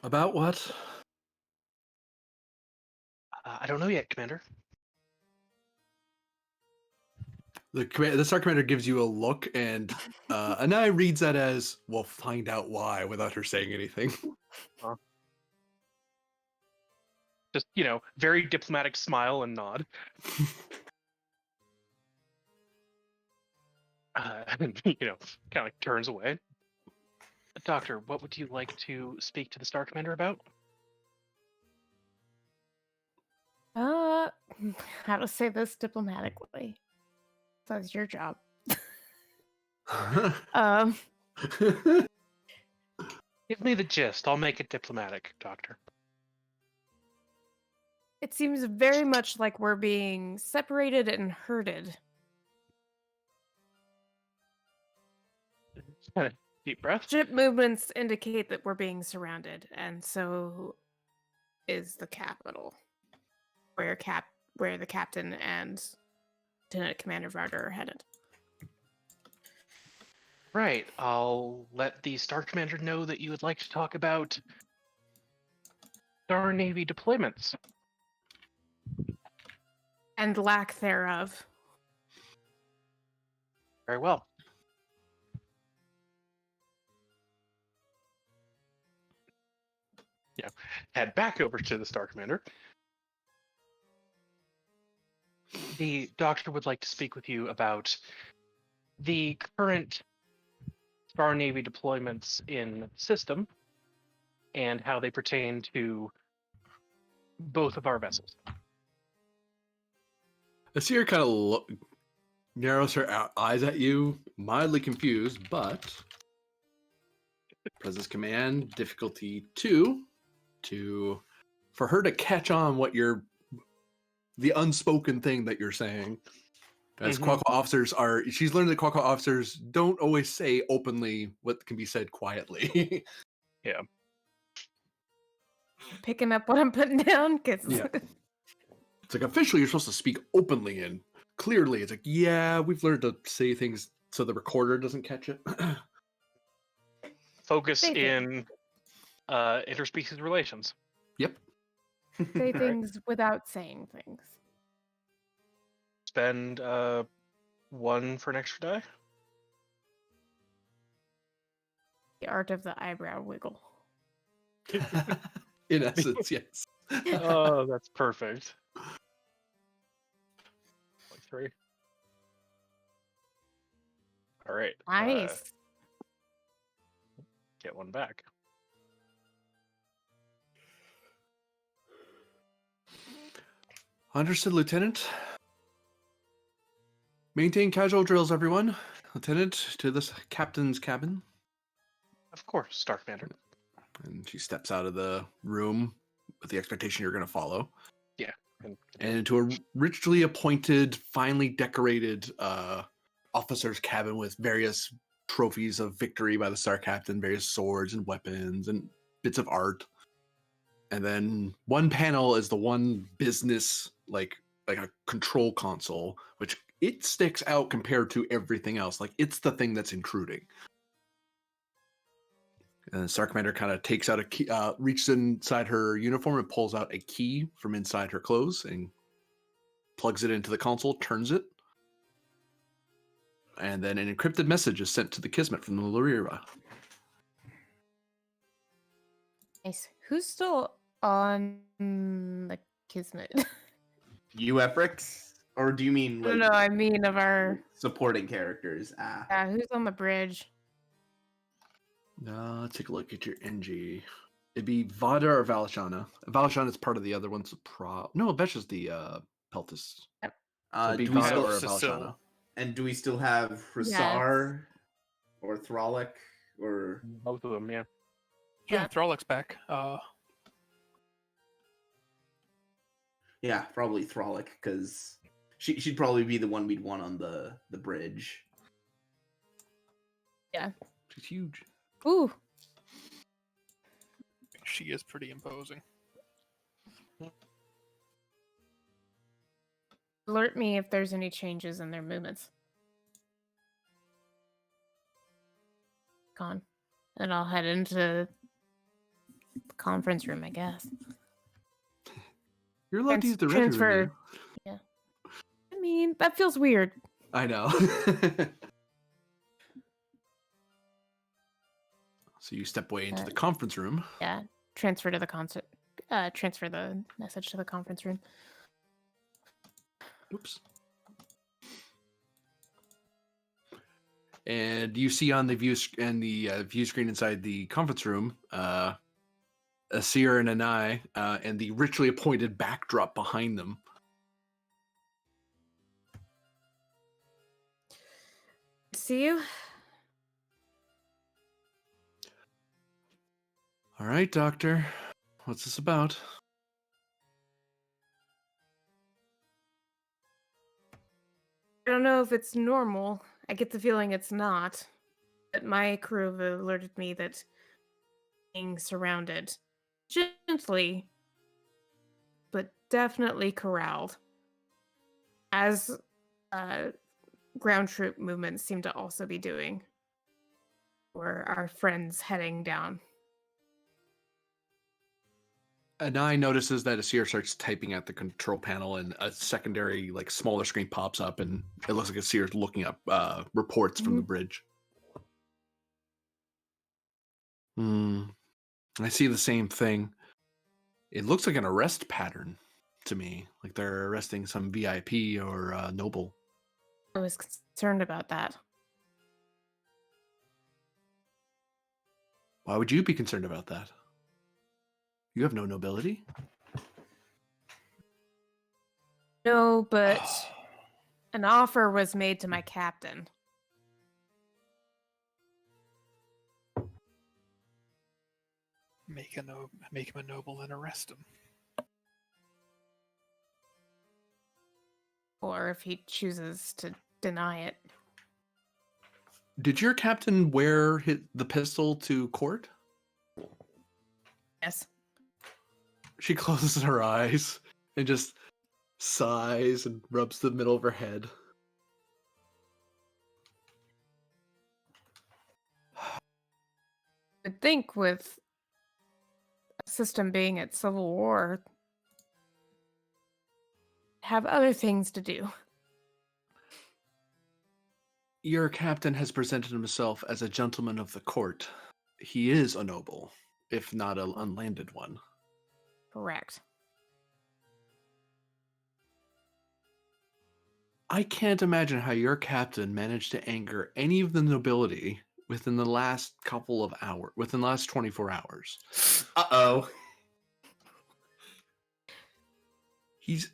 About what? I don't know yet, Commander. The Star Commander gives you a look, and Anai reads that as, "We'll find out why," without her saying anything. Just, very diplomatic smile and nod. And, kind of turns away. Doctor, what would you like to speak to the Star Commander about? How to say this diplomatically? That's your job. Give me the gist. I'll make it diplomatic, Doctor. It seems very much like we're being separated and herded. Deep breath. Ship movements indicate that we're being surrounded, and so is the capital, where the captain and Lieutenant Commander Varder are headed. Right. I'll let the Star Commander know that you would like to talk about Star Navy deployments. And lack thereof. Very well. Head back over to the Star Commander. The Doctor would like to speak with you about the current Star Navy deployments in system and how they pertain to both of our vessels. Asir kind of narrows her eyes at you, mildly confused, but presses command difficulty 2 for her to catch on what you're the unspoken thing that you're saying. As Quaqua officers she's learned that Quaqua officers don't always say openly what can be said quietly. Yeah. Picking up what I'm putting down because Yeah. It's like officially you're supposed to speak openly and clearly. It's like, yeah, we've learned to say things so the recorder doesn't catch it. Focus Say in interspecies relations. Yep. say things without saying things. Spend 1 for an extra die. The art of the eyebrow wiggle. In essence, yes. Oh, that's perfect. 3. All right. Nice. Get 1 back. Understood, Lieutenant. Maintain casual drills, everyone. Lieutenant, to this captain's cabin. Of course, Star Commander. And she steps out of the room with the expectation you're going to follow. Yeah. And into a richly appointed, finely decorated officer's cabin with various trophies of victory by the Star Captain, various swords and weapons and bits of art. And then one panel is the one business, like a control console, which it sticks out compared to everything else. Like, it's the thing that's intruding. And the Star Commander kind of takes out a key, reaches inside her uniform and pulls out a key from inside her clothes and plugs it into the console, turns it. And then an encrypted message is sent to the Kismet from the Lurira. Nice. Who's still on the Kismet? You, Efrix? Or do you mean like No, I mean of our supporting characters? who's on the bridge? Let's take a look at your NG. It'd be Vada or Valashana. Valashana is part of the other one's no, Vesha's the Peltis. So it'd be Do we Vada still, or Cecile. Valashana. and do we still have Rasar or Thralic or Both of them, yeah. Yeah, Yeah. Throllic's back. yeah, probably Thralic because she'd probably be the one we'd want on the bridge. She's huge. Ooh, She is pretty imposing. alert me if there's any changes in their movements. Con. And I'll head into the conference room, I guess. You're allowed to use the ready room. transfer. you know. I mean, that feels weird. I know. So you step away into the conference room. Yeah. Transfer to the concert. Transfer the message to the conference room. Oops. And you see on the view view screen inside the conference room, Asir and Anai, and the richly appointed backdrop behind them. See you. All right, Doctor. What's this about? I don't know if it's normal. I get the feeling it's not. But my crew have alerted me that being surrounded gently, but definitely corralled. As ground troop movements seem to also be doing. Or our friends heading down. Anai notices that Asir starts typing at the control panel, and a secondary, like, smaller screen pops up, and it looks like Asir's looking up reports from the bridge. I see the same thing. It looks like an arrest pattern to me, like they're arresting some VIP or noble. I was concerned about that. Why would you be concerned about that? You have no nobility. No, but An offer was made to my captain. Make him a noble and arrest him. Or if he chooses to deny it. Did your captain wear the pistol to court? Yes. She closes her eyes and just sighs and rubs the middle of her head. I'd think with a system being at civil war, have other things to do. Your captain has presented himself as a gentleman of the court. He is a noble, if not an unlanded one. Correct. I can't imagine how your captain managed to anger any of the nobility within the last couple of hours, within the last 24 hours. Uh-oh.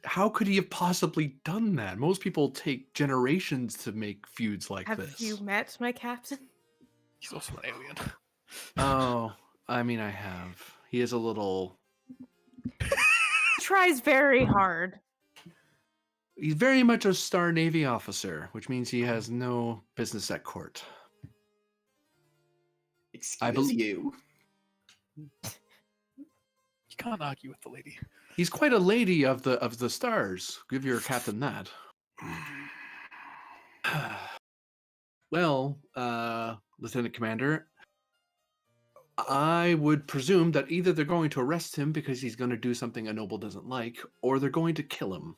How could he have possibly done that? Most people take generations to make feuds like Have this. you met my captain? He's also an alien. Oh, I mean, I have. He is a little... He tries very hard. He's very much a Star Navy officer, which means he has no business at court. Excuse you. You can't argue with the lady. He's quite a lady of the stars. Give your captain that. Well, Lieutenant Commander, I would presume that either they're going to arrest him because he's going to do something a noble doesn't like, or they're going to kill him.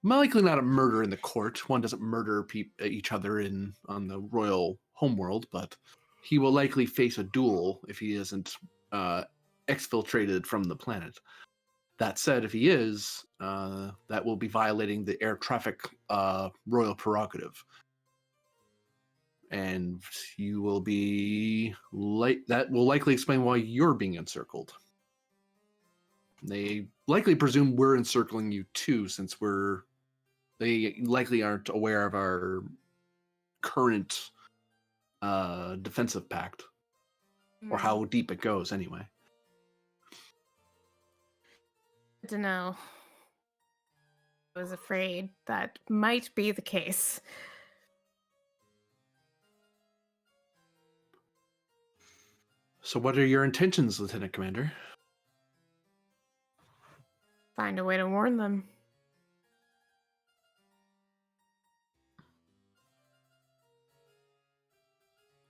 Likely not a murder in the court. One doesn't murder each other on the royal homeworld, but he will likely face a duel if he isn't exfiltrated from the planet. That said, if he is, that will be violating the air traffic royal prerogative. And you will be that will likely explain why you're being encircled. They likely presume we're encircling you too, since they likely aren't aware of our current defensive pact, or how deep it goes anyway. Good to know. I was afraid that might be the case. So what are your intentions, Lieutenant Commander? Find a way to warn them.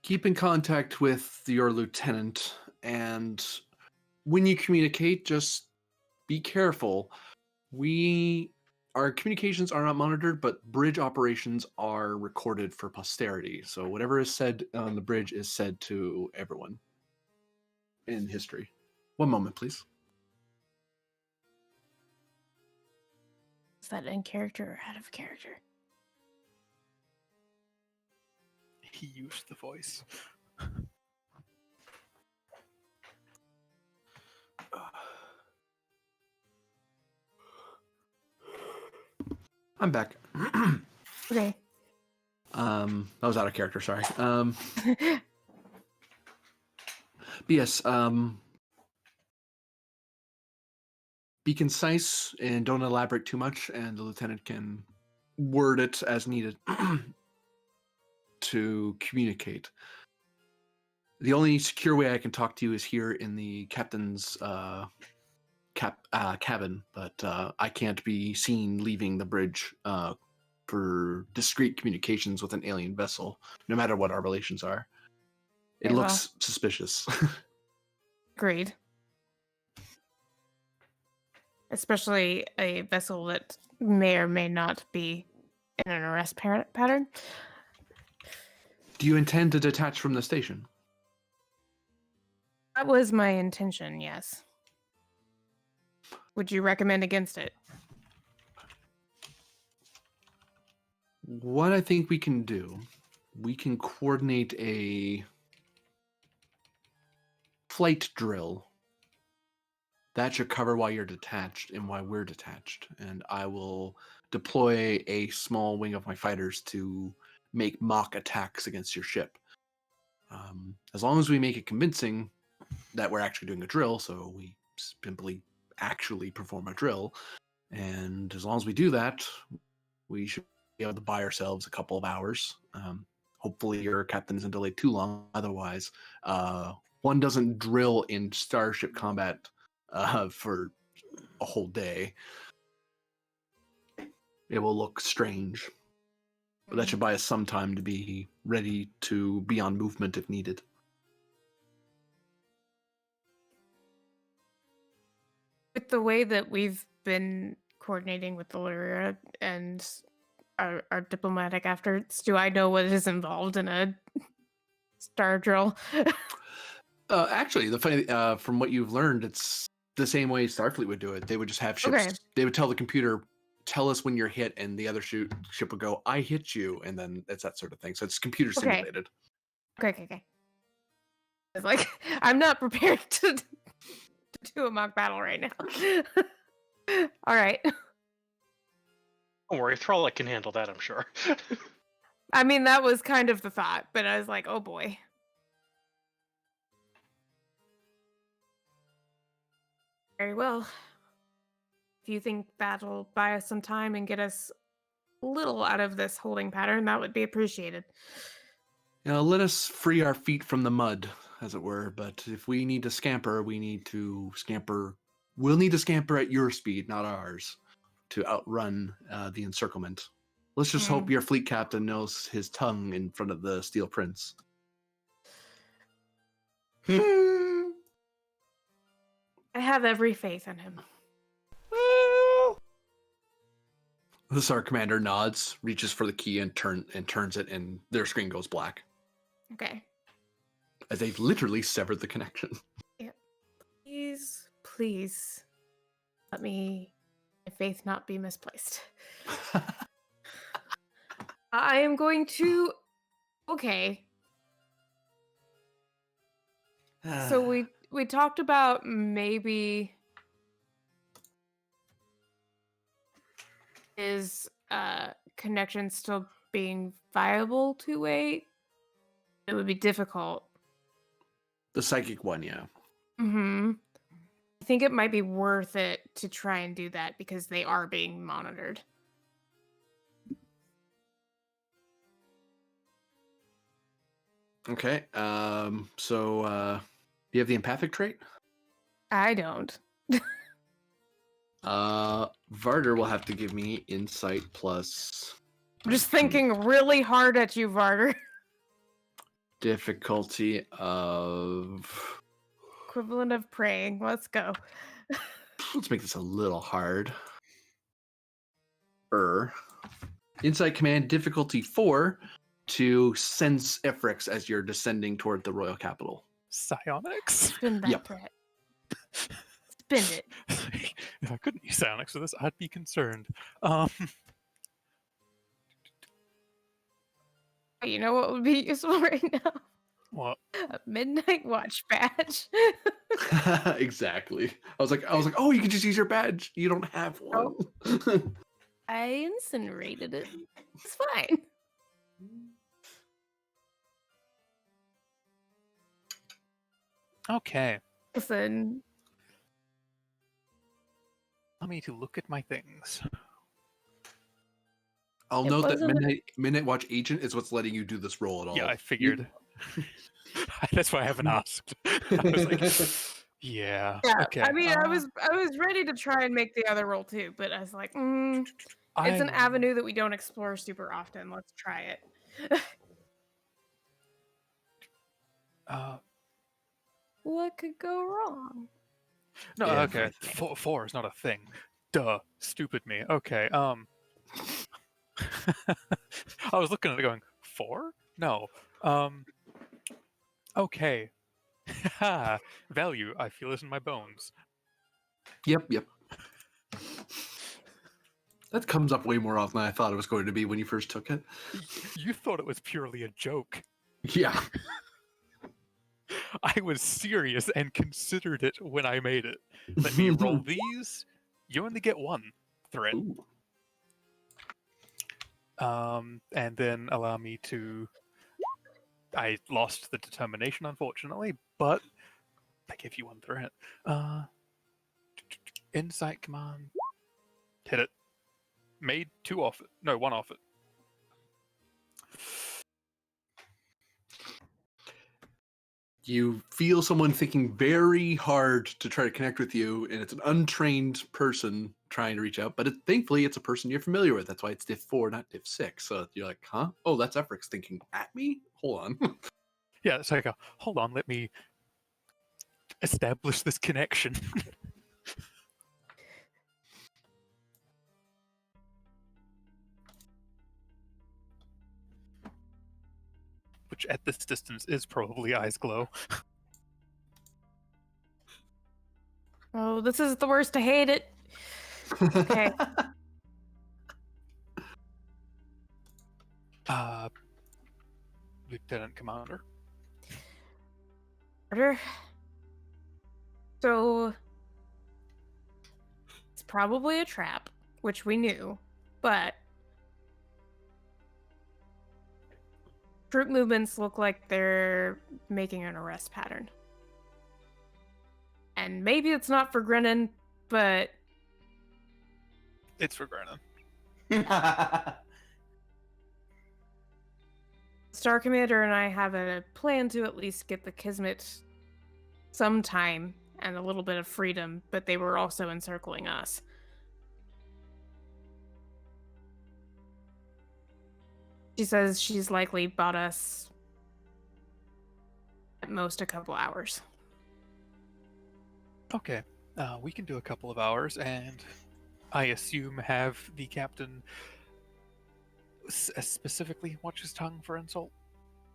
Keep in contact with your lieutenant, and when you communicate, just be careful. Our communications are not monitored, but bridge operations are recorded for posterity. So whatever is said on the bridge is said to everyone in history. One moment, please. Is that in character or out of character? He used the voice. I'm back. Okay. That was out of character, sorry. But yes, be concise and don't elaborate too much, and the lieutenant can word it as needed to communicate. The only secure way I can talk to you is here in the captain's cabin, but I can't be seen leaving the bridge for discreet communications with an alien vessel, no matter what our relations are. It Very looks suspicious. Agreed. Especially a vessel that may or may not be in an arrest pattern. Do you intend to detach from the station? That was my intention, yes. Would you recommend against it? What I think we can do, we can coordinate a flight drill That should cover why you're detached and why we're detached. And I will deploy a small wing of my fighters to make mock attacks against your ship. As long as we make it convincing that we're actually doing a drill, so we simply actually perform a drill, and as long as we do that, we should be able to buy ourselves a couple of hours. Hopefully your captain isn't delayed too long. Otherwise, one doesn't drill in starship combat for a whole day. It will look strange. But that should buy us some time to be ready to be on movement if needed. With the way that we've been coordinating with the Lyria and our diplomatic efforts, do I know what is involved in a star drill? Actually, the funny from what you've learned, it's the same way Starfleet would do it. They would just have ships. Okay. They would tell the computer, "Tell us when you're hit," and the other ship would go, "I hit you," and then it's that sort of thing. So it's computer Okay. simulated. Okay. It's like I'm not prepared to do a mock battle right now. All right. Don't worry, Thrall can handle that, I'm sure. I mean, that was kind of the thought, but I was like, oh boy. Very well. If you think that'll buy us some time and get us a little out of this holding pattern, that would be appreciated. Let us free our feet from the mud, as it were. But if we need to scamper, we need to scamper. We'll need to scamper at your speed, not ours, to outrun the encirclement. Let's just hope your fleet captain knows his tongue in front of the Steel Prince. I have every faith in him. The SAR commander nods, reaches for the key, and turns it, and their screen goes black. Okay. As they've literally severed the connection. Yep. Please, let my faith not be misplaced. I am going to. Okay. So we talked about maybe is connection still being viable to wait. It would be difficult. The psychic one, yeah. Mm-hmm. I think it might be worth it to try and do that because they are being monitored. Okay. So do you have the empathic trait? I don't. Varder will have to give me insight plus I'm just thinking really hard at you, Varder. difficulty of. Equivalent of praying. Let's go. Let's make this a little hard. Insight command difficulty 4 to sense Ifrix as you're descending toward the royal capital. Psionics? Spin that Yep. threat. Spin it. If I couldn't use psionics for this, I'd be concerned. You know what would be useful right now? What? A midnight watch badge. Exactly. I was like, oh, you can just use your badge. You don't have one. I incinerated it. It's fine. Okay. Listen, Allow me to look at my things. I'll It note that wasn't Midnight Watch Agent is what's letting you do this roll at all. Yeah, I figured. That's why I haven't asked. I was like, yeah. yeah. Okay. I mean, I was ready to try and make the other roll too, but I was like, it's an avenue that we don't explore super often. Let's try it. What could go wrong? No, okay. Everything. Four is not a thing. Duh. Stupid me. Okay. I was looking at it going, 4? No. Okay. Value. I feel it in my bones. Yep. That comes up way more often than I thought it was going to be when you first took it. You thought it was purely a joke. Yeah. I was serious and considered it when I made it. Let me roll these. You only get one threat. Ooh. And then allow me to. I lost the determination, unfortunately, but I give you one threat. Insight command. Hit it. Made 2 off it. No, 1 off it. You feel someone thinking very hard to try to connect with you, and it's an untrained person trying to reach out, but thankfully it's a person you're familiar with. That's why it's diff 4, not diff 6. So you're like, huh? Oh, that's Efrix thinking at me? Hold on. Yeah, so I go, hold on, let me establish this connection. Which at this distance is probably Eyes Glow. Oh, this is the worst. I hate it. Okay. Lieutenant Commander. Order. So it's probably a trap, which we knew, but troop movements look like they're making an arrest pattern. And maybe it's not for Grennan, but It's for Grennan. Star Commander and I have a plan to at least get the Kismet some time and a little bit of freedom, but they were also encircling us. She says she's likely bought us at most a couple hours. Okay, we can do a couple of hours, and I assume have the captain specifically watch his tongue for insult?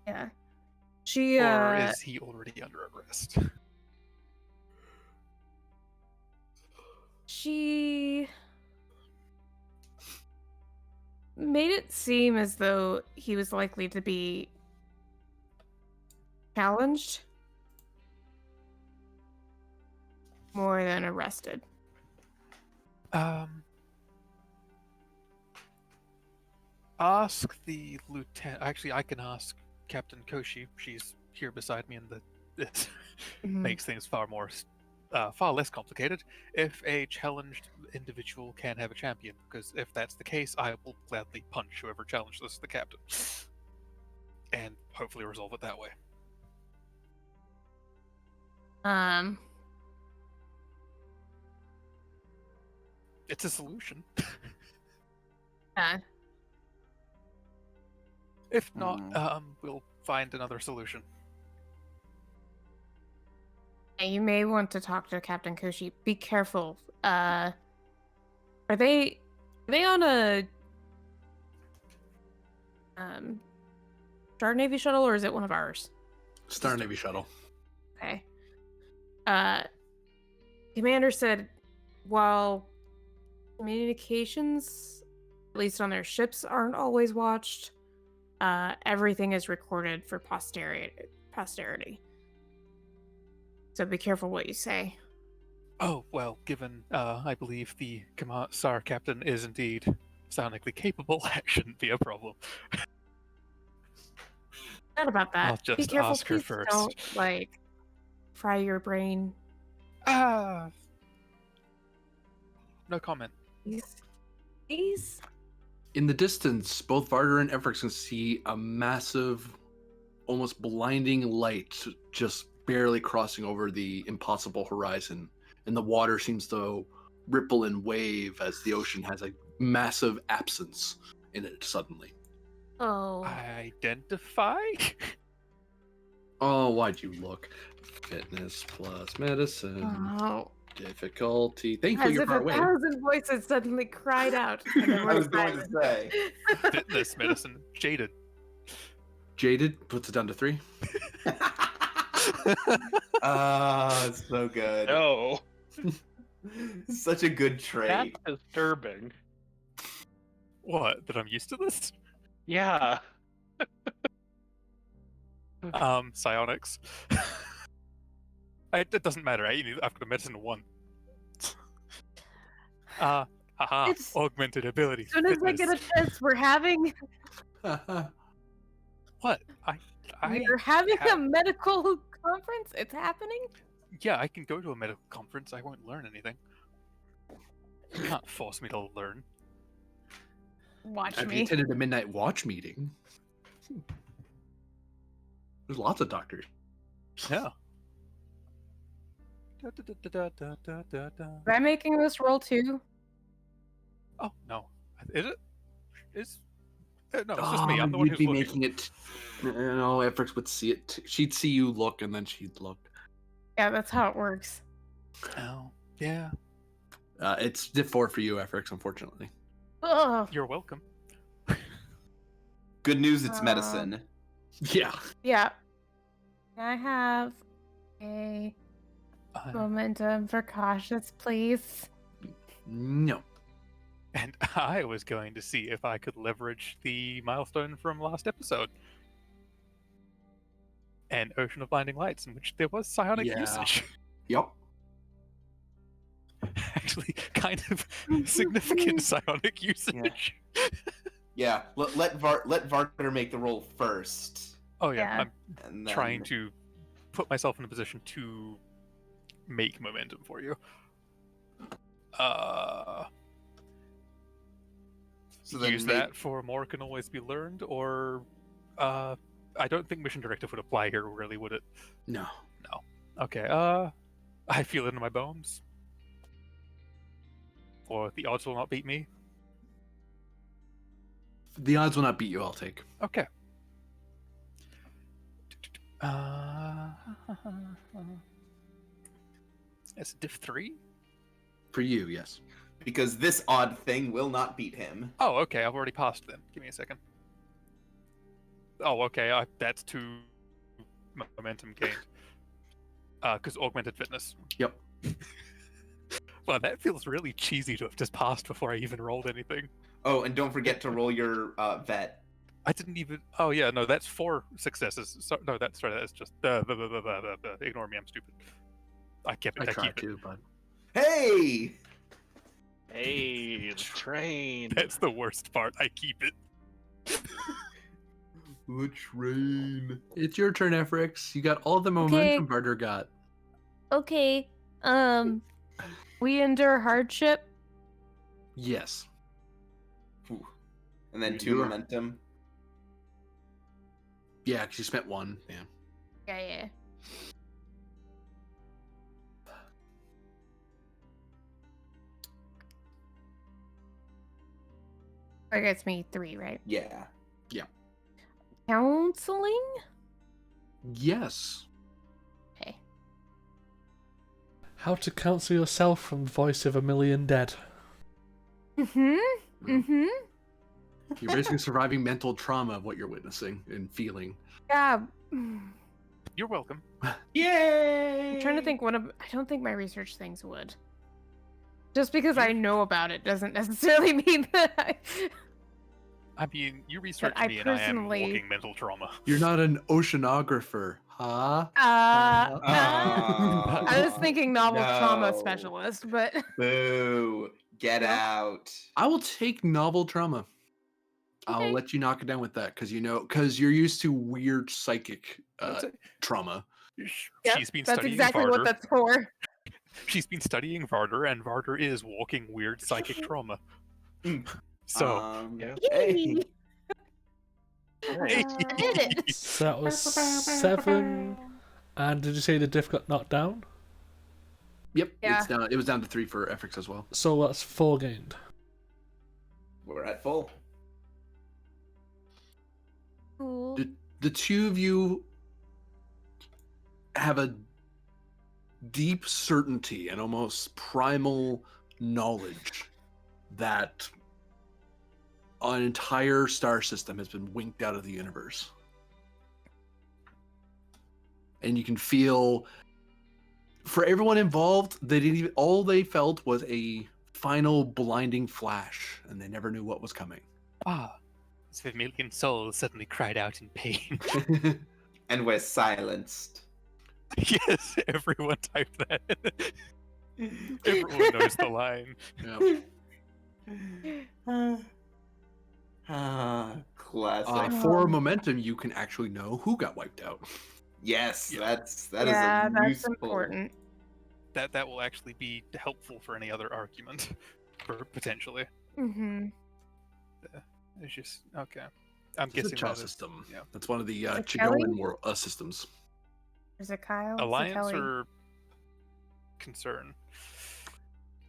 Yeah. She, Or is he already under arrest? She made it seem as though he was likely to be challenged more than arrested. Ask the lieutenant. Actually, I can ask Captain Koshi. She's here beside me, and this makes things far less complicated. If a challenged individual can have a champion, because if that's the case, I will gladly punch whoever challenges the captain, and hopefully resolve it that way. It's a solution. If not, we'll find another solution. You may want to talk to Captain Koshi. Be careful. Are they on a Star Navy shuttle, or is it one of ours? Star Navy shuttle. Okay. Commander said while communications, at least on their ships, aren't always watched, everything is recorded for posterity. So be careful what you say. Oh, well, given I believe the SAR captain is indeed sonically capable, that shouldn't be a problem. Not about that. I'll just be careful, ask her please first. Don't, fry your brain. No comment. Please? In the distance, both Varder and Efrix can see a massive, almost blinding light just barely crossing over the impossible horizon, and the water seems to ripple and wave as the ocean has a massive absence in it suddenly. Oh. Identify? Oh, why'd you look? Fitness plus medicine. Oh. Difficulty. Thankfully, As you're if far a away. thousand voices suddenly cried out. And then I were was going to silent. say. Fitness, medicine, jaded. Jaded puts it down to 3. It's so good. No, Such a good trait. that's disturbing. What? That I'm used to this? Yeah. Psionics. It doesn't matter. I've got a medicine 1. Haha. It's- Augmented ability. As soon as I get a chance, we're having What? we're having a have- medical conference. It's happening. Yeah, I can go to a medical conference. I won't learn anything. You can't force me to learn. Watch Have you me. attended a midnight watch meeting? There's lots of doctors. Yeah. Am I making this roll too? Oh no, is it? No, it's just me. I'm the one you'd who's be looking. making it. No, Efrix would see it. She'd see you look, and then she'd look. Yeah, that's how it works. Oh, yeah. It's diff 4 for you, Efrix, unfortunately. Ugh. You're welcome. Good news, it's medicine. Yeah. Yeah. Can I have a Uh, momentum for cautious, please? No. and I was going to see if I could leverage the milestone from last episode. An Ocean of Blinding Lights, in which there was psionic Yeah. usage. Yep. Actually, kind of significant psionic usage. Yeah, let Varder make the roll first, Oh yeah, Yeah. I'm and then trying to put myself in a position to make momentum for you. So then Use that for more can always be learned, or I don't think mission directive would apply here, really, would it? No. Okay, I feel it in my bones. Or the odds will not beat me. The odds will not beat you, I'll take. Okay. It's diff 3? For you, yes. because this odd thing will not beat him. Oh, okay, I've already passed then. Give me a second. Oh, okay, that's 2 momentum gained. Because augmented fitness. Yep. Well, that feels really cheesy to have just passed before I even rolled anything. Oh, and don't forget to roll your vet. I didn't even. Oh yeah, no, that's 4 successes. So, no, that's just. Ignore me, I'm stupid. I kept it. I I try keep it. to, but Hey! Hey, the train. That's the worst part. I keep it. the train. It's your turn, Efrix. You got all the momentum Barter got. Okay. We endure hardship. Yes. Ooh. And then You 2 do. momentum. Yeah, because you spent 1. Yeah. Yeah. That gets me 3, right? Yeah. Counseling? Yes. Okay. How to counsel yourself from Voice of a Million Dead. Mm-hmm. You're basically surviving mental trauma of what you're witnessing and feeling. Yeah. I'm You're welcome. Yay! trying to think I don't think my research things would. Just because I know about it doesn't necessarily mean that I mean, you researched I me, and I am personally- walking mental trauma. You're not an oceanographer, huh? I was thinking novel trauma No. specialist, but Boo! Get Yeah. out! I will take novel trauma. I'll Okay. let you knock it down with that because you're used to weird psychic That's it. trauma. Yep, She's been that's studying exactly Varder. what that's for. She's been studying Varder, and Varder is walking weird psychic trauma. So, yeah. Hey. Yay! Hey. I did it. So that was 7. And did you say the diff got knocked down? Yep. Yeah. It's down. It was down to 3 for Efrix as well. So that's 4 gained. We're at full. Cool. The 2 of you have a deep certainty and almost primal knowledge that an entire star system has been winked out of the universe. And you can feel, for everyone involved, they didn't even, all they felt was a final blinding flash, and they never knew what was coming. as if a million souls suddenly cried out in pain. And we're silenced. Yes, everyone type that. Everyone knows the line. Yep. Classic. For momentum, you can actually know who got wiped out. Yes, Yeah. that is Yeah, a that's useful. important. That will actually be helpful for any other argument, for potentially. Mm-hmm. It's just okay. I'm It's a guessing Chell that is system. yeah. That's one of the Is it Kelly? Chigoan world systems. Is it Kyle? Is it Alliance Kelly? or concern.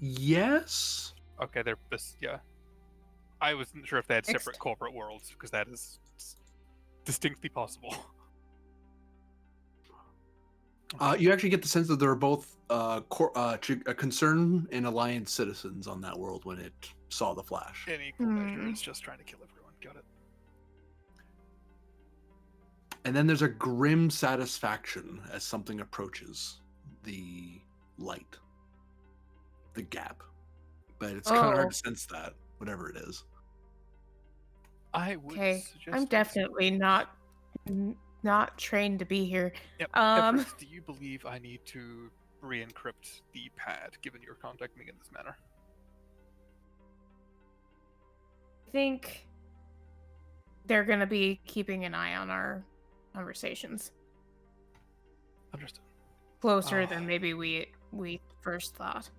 Yes. Okay, they're this. Yeah, I wasn't sure if they had Mixed? separate corporate worlds because that is distinctly possible. You actually get the sense that there are both concern and alliance citizens on that world when it saw the flash. In equal measure, Hmm. it's just trying to kill everyone. Got it. And then there's a grim satisfaction as something approaches the light, the gap. But it's kind of hard Oh. to sense that, whatever it is. I would Okay, suggest. I'm definitely not trained to be here. Yep. Um, Everett, do you believe I need to re-encrypt the pad, given you're contacting me in this manner? I think they're gonna be keeping an eye on our conversations Understood. closer Ah. than maybe we first thought.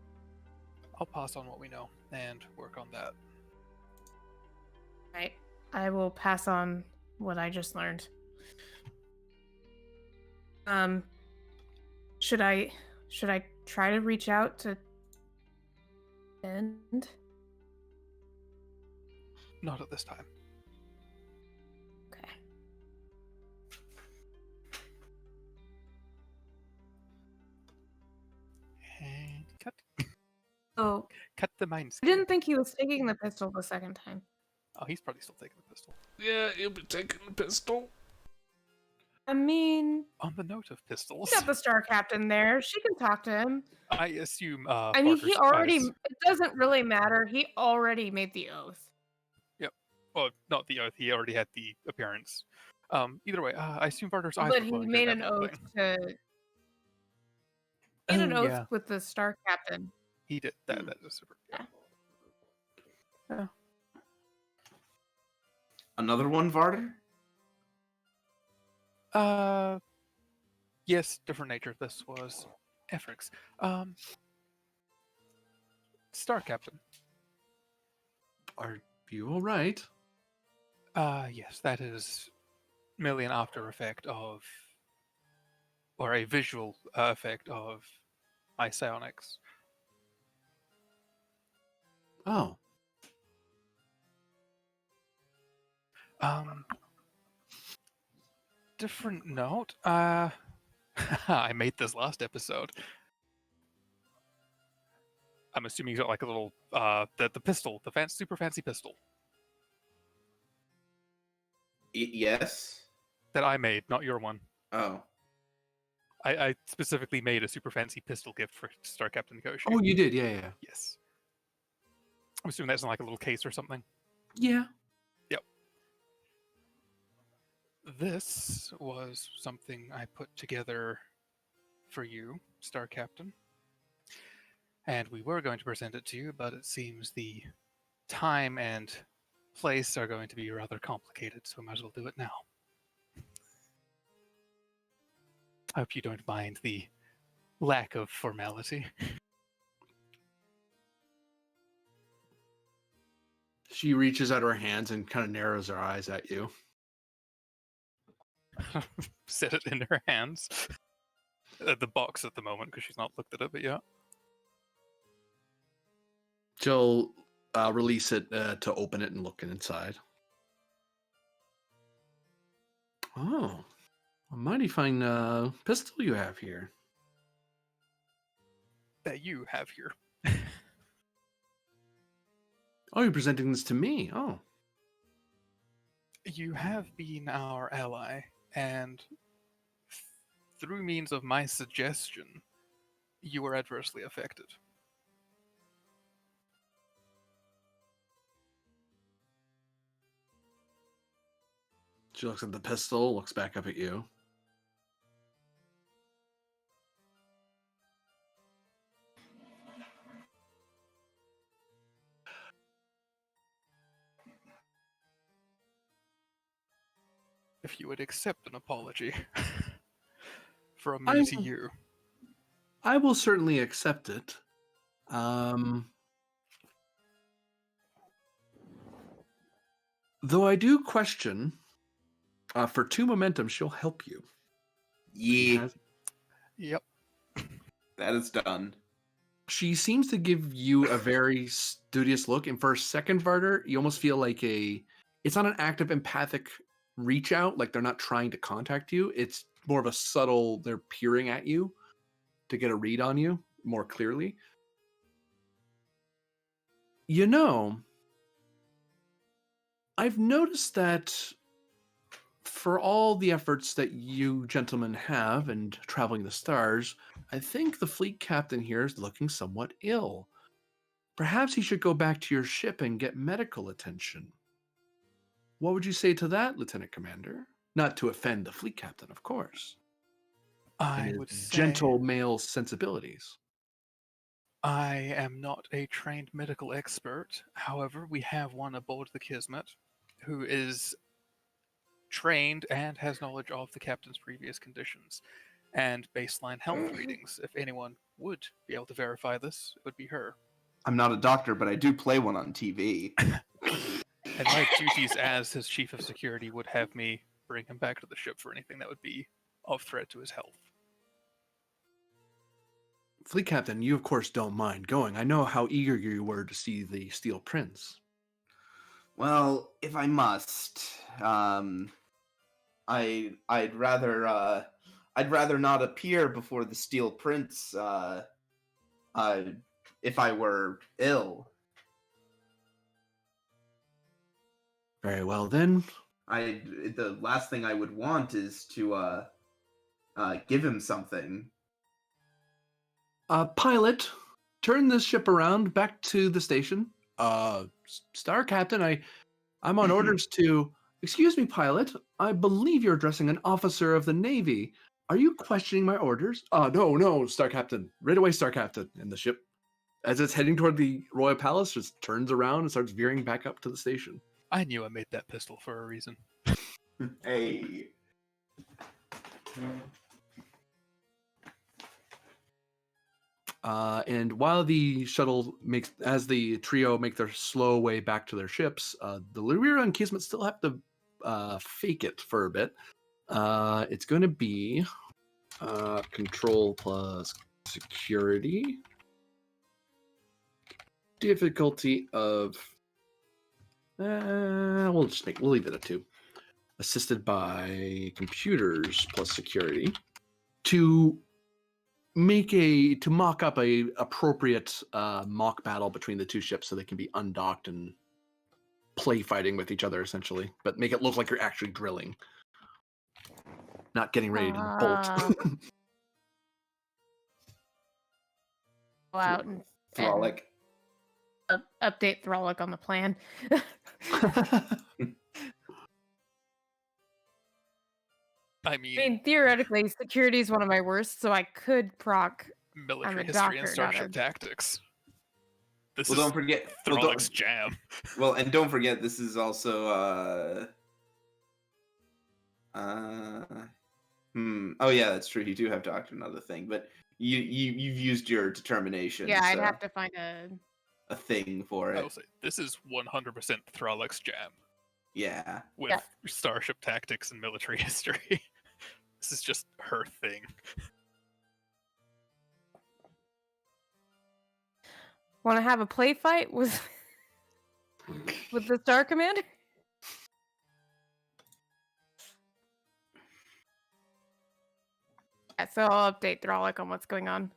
I'll pass on what we know and work on that. Right. I will pass on what I just learned. Should I try to reach out to End? Not at this time. Okay. And cut Oh, the mind I scan. didn't think he was taking the pistol the second time. Oh, he's probably still taking the pistol. Yeah, he'll be taking the pistol. I mean, On the note of pistols, we got the star captain there. She can talk to him. I assume. I mean, he Barker's already. eyes- It doesn't really matter. He already made the oath. Well, not the oath. He already had the appearance. Either way, I assume Barker's eyes But were he glowing made during an that whole oath thing. to. He made an Oh, oath yeah. with the star captain. He did. That is super. Yeah. Another one, Varder? Yes, different nature. This was Efrix. Star Captain. Are you all right? Yes, that is merely an after effect of, or a visual effect of my psionics. Oh, Different note. I made this last episode. I'm assuming you got like a little the pistol, the super fancy pistol Yes. that I made, not your one. Oh. I specifically made a super fancy pistol gift for Star Captain Koshi. oh, you did, yeah. Yes. I'm assuming that's in like a little case or something. Yeah. This was something I put together for you, Star Captain. And we were going to present it to you, but it seems the time and place are going to be rather complicated, so I might as well do it now. I hope you don't mind the lack of formality. She reaches out her hands and kind of narrows her eyes at you. Set it in her hands. The box at the moment, because she's not looked at it, but yeah. She'll release it to open it and look inside. Oh, a mighty fine pistol you have here. That you have here. Oh, you're presenting this to me. Oh. You have been our ally, and through means of my suggestion, you were adversely affected. She looks at the pistol, looks back up at you. if you would accept an apology from I me to you. I will certainly accept it. Though I do question, for 2 momentum, she'll help you. She Yeah, has- Yep. that is done. She seems to give you a very studious look, and for a second, Varder, you almost feel like it's not an active empathic reach out, like they're not trying to contact you. It's more of a subtle, they're peering at you to get a read on you more clearly. You know, I've noticed that for all the efforts that you gentlemen have in traveling the stars, I think the fleet captain here is looking somewhat ill. Perhaps he should go back to your ship and get medical attention. What would you say to that, Lieutenant Commander? Not to offend the fleet captain, of course. I And would his say gentle male sensibilities. I am not a trained medical expert. However, we have one aboard the Kismet who is trained and has knowledge of the captain's previous conditions and baseline health readings. If anyone would be able to verify this, it would be her. I'm not a doctor, but I do play one on TV. And my duties as his chief of security would have me bring him back to the ship for anything that would be of threat to his health. Fleet captain, you of course don't mind going. I know how eager you were to see the Steel Prince. Well, if I must, I'd rather not appear before the Steel Prince. If I were ill, Very well then. the last thing I would want is to give him something. Pilot, turn this ship around back to the station. Star Captain, I'm on orders to. Excuse me, pilot. I believe you're addressing an officer of the Navy. Are you questioning my orders? No, Star Captain. Right away, Star Captain. And the ship, as it's heading toward the Royal Palace, just turns around and starts veering back up to the station. I knew I made that pistol for a reason. Hey. And while the shuttle as the trio make their slow way back to their ships, the Lyra and Kismet still have to fake it for a bit. It's going to be control plus security. Difficulty of we'll leave it at 2. Assisted by computers plus security to mock up a appropriate mock battle between the 2 ships so they can be undocked and play fighting with each other essentially, but make it look like you're actually drilling, not getting ready to bolt. Go out and Frolic. update Throlic on the plan. I I mean, mean, theoretically, security is one of my worst, so I could proc. military a history doctor, and not starship a- tactics. This Well, is don't forget. Throlic's jam. And don't forget, this is also. Oh yeah, that's true. You do have doctor, another thing, but you've used your determination. Yeah, I'd so have to find a. thing for I it. will say, this is 100% Throlic's jam Yeah. with Yeah. starship tactics and military history. This is just her thing. Want to have a play fight with the Star Commander? Yeah, so I'll update Throlic on what's going on.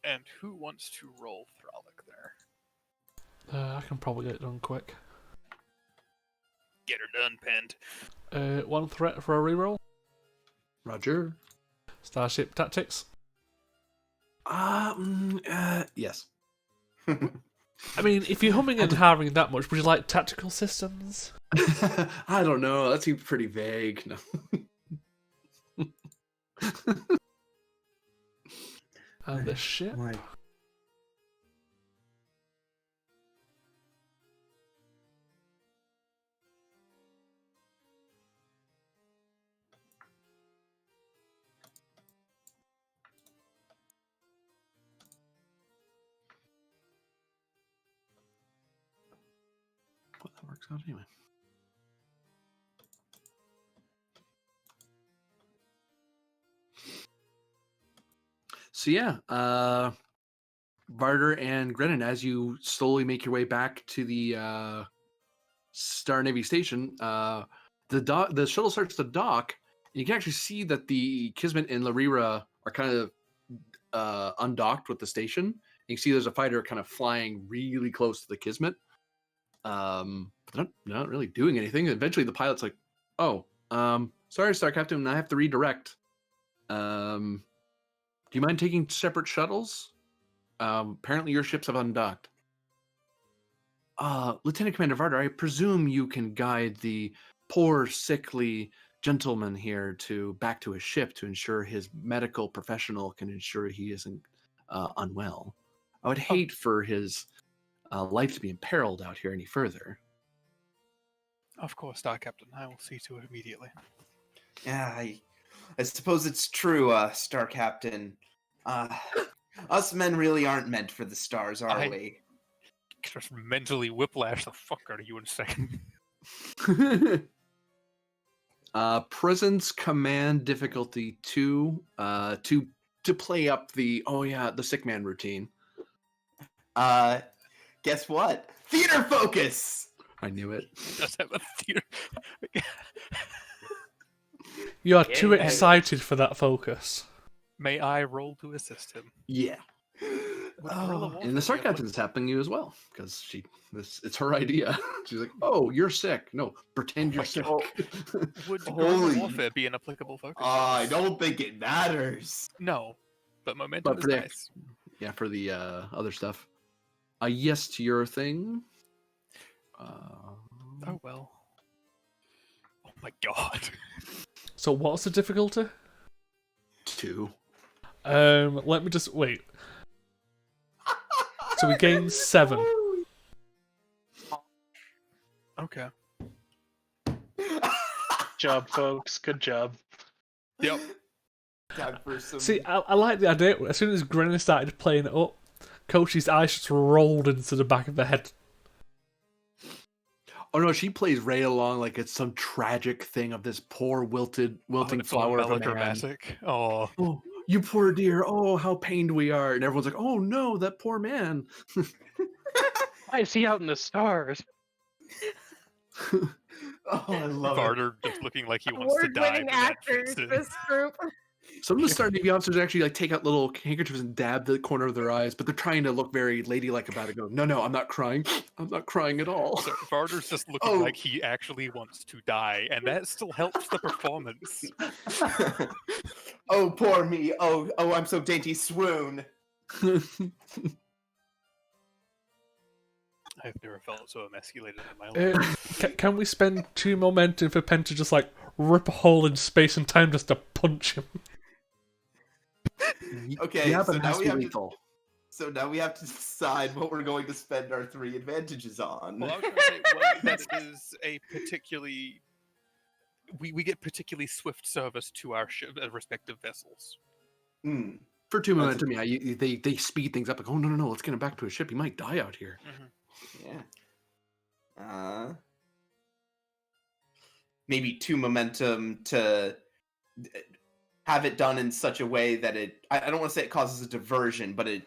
And who wants to roll Throlic there? I can probably get it done quick. Get her done, Pend. 1 threat for a reroll. Roger. Starship Tactics. Yes. I mean, if you're humming and harming that much, would you like tactical systems? I don't know. That seems pretty vague. No. And the ship. Why? works out anyway. So yeah, Varder and Grennan, as you slowly make your way back to the Star Navy station, the shuttle starts to dock, and you can actually see that the Kismet and Larira are kind of undocked with the station. You can see there's a fighter kind of flying really close to the Kismet. But they're not really doing anything. Eventually, the pilot's like, "Oh, sorry, Star Captain, I have to redirect. Do you mind taking separate shuttles? Apparently, your ships have undocked." Lieutenant Commander Varder, I presume you can guide the poor, sickly gentleman here back to his ship to ensure his medical professional can ensure he isn't unwell. I would hate for his life to be imperiled out here any further. Of course, Star Captain. I will see to it immediately. Yeah, I suppose it's true, Star Captain. Us men really aren't meant for the stars, are we? Just mentally whiplash the fuck out of you in a second. Presence command difficulty 2 to play up the sick man routine. Guess what? Theater focus. I knew it. Does have a theater. You are too excited for that focus. May I roll to assist him? Yeah. And the Star Captain's tapping you as well because it's her idea. She's like, "Oh, you're sick. No, pretend you're sick." Would Holy- guerrilla warfare be an applicable focus? I don't think it matters. No, but momentum But is for the- nice. Yeah, for the other stuff. Yes to your thing. Oh well. Oh my god. So what's the difficulty? 2. Let me just wait. So we gain 7. Okay. Job, folks. Good job. Yep. Time for some... See, I like the idea. As soon as Grennan started playing it up, Kochi's eyes just rolled into the back of the head. Oh no, she plays right along like it's some tragic thing of this poor wilting It's all flower of a man. melodramatic. Oh. Oh, you poor dear. Oh, how pained we are. And everyone's like, "Oh no, that poor man." Why is he out in the stars? Oh, I love it. Carter just looking like he wants to die. Award-winning but that actors, fits in. this group. Some of the Star Navy officers actually like take out little handkerchiefs and dab the corner of their eyes, but they're trying to look very ladylike about it. Go, no, I'm not crying. I'm not crying at all. So Varder's just looking Oh. like he actually wants to die, and that still helps the performance. Oh, poor me. Oh, I'm so dainty. Swoon. I've never felt so emasculated in my life. Can we spend 2 momentum for Pen to just like rip a hole in space and time just to punch him? Okay, yeah, so but it now has we to have be to- lethal. So now we have to decide what we're going to spend our 3 advantages on. Well, I was going to say that it is a particularly... We get particularly swift service to our respective vessels. Hmm. For 2 That's momentum, yeah, they speed things up. Like, oh no, let's get him back to his ship. He might die out here. Yeah. Maybe 2 momentum to have it done in such a way that I don't want to say it causes a diversion, but it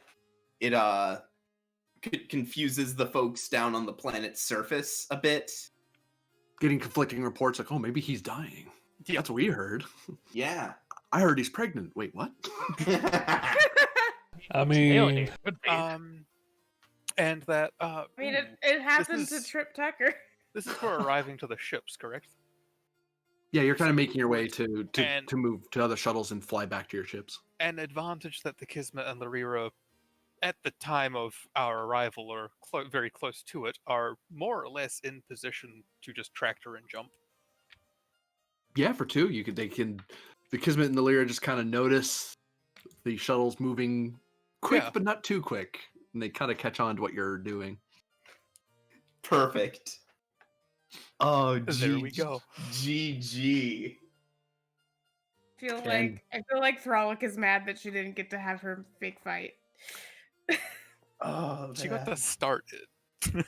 confuses the folks down on the planet's surface a bit. Getting conflicting reports like, oh, maybe he's dying. Yeah. That's what we heard. Yeah. I heard he's pregnant. Wait, what? I mean, Alien. Could be. And that... I mean, it happened to is- Trip Tucker. This is for arriving to the ships, correct? Yeah, you're kind of making your way to And- move to other shuttles and fly back to your ships. An advantage that the Kismet and Larira, at the time of our arrival, or very close to it, are more or less in position to just tractor and jump. Yeah, for 2, the Kismet and the Lyra just kind of notice the shuttles moving quick, Yeah. but not too quick, and they kind of catch on to what you're doing. Perfect. Oh, There we go. GG. And- I feel like Thralic is mad that she didn't get to have her big fight. Oh, She got man. to start it.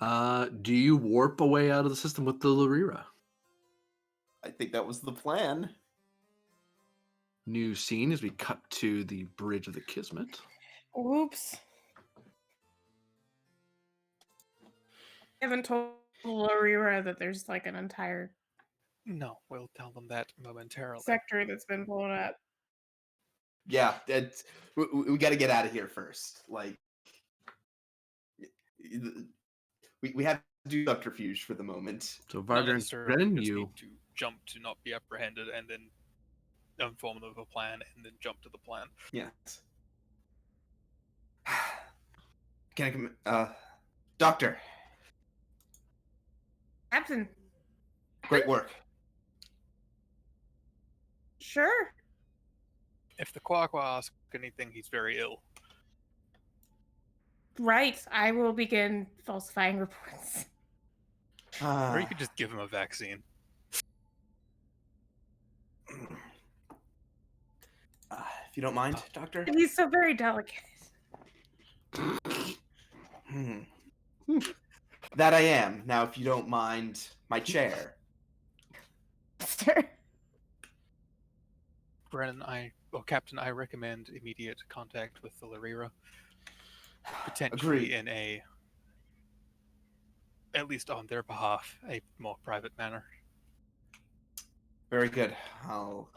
Do you warp away out of the system with the Lurira? I think that was the plan. New scene as we cut to the Bridge of the Kismet. Whoops. I haven't told Lorira that there's like an entire No, we'll tell them that momentarily. sector that's been blown up. Yeah, we got to get out of here first. Like, we have to do subterfuge for the moment. So Not Varder and necessarily, Brennan, just you need to jump to not be apprehended, and then inform them of a plan, and then jump to the plan. Yes. Can I come? Doctor, Captain. great work. Sure. If the Quaqua asks anything, he's very ill. Right. I will begin falsifying reports. Or you could just give him a vaccine. If you don't mind, Doctor. He's so very delicate. Hmm. That I am. Now, if you don't mind, my chair. Sir. Brennan, Captain, I recommend immediate contact with the Lurira. Potentially Agreed. in a, at least on their behalf, a more private manner. Very good. I'll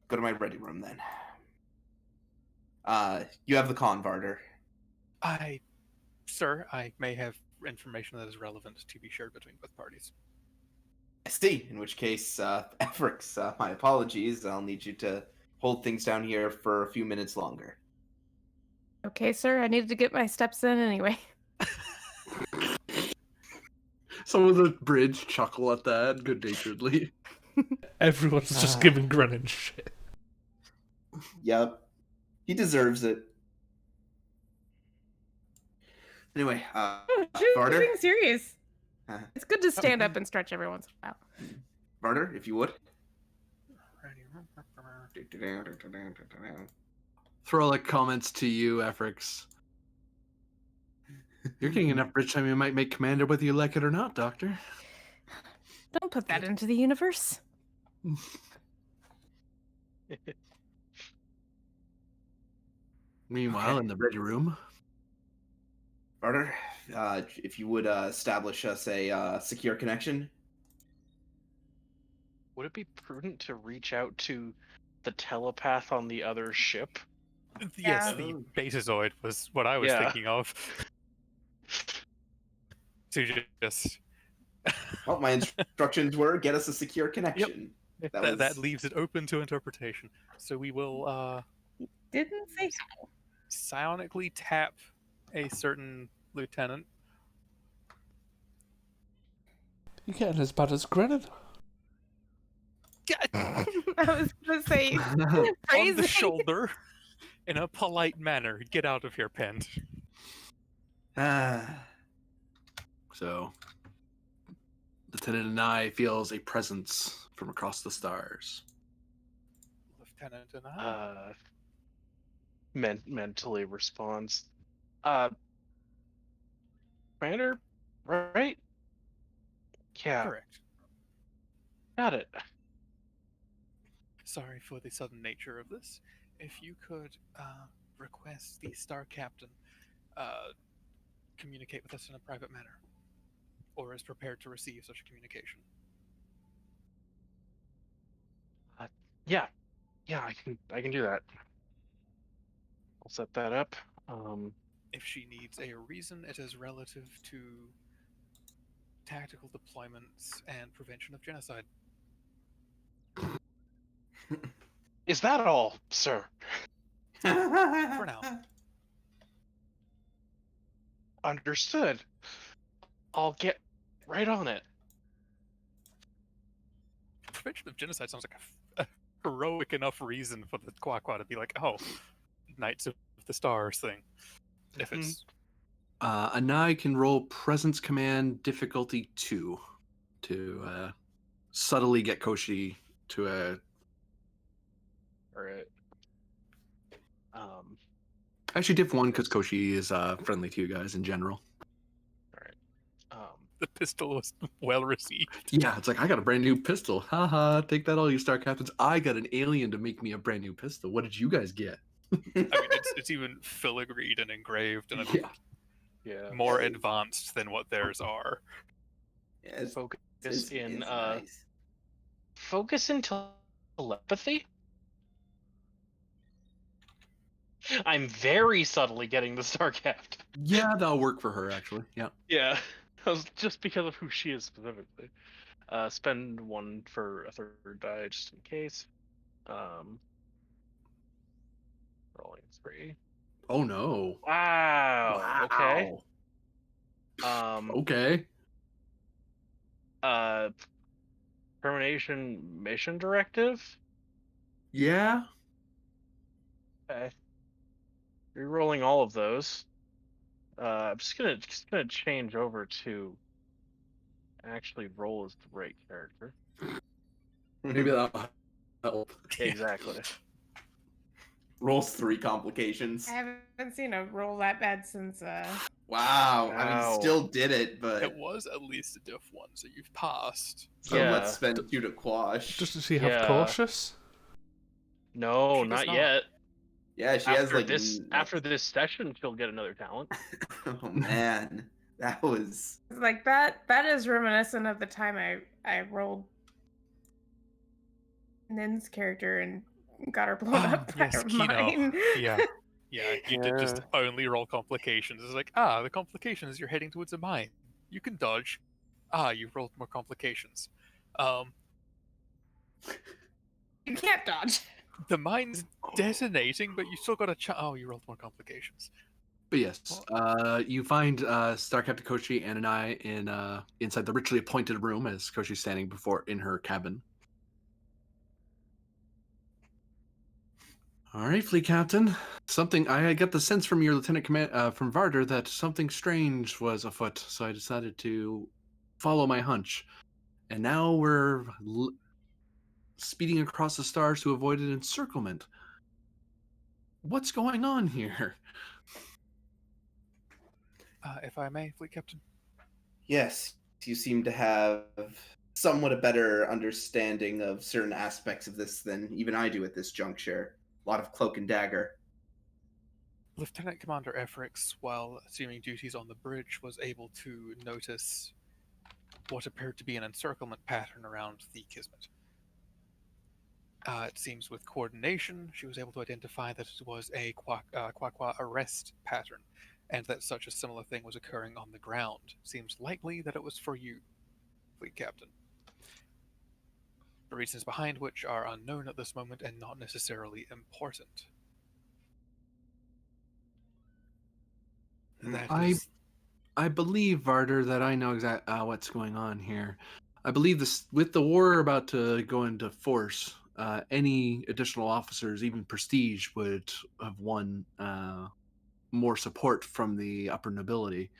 go to my ready room then. You have the con, Varder. Sir, I may have information that is relevant to be shared between both parties. I see. In which case, Efrix, my apologies. I'll need you to hold things down here for a few minutes longer. Okay, sir. I needed to get my steps in anyway. some of the bridge chuckle at that good naturedly. Everyone's just giving Grennan shit. Yep. He deserves it. Anyway, She's Varder? being serious. Uh, It's good to stand up and stretch every once in a while. Varder, if you would. Throlic comments to you, Efrix. You're getting enough bridge time you might make commander whether you like it or not, Doctor. Don't put that into the universe. Meanwhile, Okay. in the ready room. Varder, if you would establish us a secure connection. Would it be prudent to reach out to the telepath on the other ship? Yes, Yeah. the Betazoid was what I was Yeah. thinking of. To just Well, my instructions were get us a secure connection. that leaves it open to interpretation. So we will Didn't say psionically tap a certain lieutenant. You're getting as bad as Grennan. I was gonna say On phrasing. the shoulder in a polite manner. Get out of here, Pend. So, Lieutenant Anai feels a presence from across the stars. Lieutenant and I. Mentally responds. Commander, right? Yeah, Correct. got it. Sorry for the sudden nature of this. If you could request the Star Captain communicate with us in a private manner, or is prepared to receive such a communication. Yeah, I can do that. I'll set that up. If she needs a reason, it is relative to tactical deployments and prevention of genocide. Is that all, sir? For now. Understood. I'll get right on it. Prevention of genocide sounds like a heroic enough reason for the Quaqua to be like, oh, Knights of the Stars thing. If it's Anai can roll Presence Command difficulty 2 to subtly get Koshi to a. All right. Actually, diff 1 because Koshi is friendly to you guys in general. the pistol was well received. Yeah, it's like I got a brand new pistol. Haha, take that, all you Star Captains. I got an alien to make me a brand new pistol. What did you guys get? I mean, it's even filigreed and engraved and Yeah. Yeah. more advanced than what theirs are. Yeah, it's, Focus it's in nice. focus in telepathy. I'm very subtly getting the Starcraft. Yeah, that'll work for her actually. Yeah. Yeah, just because of who she is specifically. Spend 1 for a 3rd die just in case. Rolling 3. Oh no. Wow. Okay. Okay. Termination mission directive. Yeah. Okay. Rerolling all of those. I'm just gonna change over to actually roll as the right character. Maybe that'll help. Exactly. Rolls 3 complications. I haven't seen a roll that bad since Wow. I Wow. mean, still did it, but It was at least a diff 1, so you've passed. so Yeah. let's spend 2 to quash. Just to have Yeah. cautious. No, She does not not. yet. Yeah, she has like After this session, she'll get another talent. Oh man, that was like that is reminiscent of the time I rolled Nin's character and got her blown up by yes, her Kino. mine. Yeah. Yeah, you did just only roll complications. It's like, the complications, you're heading towards a mine. You can dodge. You've rolled more complications. You can't dodge. The mine's detonating, but you still got a you rolled more complications. But yes, you find Star Captain Koshi and I in inside the richly appointed room as Koshi's standing in her cabin. All right, Fleet Captain. I get the sense from your Lieutenant from Varder that something strange was afoot, so I decided to follow my hunch. And now we're speeding across the stars to avoid an encirclement. What's going on here? If I may, Fleet Captain. yes. You seem to have somewhat a better understanding of certain aspects of this than even I do at this juncture. A lot of cloak and dagger. Lieutenant Commander Efrix, while assuming duties on the bridge, was able to notice what appeared to be an encirclement pattern around the Kismet. It seems with coordination, she was able to identify that it was a Quaqua arrest pattern, and that such a similar thing was occurring on the ground. Seems likely that it was for you, Fleet Captain. The reasons behind which are unknown at this moment and not necessarily important. I believe, Varder, that I know exactly what's going on here. I believe this with the war about to go into force. Any additional officers, even prestige, would have won more support from the upper nobility.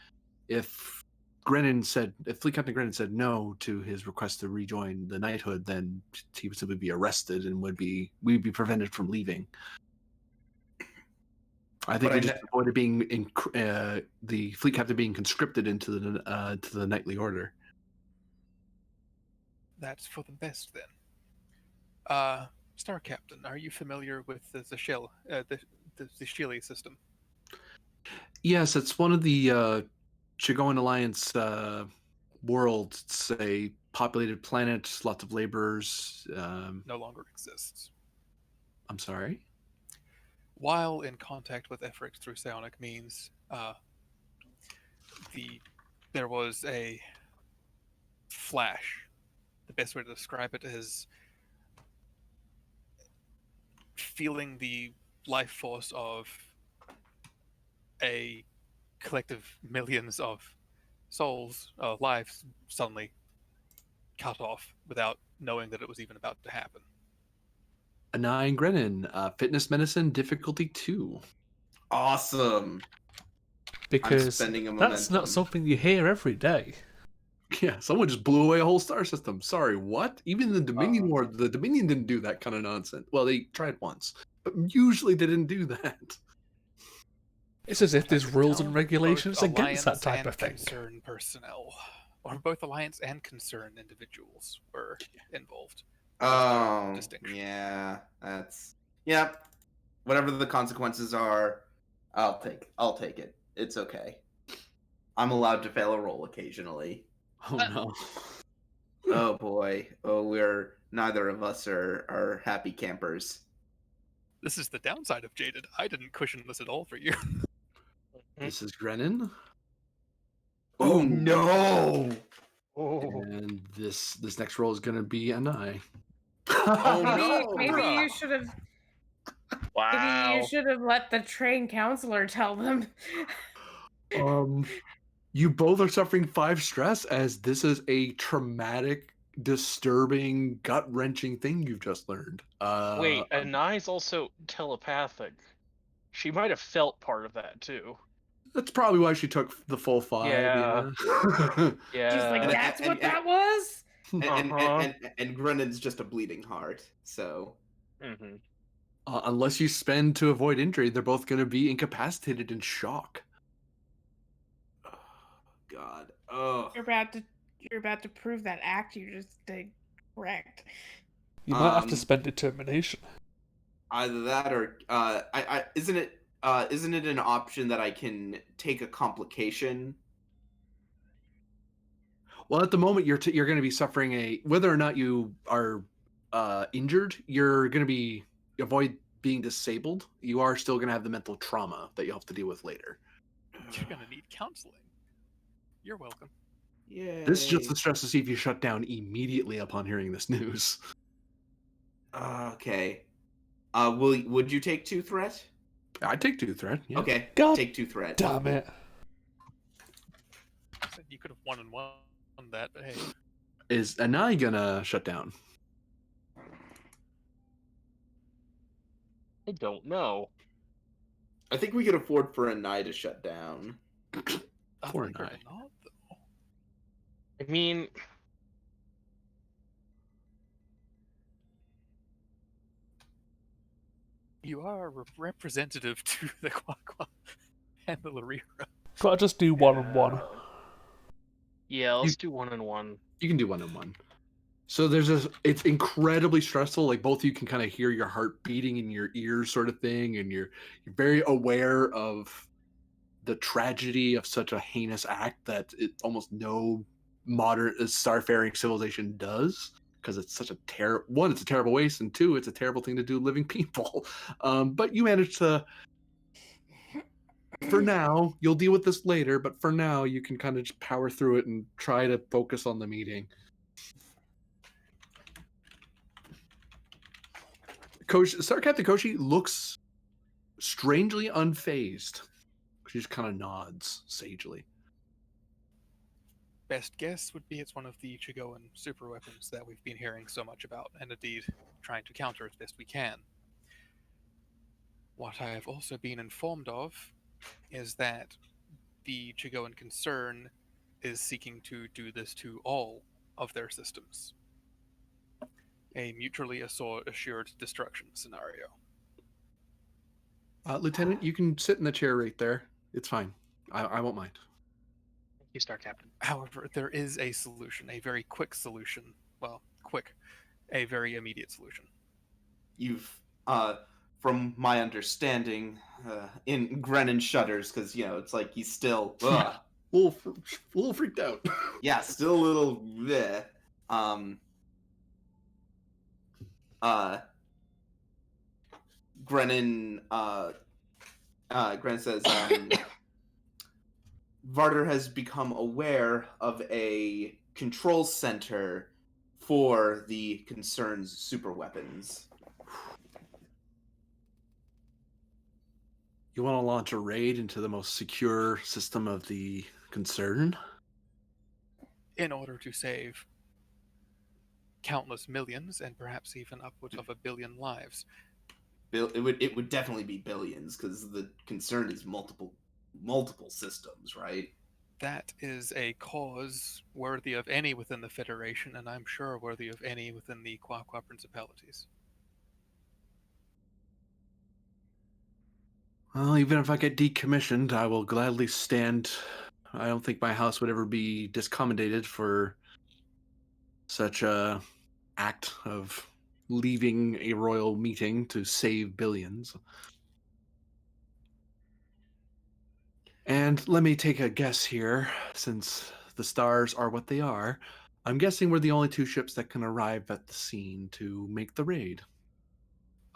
If Fleet Captain Grennan said no to his request to rejoin the knighthood, then he would simply be arrested and we'd be prevented from leaving. I think we just avoided being the Fleet Captain being conscripted into the knightly order. That's for the best then. Star Captain, are you familiar with the Shili system? Yes, it's one of the Chigoan Alliance worlds. It's a populated planet, lots of laborers. No longer exists. I'm sorry? While in contact with Efrix through psionic means, there was a flash. The best way to describe it is feeling the life force of a collective millions of souls, lives suddenly cut off without knowing that it was even about to happen. Anai Grennan, fitness medicine difficulty 2. Awesome. Because spending a that's not momentum. something you hear every day. Yeah, someone just blew away a whole star system. Sorry, what? Even the Dominion War, the Dominion didn't do that kind of nonsense. Well, they tried once, but usually they didn't do that. It's as if there's rules and Both regulations against that Alliance type and of thing. Concern personnel, or both Alliance and Concern individuals were involved. Oh, distinction. yeah, that's whatever the consequences are, I'll take it. It's okay. I'm allowed to fail a roll occasionally. Oh no. Oh boy. Oh, neither of us are happy campers. This is the downside of Jaded. I didn't cushion this at all for you. This is Grennan. Oh no! Oh, And this next roll is gonna be an eye. Oh Maybe, no! maybe you should have. Maybe wow. you should have let the trained counselor tell them. You both are suffering 5 stress as this is a traumatic, disturbing, gut-wrenching thing you've just learned. Wait, Anai's also telepathic. She might have felt part of that too. That's probably why she took the full 5. Yeah. Yeah. Yeah. She's like, And- that's and- what that was. And Grennan's just a bleeding heart. So hmm Unless you spend to avoid injury, they're both going to be incapacitated in shock. oh, God. Oh. You're about to prove that act you just did correct. You might have to Um, spend determination. Either that or isn't it an option that I can take a complication? Well, at the moment, you're going to be suffering whether or not you are injured, you're going to be avoid being disabled. You are still going to have the mental trauma that you'll have to deal with later. You're gonna need counseling. You're welcome. Yeah. This is just the stress to see if you shut down immediately upon hearing this news. Okay. Would you take 2 threat? I'd take 2 threat. Yeah. Okay. God Take 2 threat. Damn it. So you could have won that, but hey. Is Anai gonna shut down? I don't know. I think we could afford for Anai to shut down. Poor Believe it or Anai. not, though. I mean, You are a representative to the Quaqua and the Larira. Gotta just do 1-on-1. yeah, let's do 1-on-1. You can do 1-on-1. So it's incredibly stressful. Like both of you can kind of hear your heart beating in your ears, sort of thing, and you're very aware of the tragedy of such a heinous act that almost no modern starfaring civilization does, because it's such a one, it's a terrible waste, and 2, it's a terrible thing to do living people. But you manage to. For now, you'll deal with this later, but for now, you can kind of just power through it and try to focus on the meeting. Star Captain Koshi looks strangely unfazed. She just kind of nods sagely. Best guess would be it's one of the Chigoan super weapons that we've been hearing so much about, and indeed trying to counter as best we can. What I have also been informed of is that the Chigoan Concern is seeking to do this to all of their systems. A mutually assured destruction scenario. Lieutenant, you can sit in the chair right there. It's fine. I won't mind. Thank you, Star Captain. However, there is a solution, a very quick solution. Well, quick, a very immediate solution. You've, from my understanding, in Grennan shudders because it's like he's still, a little freaked out. yeah, still a little, bleh. Grennan says, Varder has become aware of a control center for the Concern's super weapons. You want to launch a raid into the most secure system of the Concern? In order to save countless millions and perhaps even upwards of 1 billion lives. It would definitely be billions because the Concern is multiple systems, right? That is a cause worthy of any within the Federation, and I'm sure worthy of any within the Quaqua Principalities. Well, even if I get decommissioned, I will gladly stand I don't think my house would ever be discommendated for such a act of leaving a royal meeting to save billions. And let me take a guess here, since the stars are what they are. I'm guessing we're the only two ships that can arrive at the scene to make the raid.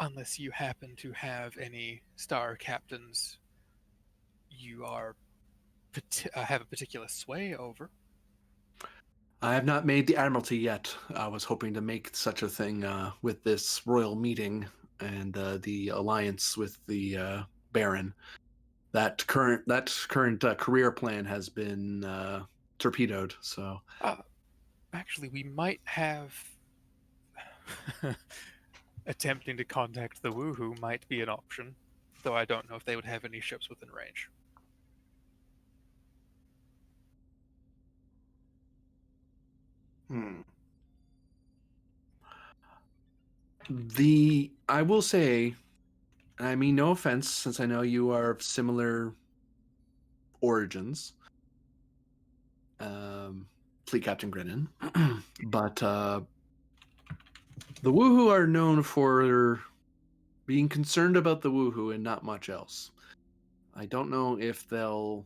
Unless you happen to have any star captains you are have a particular sway over. I have not made the Admiralty yet. I was hoping to make such a thing with this royal meeting and the alliance with the Baron. That current career plan has been torpedoed. So Actually, we might have attempting to contact the Woohoo might be an option, though I don't know if they would have any ships within range. I will say, I mean no offense, since I know you are of similar origins, Fleet Captain Grennan, but the Woohoo are known for being concerned about the Woohoo and not much else. I don't know if they'll.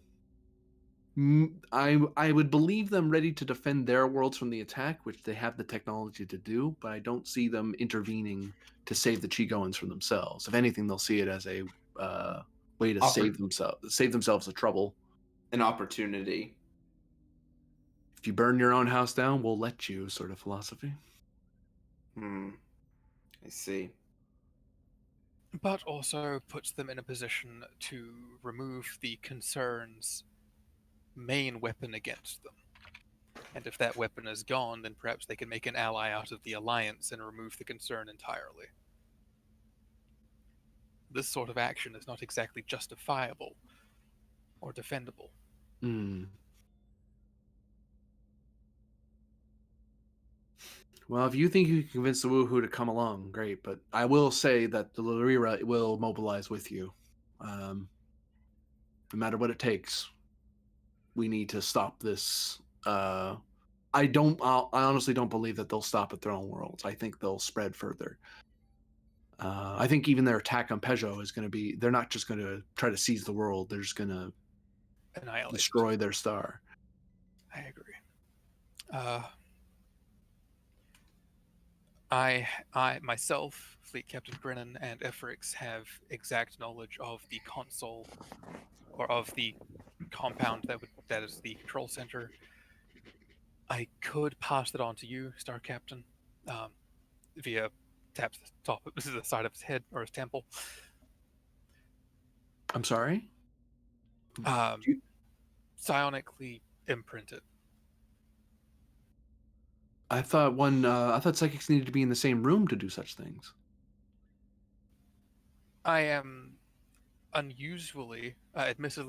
I would believe them ready to defend their worlds from the attack, which they have the technology to do, but I don't see them intervening to save the Chigoans from themselves. If anything, they'll see it as a way to save themselves the trouble. An opportunity. If you burn your own house down, we'll let you, sort of philosophy. I see. But also puts them in a position to remove the concern's main weapon against them. And if that weapon is gone, then perhaps they can make an ally out of the alliance and remove the concern entirely. This sort of action is not exactly justifiable or defendable. Well, if you think you can convince the Woohoo to come along, great. But I will say that the Lyra will mobilize with you. No matter what it takes, we need to stop this. I honestly don't believe that they'll stop at their own worlds. I think they'll spread further. I think even their attack on Peugeot is going to be, they're not just going to try to seize the world. They're just going to destroy their star. I agree. I myself, Fleet Captain Grennan, and Efrix have exact knowledge of the console, or of the compound that is the control center. I could pass it on to you, Star Captain, via taps the side of his head or his temple. I'm sorry? Psionically imprinted. I thought psychics needed to be in the same room to do such things. I am admittedly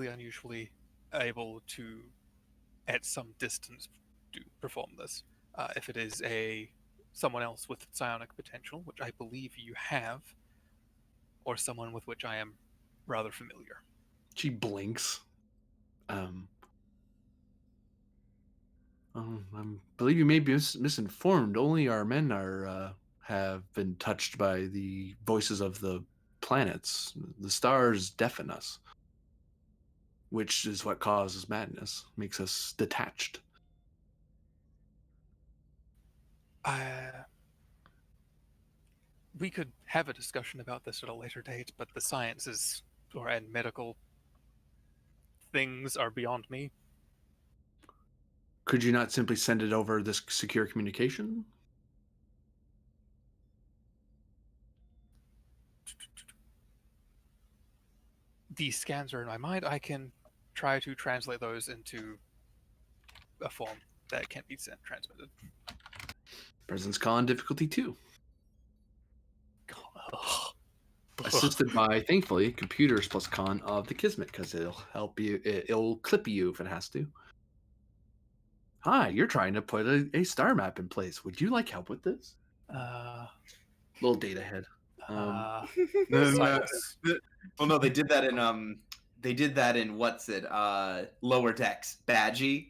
unusually, able to, at some distance, perform this. If it is someone else with psionic potential, which I believe you have, or someone with which I am rather familiar. She blinks. I believe you may be misinformed. Only our men have been touched by the voices of the planets. The stars deafen us, which is what causes madness, makes us detached. We could have a discussion about this at a later date, but the sciences and medical things are beyond me. Could you not simply send it over this secure communication? These scans are in my mind. I can try to translate those into a form that can't be transmitted. Presence con difficulty 2. Assisted by, thankfully, computers plus con of the Kismet, because it'll help you. It'll clip you if it has to. Hi, you're trying to put a star map in place. Would you like help with this? Little data head. Well, no, they did that in They did that in Lower Decks, Badgie.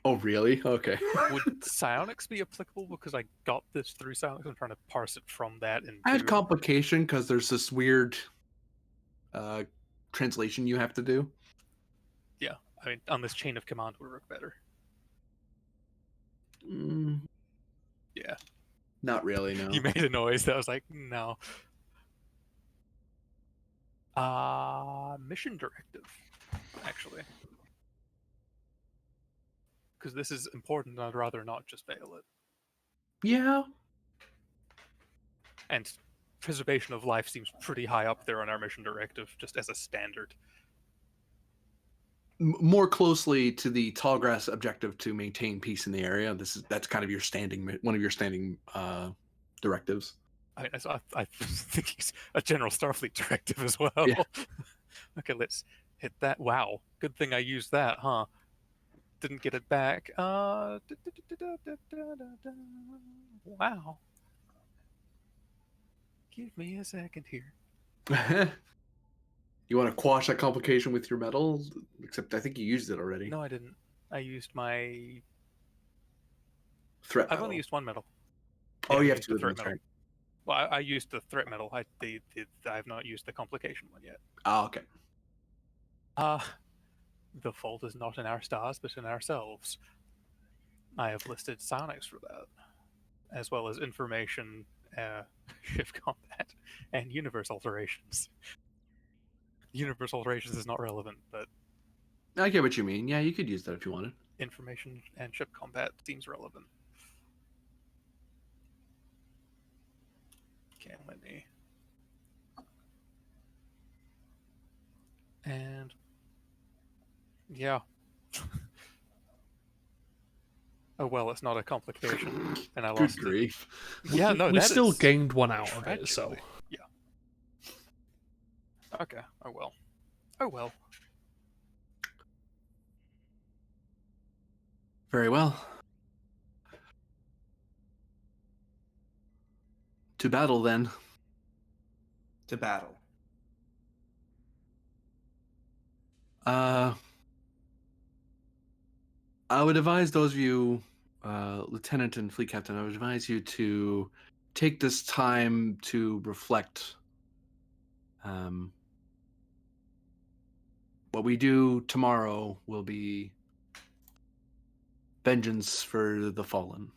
Oh, really? Okay. Would psionics be applicable? Because I got this through psionics. I'm trying to parse it from that. And I had complication because there's this weird translation you have to do. Yeah, I mean, on this chain of command would work better. Yeah. Not really, no. You made a noise that was like, no. Mission directive, actually. Because this is important, and I'd rather not just fail it. Yeah. And preservation of life seems pretty high up there on our mission directive, just as a standard. More closely to the Tallgrass objective to maintain peace in the area. That's kind of one of your standing directives. I think he's a general Starfleet directive as well. Yeah. Okay, let's hit that. Wow, good thing I used that, huh? Didn't get it back. Wow. Give me a second here. You want to quash that complication with your metal? Except I think you used it already. No, I didn't. I used my Threat I've metal. only used one metal. Oh, Yeah, you I have used to the do threat that. metal. Well, I used the threat metal. I have not used the complication one yet. Oh, okay. The fault is not in our stars, but in ourselves. I have listed psionics for that, as well as information, shift combat, and universe alterations. Universe alterations is not relevant, but I get what you mean. Yeah, you could use that if you wanted. information and ship combat seems relevant. Can't let me. And yeah. Oh well, it's not a complication, and I Good lost it. grief. Yeah, no, we that still is gained one out of it, so tragically- yeah. Okay. Oh well. Oh well. Very well. To battle then. To battle. I would advise those of you, Lieutenant and Fleet Captain, I would advise you to take this time to reflect. What we do tomorrow will be vengeance for the fallen.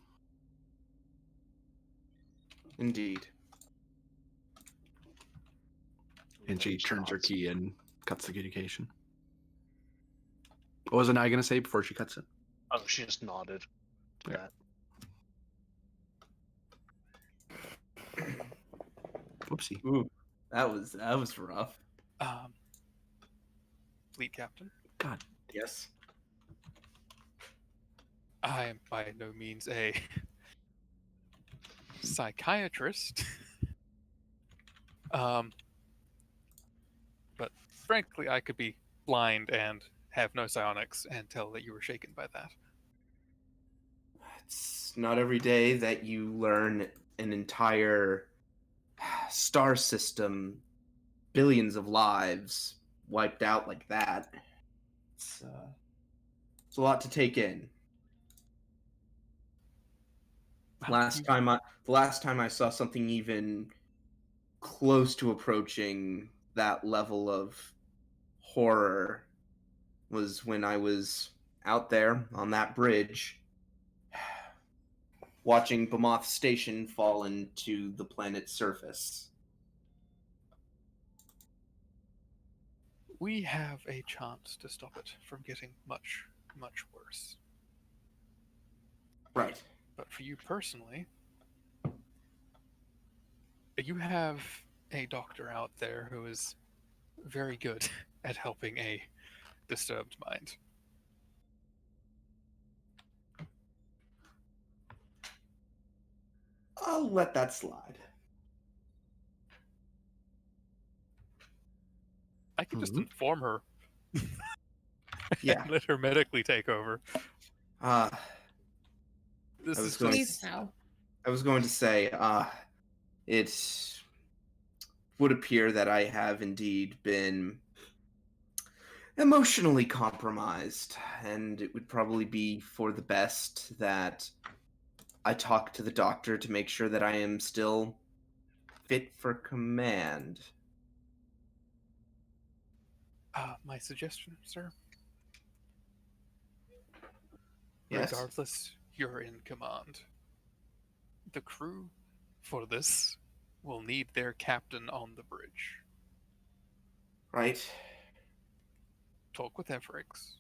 Indeed. And she turns her key and cuts the communication. What was Anaya going to say before she cuts it? Oh, she just nodded. To Yeah. that. Whoopsie. Ooh, that was rough. Fleet captain. God. Yes. I am by no means a psychiatrist. But frankly, I could be blind and have no psionics and tell that you were shaken by that. It's not every day that you learn an entire star system, billions of lives wiped out like that. It's a lot to take in. The last time I saw something even close to approaching that level of horror was when I was out there on that bridge watching Bemoth Station fall into the planet's surface. We have a chance to stop it from getting much, much worse. Right. But for you personally, you have a doctor out there who is very good at helping a disturbed mind. I'll let that slide. I could just Mhm. inform her. Yeah. And let her medically take over. This I was is going Please no. I was going to say, it would appear that I have indeed been emotionally compromised, and it would probably be for the best that I talk to the doctor to make sure that I am still fit for command. My suggestion, sir. Yes? Regardless, you're in command. The crew for this will need their captain on the bridge. Right? Talk with Everix.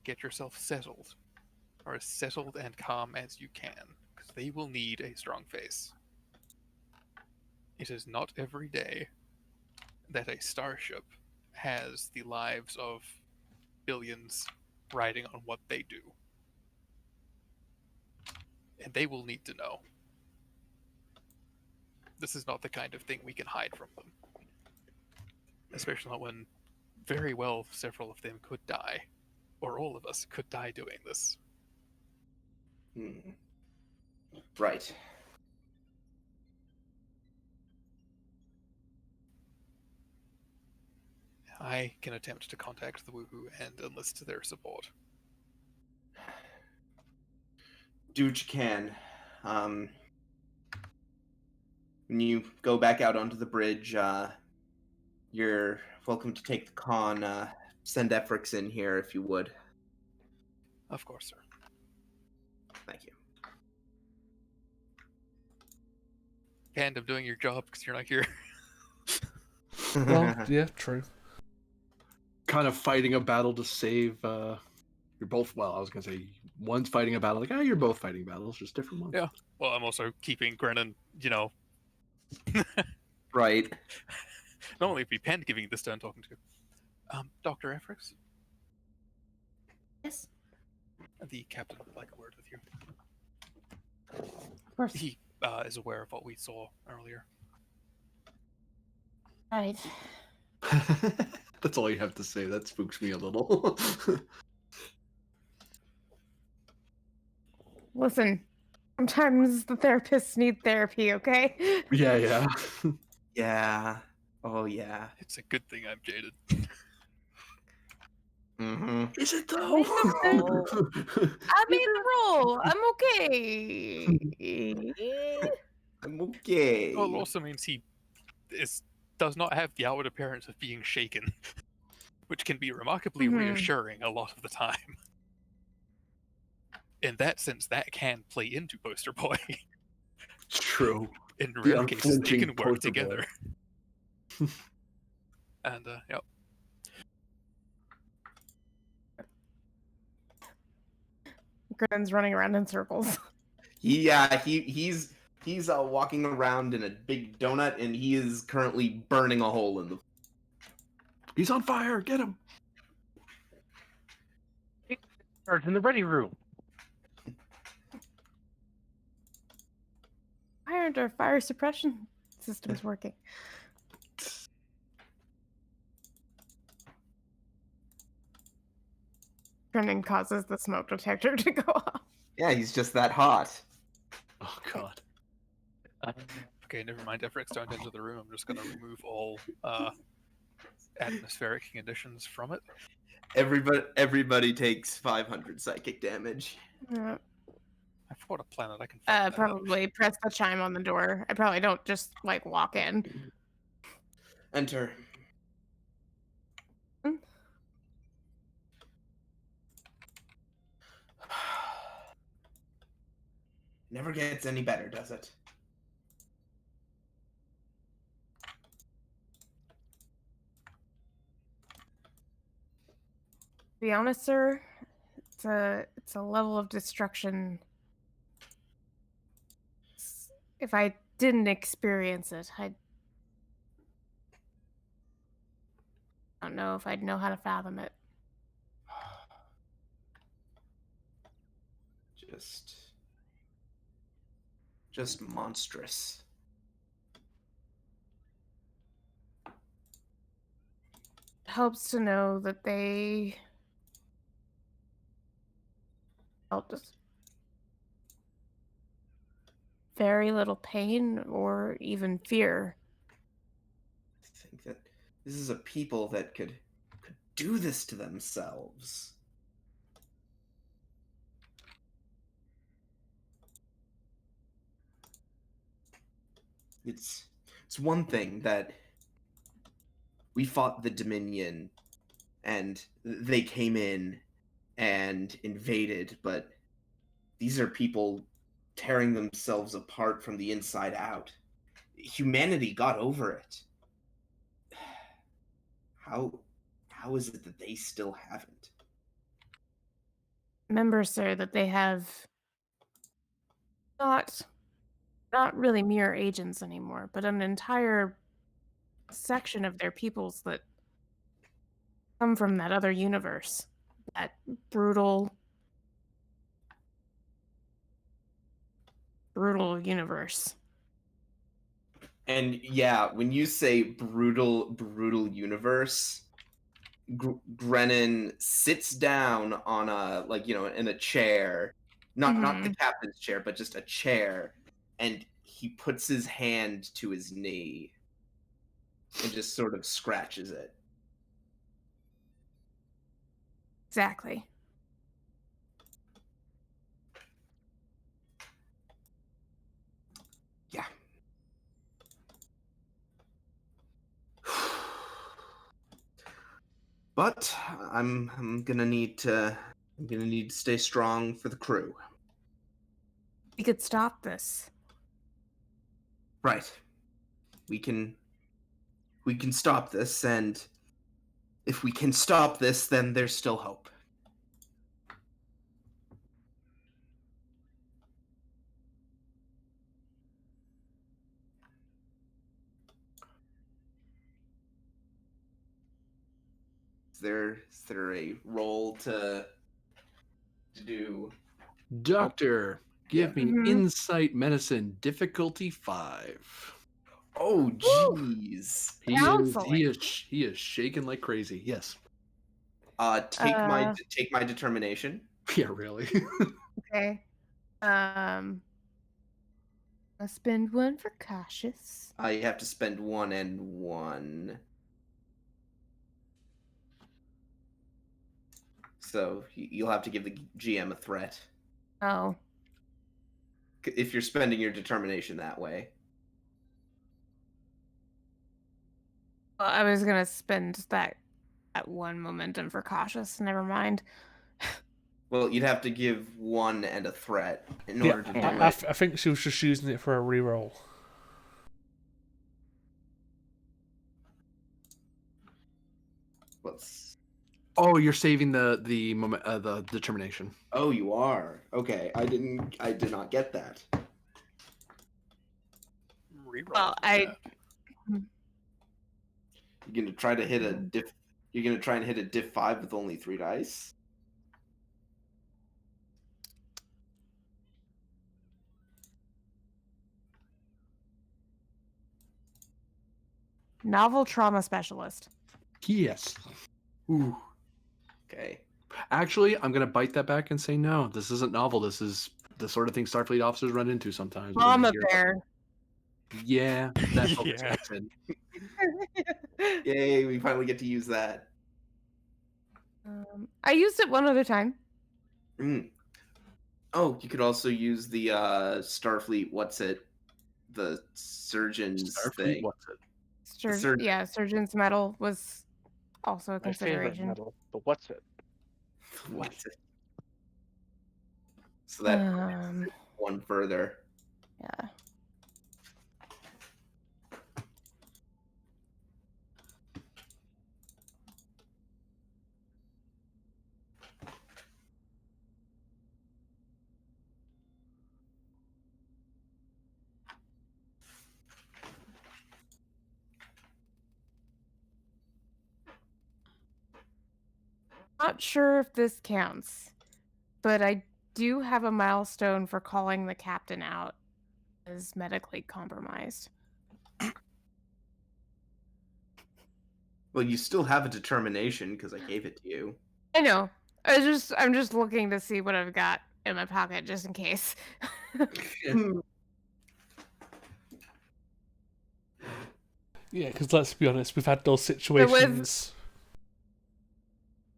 Get yourself settled, or as settled and calm as you can, because they will need a strong face. It is not every day that a starship has the lives of billions riding on what they do. And they will need to know. This is not the kind of thing we can hide from them. Especially not when very well several of them could die. Or all of us could die doing this. Right. I can attempt to contact the Woohoo and enlist their support. Do what you can. When you go back out onto the bridge, you're welcome to take the con. Send Efrix in here if you would. Of course, sir. Thank you. And I'm doing your job because you're not here. Well, yeah, true. Kind of fighting a battle to save. You're both. Well, I was gonna say one's fighting a battle. Like, you're both fighting battles, just different ones. Yeah. Well, I'm also keeping Grennan, Right. normally it'd be Penn giving this turn talking to. Dr. Efrix, Yes, the captain would like a word with you. of course. He is aware of what we saw earlier. Right. That's all you have to say. That spooks me a little. Listen, sometimes the therapists need therapy, okay? yeah. Yeah. Oh, yeah. It's a good thing I'm jaded. Mm-hmm. Is it though? I made the roll. I'm okay. I'm okay. Well, it also means he does not have the outward appearance of being shaken, which can be remarkably reassuring a lot of the time. In that sense, that can play into Poster Boy. True. In The rare cases, they can unflinching work Poster Boy. together. And, yep. Grinn's running around in circles. Yeah, he's walking around in a big donut, and he is currently burning a hole in the. He's on fire. Get him. Starts in the ready room. Why aren't our fire suppression systems working? Grinning causes the smoke detector to go off. Yeah, he's just that hot. Oh God. Okay, never mind. Efrix don't enter the room. I'm just going to remove all atmospheric conditions from it. Everybody takes 500 psychic damage. I forgot a planet I can find that out. Probably press the chime on the door. I probably don't just like walk in. Enter. Never gets any better, does it? To be honest, sir, it's a level of destruction. If I didn't experience it, I don't know if I'd know how to fathom it. Just monstrous. It helps to know that they felt just very little pain or even fear. I think that This is a people that could do this to themselves. It's one thing that we fought the Dominion and they came in and invaded, but these are people tearing themselves apart from the inside out. Humanity got over it. How is it that they still haven't? Remember, sir, that they have not really mere agents anymore, but an entire section of their peoples that come from that other universe. That brutal universe. And yeah, when you say brutal universe, Grennan sits down on a, like, you know, in a chair, not the captain's chair, but just a chair, and he puts his hand to his knee and just sort of scratches it. Exactly. Yeah. But I'm gonna need to stay strong for the crew. We could stop this. Right. We can stop this, and if we can stop this, then there's still hope. Is there a role to do? Doctor, give me insight medicine difficulty 5. Oh, jeez. He is shaking like crazy. Yes. Take my determination. Yeah, really. Okay. I'll spend 1 for cautious. You have to spend 1 and 1. So you'll have to give the GM a threat. Oh. If you're spending your determination that way. Well, I was gonna spend that 1 momentum for cautious. Never mind. Well, you'd have to give 1 and a threat in order to do it. I think she was just using it for a reroll. Oh, you're saving the determination. Oh, you are. Okay, I did not get that. Reroll. Well, You're gonna try to hit a diff. You're gonna try and hit a diff 5 with only 3 dice. Novel trauma specialist. Yes. Ooh. Okay. Actually, I'm gonna bite that back and say no. This isn't novel. This is the sort of thing Starfleet officers run into sometimes. Mama bear. Yeah, that's what Yeah. Yay, we finally get to use that. I used it 1 other time. Oh, you could also use the Starfleet. What's it? The surgeon's thing. What's it? Yeah, surgeon's medal was also a My favorite consideration. medal, but what's it? What's it? So that 1 further. Yeah. Not sure if this counts, but I do have a milestone for calling the captain out as medically compromised. Well, you still have a determination because I gave it to you. I know. I'm just looking to see what I've got in my pocket just in case. Yeah, because let's be honest, we've had those situations.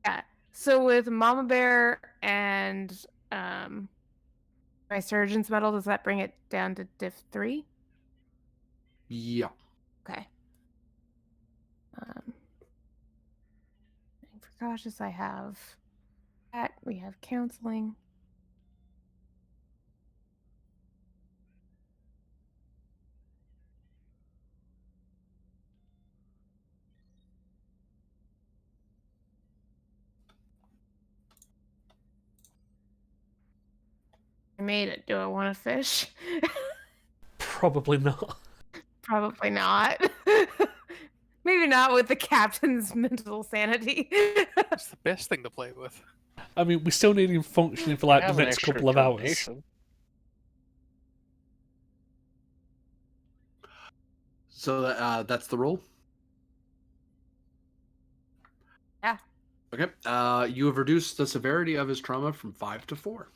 Yeah. So with Mama Bear and my Surgeon's Medal, does that bring it down to Diff 3? Yeah. Okay. For cautious, I have that. We have counseling. I made it. Do I want to fish? Probably not. Probably not. Maybe not with the captain's mental sanity. It's the best thing to play with. I mean, we still need him functioning for like Have the an next extra couple of hours. donation. So that's the roll. Yeah. Okay. You have reduced the severity of his trauma from 5 to 4.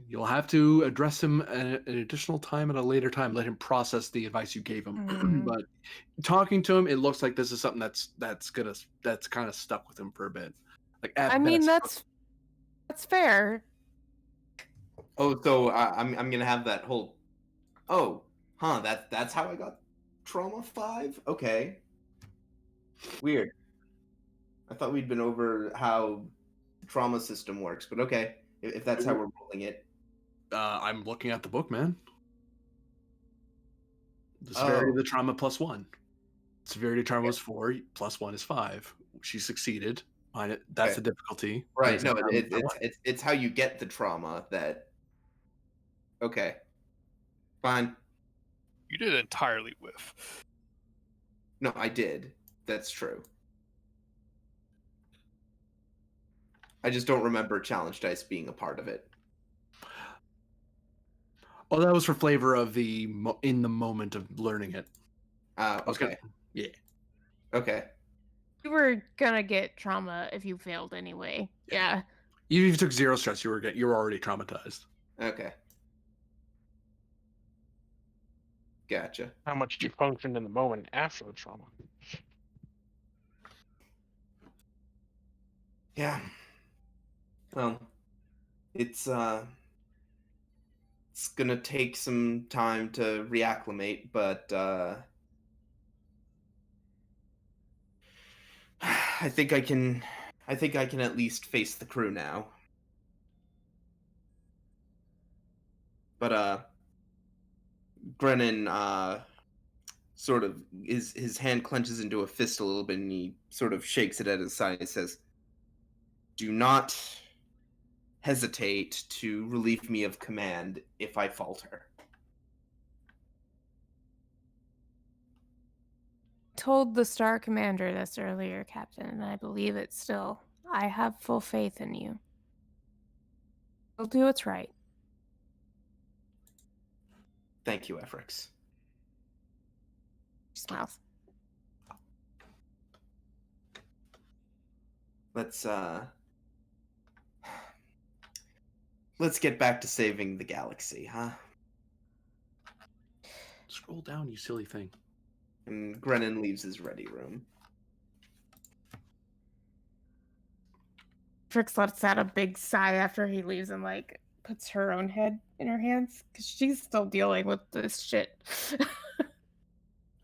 You'll have to address him an additional time at a later time. Let him process the advice you gave him. But talking to him, it looks like this is something that's kind of stuck with him for a bit. Like at I mean, best, that's fair. Oh, so I'm gonna have that whole. Oh, huh? That's how I got trauma 5. Okay. Weird. I thought we'd been over how the trauma system works, but okay. If that's how we're rolling it. I'm looking at the book, man. The severity of the trauma +1. Severity of trauma was 4, +1 is 5. She succeeded. That's the difficulty. Right. No, it's how you get the trauma that. Okay. Fine. You did entirely whiff. No, I did. That's true. I just don't remember challenge dice being a part of it. Oh, that was for flavor of the in the moment of learning it. Okay. Yeah. Okay. You were gonna get trauma if you failed anyway. Yeah. Even if you took 0 stress, you were already traumatized. Okay. Gotcha. How much you functioned in the moment after the trauma? Yeah. Well, it's gonna take some time to reacclimate, but I think I can at least face the crew now. But Brennan sort of his hand clenches into a fist a little bit, and he sort of shakes it at his side and says, "Do not hesitate to relieve me of command if I falter." Told the Star Commander this earlier, Captain, and I believe it still. I have full faith in you. You'll do what's right. Thank you, Efrix. She smiles. Let's get back to saving the galaxy, huh? Scroll down, you silly thing. And Grennan leaves his ready room. Trix lets out a big sigh after he leaves and like puts her own head in her hands because she's still dealing with this shit.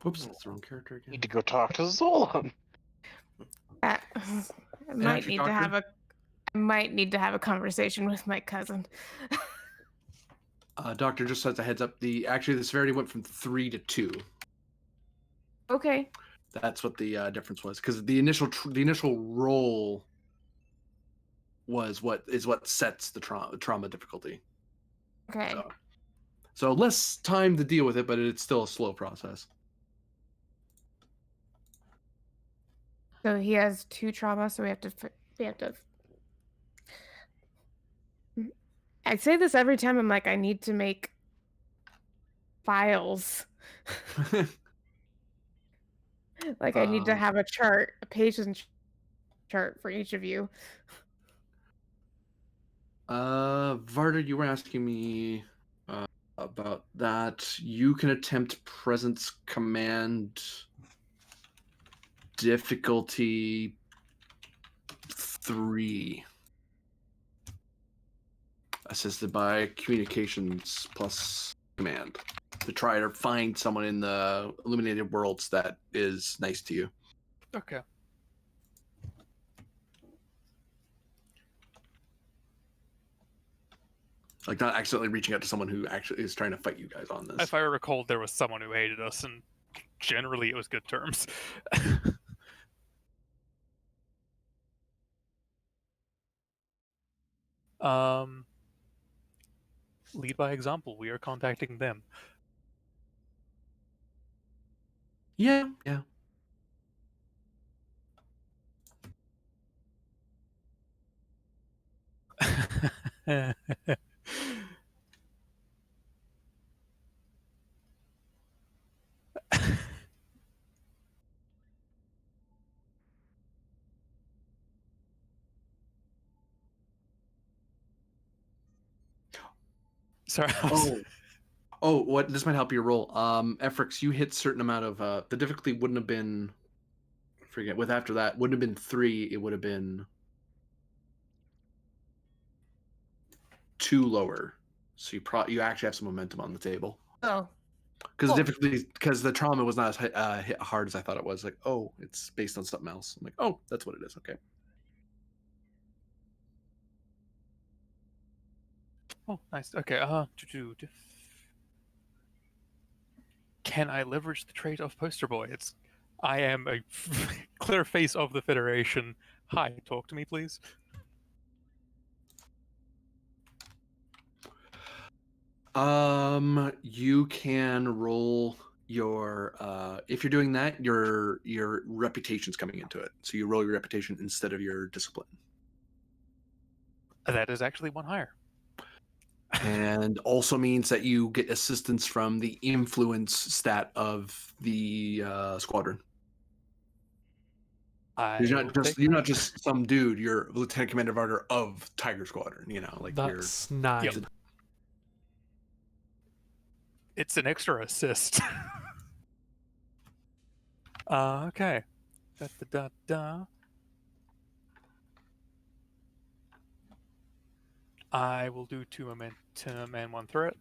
Whoops, that's the wrong character again. Need to go talk to Zolan. I might actually, need to have a conversation with my cousin. Doctor, just as a heads up, the severity went from 3 to 2. Okay. That's what the difference was, because the initial roll was what sets the trauma difficulty. Okay. So less time to deal with it, but it's still a slow process. So he has 2 trauma, so we have to. I say this every time. I'm like, I need to make files. Like, I need to have a chart, a patient chart for each of you. Varda, you were asking me about that. You can attempt presence command difficulty 3. Assisted by communications plus command. To try to find someone in the illuminated worlds that is nice to you. Okay. Like not accidentally reaching out to someone who actually is trying to fight you guys on this. If I recall, there was someone who hated us, and generally it was good terms. Lead by example. We are contacting them. Yeah. Sorry. Oh, what this might help your roll. Efrix, you hit certain amount of the difficulty wouldn't have been with after that, wouldn't have been 3, it would have been 2 lower. So you actually have some momentum on the table. Oh, Because Cool. the difficulty, because the trauma was not as hit hard as I thought it was. Like, oh, it's based on something else. I'm like, oh, that's what it is. Okay. Oh, nice. Okay. Can I leverage the trait of Poster Boy? I am a clear face of the Federation. Hi, talk to me, please. You can roll your if you're doing that, your reputation's coming into it. So you roll your reputation instead of your discipline. That is actually one higher. And also means that you get assistance from the influence stat of the squadron. You're not just some dude. You're Lieutenant Commander Varder of Tiger Squadron. You know, like That's 9. Yep. It's an extra assist. Okay. I will do 2 momentum and 1 threat.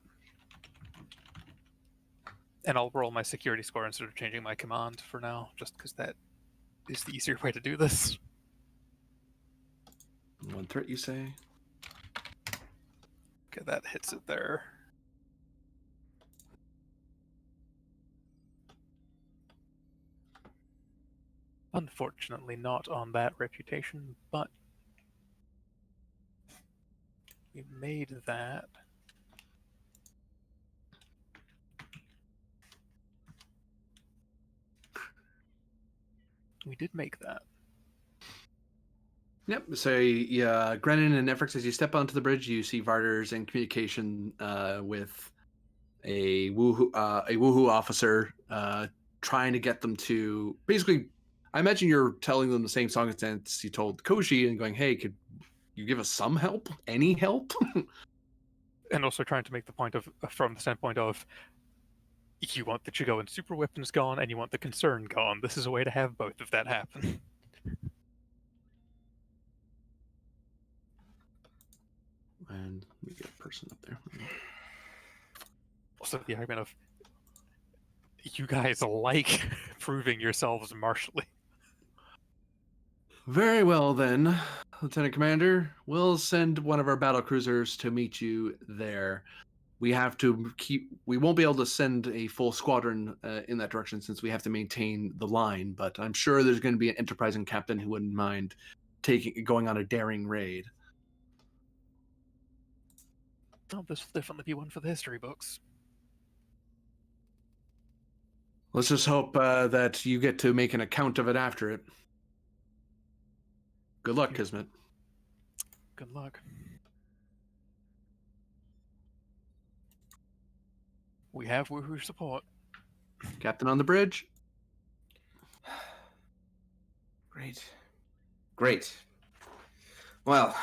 And I'll roll my security score instead of changing my command for now, just because that is the easier way to do this. 1 threat, you say? Okay, that hits it there. Unfortunately not on that reputation, but we made that. We did make that. Yep. So yeah, Grennan and Efrix, as you step onto the bridge, you see Varder's in communication with a woohoo officer, trying to get them to basically. I imagine you're telling them the same song and dance you told Koshi, and going, "Hey, could you give us some help? Any help?" And also trying to make the point of, from the standpoint of, you want the Chigoan super weapons gone, and you want the concern gone. This is a way to have both of that happen. And let me get a person up there. Also, the argument of, you guys like proving yourselves martially. Very well then, Lieutenant Commander. We'll send one of our battle cruisers to meet you there. We won't be able to send a full squadron in that direction since we have to maintain the line, but I'm sure there's going to be an enterprising captain who wouldn't mind going on a daring raid. Oh, this will definitely be one for the history books. Let's just hope that you get to make an account of it after it. Good luck, Kismet. Good luck. We have woohoo support. Captain on the bridge. Great. Well,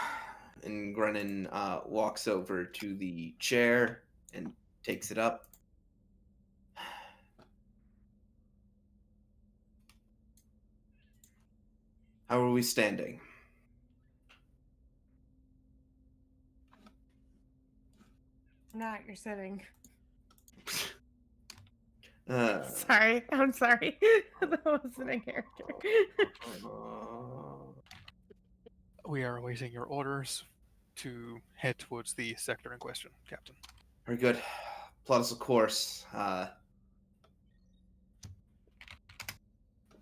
and Grennan walks over to the chair and takes it up. How are we standing? Not you're sitting. Uh, Sorry, I'm sorry. That wasn't a character. We are awaiting your orders to head towards the sector in question, Captain. Very good. Plot us a course.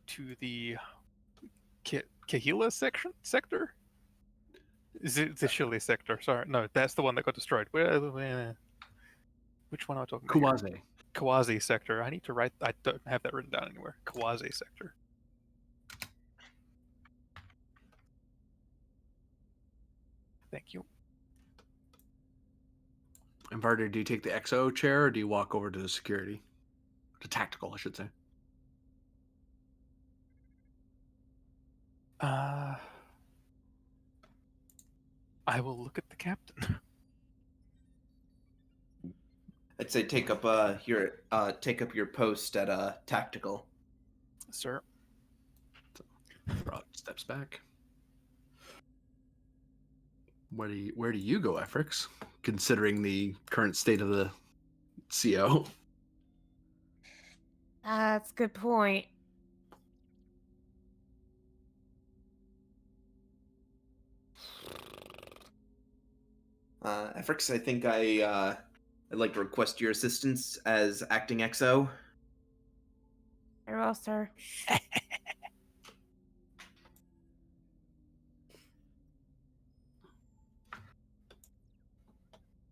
To the Kahila sector? Is it the Chile sector? Sorry, no, that's the one that got destroyed. Which one am I talking about? Kuwaze. Kawazi sector. I need to write. I don't have that written down anywhere. Kawazi sector. Thank you. And Varder, do you take the XO chair or do you walk over to the security? To tactical, I should say. I will look at the captain. I'd say take up your post at tactical. Sir. Rod steps back. Where do you go, Efrix? Considering the current state of the CO. That's a good point. Efrix, I think I'd like to request your assistance as acting XO. Very well, sir.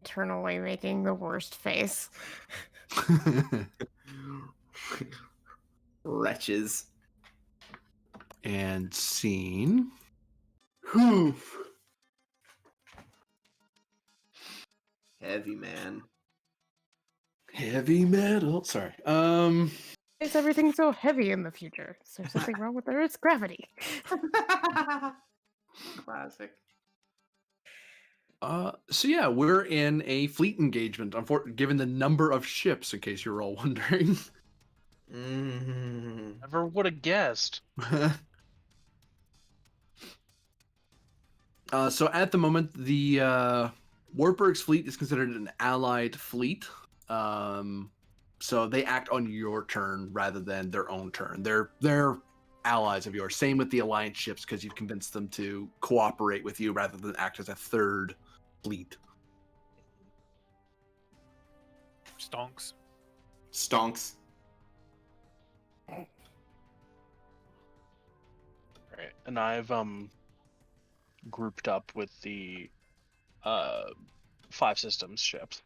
Eternally making the worst face. Wretches. And scene. Heavy man. Heavy metal. Sorry. Is everything so heavy in the future? Is there something wrong with the Earth's gravity? Classic. So yeah, we're in a fleet engagement. Given the number of ships, in case you're all wondering. Never would have guessed. So at the moment, the Wartburg's fleet is considered an allied fleet. So they act on your turn rather than their own turn. They're allies of yours. Same with the alliance ships, because you've convinced them to cooperate with you rather than act as a third fleet. Stonks. Stonks. Right. And I've grouped up with the 5 systems ships.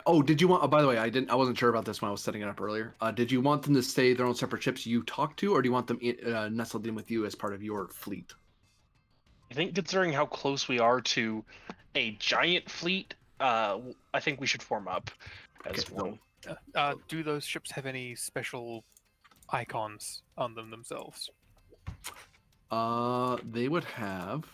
Oh, did you want? Oh, by the way, I wasn't sure about this when I was setting it up earlier. Did you want them to stay their own separate ships you talk to, or do you want them nestled in with you as part of your fleet? I think considering how close we are to a giant fleet, I think we should form up as Okay, one. Do those ships have any special icons on them themselves? They would have.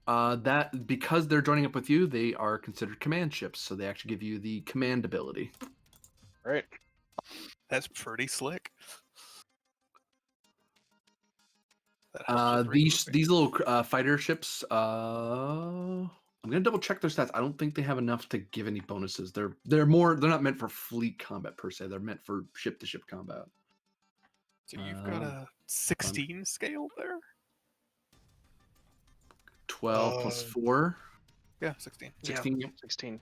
That because they're joining up with you, they are considered command ships, so they actually give you the command ability. Right. That's pretty slick. That helps with These regrouping. little fighter ships. I'm gonna double check their stats. I don't think they have enough to give any bonuses. They're not meant for fleet combat per se. They're meant for ship to ship combat. So you've got a 16 scale there? 12 plus 4. Yeah, 16. 16. Yeah, 16.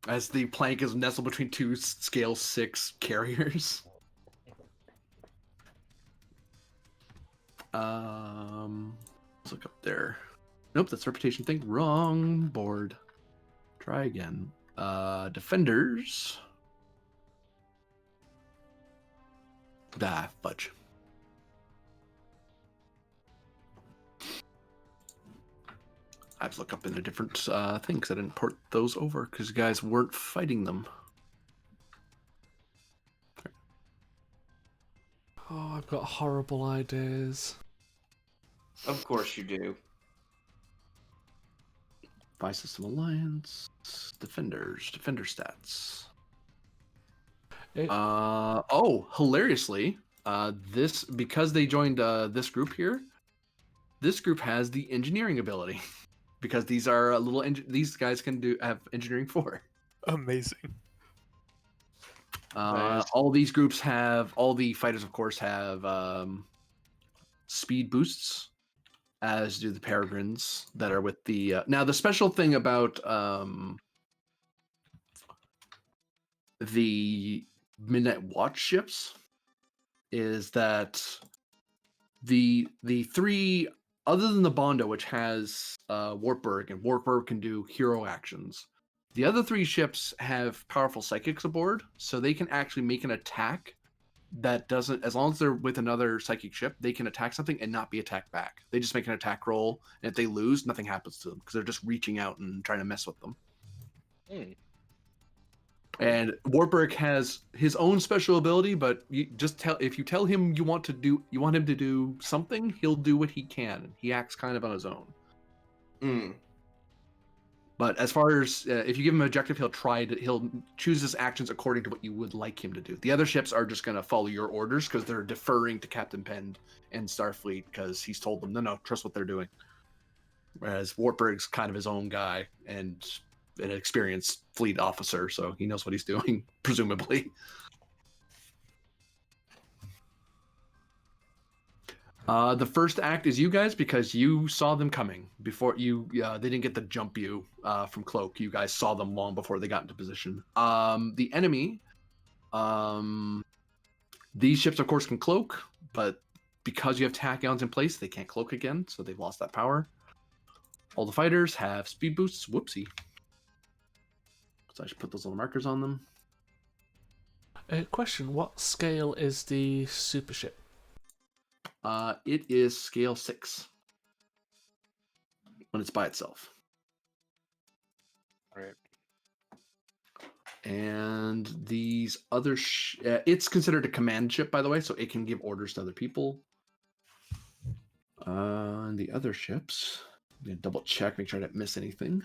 As the plank is nestled between two scale 6 carriers. Let's look up there. Nope, that's reputation thing. Wrong board. Try again. Defenders. Ah, fudge. I have to look up in a different thing because I didn't port those over because you guys weren't fighting them. Oh, I've got horrible ideas. Of course you do. Five System Alliance. Defender stats. It- Hilariously, this because they joined this group here. This group has the engineering ability because these are these guys can have engineering 4. Amazing. Nice. All these groups have all the fighters, of course, have speed boosts, as do the peregrines that are with the. Now the special thing about the Midnight Watch ships is that the three, other than the Bondo, which has Wartburg, and Wartburg can do hero actions, the other 3 ships have powerful psychics aboard, so they can actually make an attack that doesn't, as long as they're with another psychic ship, they can attack something and not be attacked back. They just make an attack roll, and if they lose, nothing happens to them because they're just reaching out and trying to mess with them. And Wartburg has his own special ability, but you just if you tell him you want him to do something, he'll do what he can. He acts kind of on his own. But as far as if you give him an objective, he'll choose his actions according to what you would like him to do. The other ships are just going to follow your orders because they're deferring to Captain Pend and Starfleet because he's told them, no, trust what they're doing. Whereas Wartburg's kind of his own guy and an experienced fleet officer, so he knows what he's doing, presumably. The first act is you guys because you saw them coming before you. They didn't get to jump you from cloak. You guys saw them long before they got into position. The enemy, these ships of course can cloak, but because you have tachyons in place, they can't cloak again, so they've lost that power. All the fighters have speed boosts. Whoopsie. So I should put those little markers on them. Question: what scale is the super ship? It is scale 6 when it's by itself. Right. And these other it's considered a command ship, by the way, so it can give orders to other people. And the other ships, I'm gonna double check, make sure I didn't miss anything,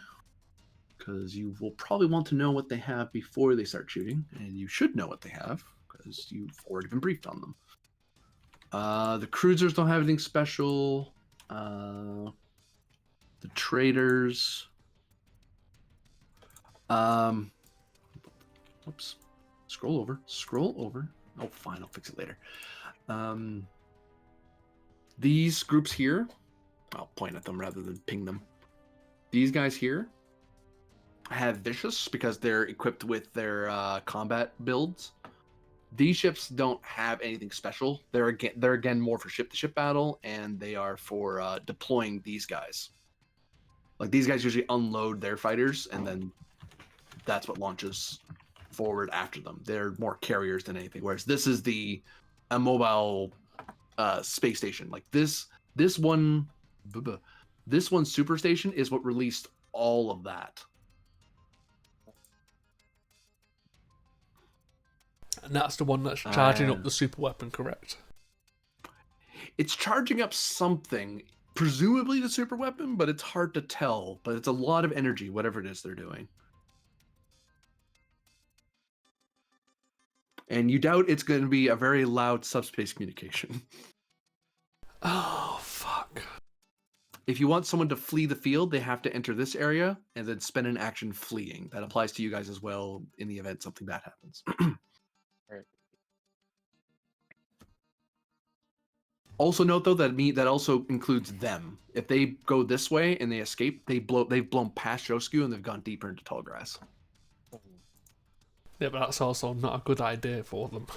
because you will probably want to know what they have before they start shooting, and you should know what they have because you've already been briefed on them. The cruisers don't have anything special. The traders. Oops. Scroll over. Oh, fine. I'll fix it later. These groups here, I'll point at them rather than ping them. These guys here have Vicious because they're equipped with their combat builds. These ships don't have anything special. They're again more for ship-to-ship battle, and they are for deploying these guys. Like these guys usually unload their fighters, and then that's what launches forward after them. They're more carriers than anything. Whereas this is a mobile space station. Like this one super station is what released all of that. And that's the one that's charging up the super weapon, correct? It's charging up something, presumably the super weapon, but it's hard to tell. But it's a lot of energy, whatever it is they're doing. And you doubt it's going to be a very loud subspace communication. Oh, fuck. If you want someone to flee the field, they have to enter this area and then spend an action fleeing. That applies to you guys as well in the event something bad happens. Right. Also note though that also includes them. If they go this way and they escape, they've blown past Josku and they've gone deeper into tall grass. Yeah, but that's also not a good idea for them.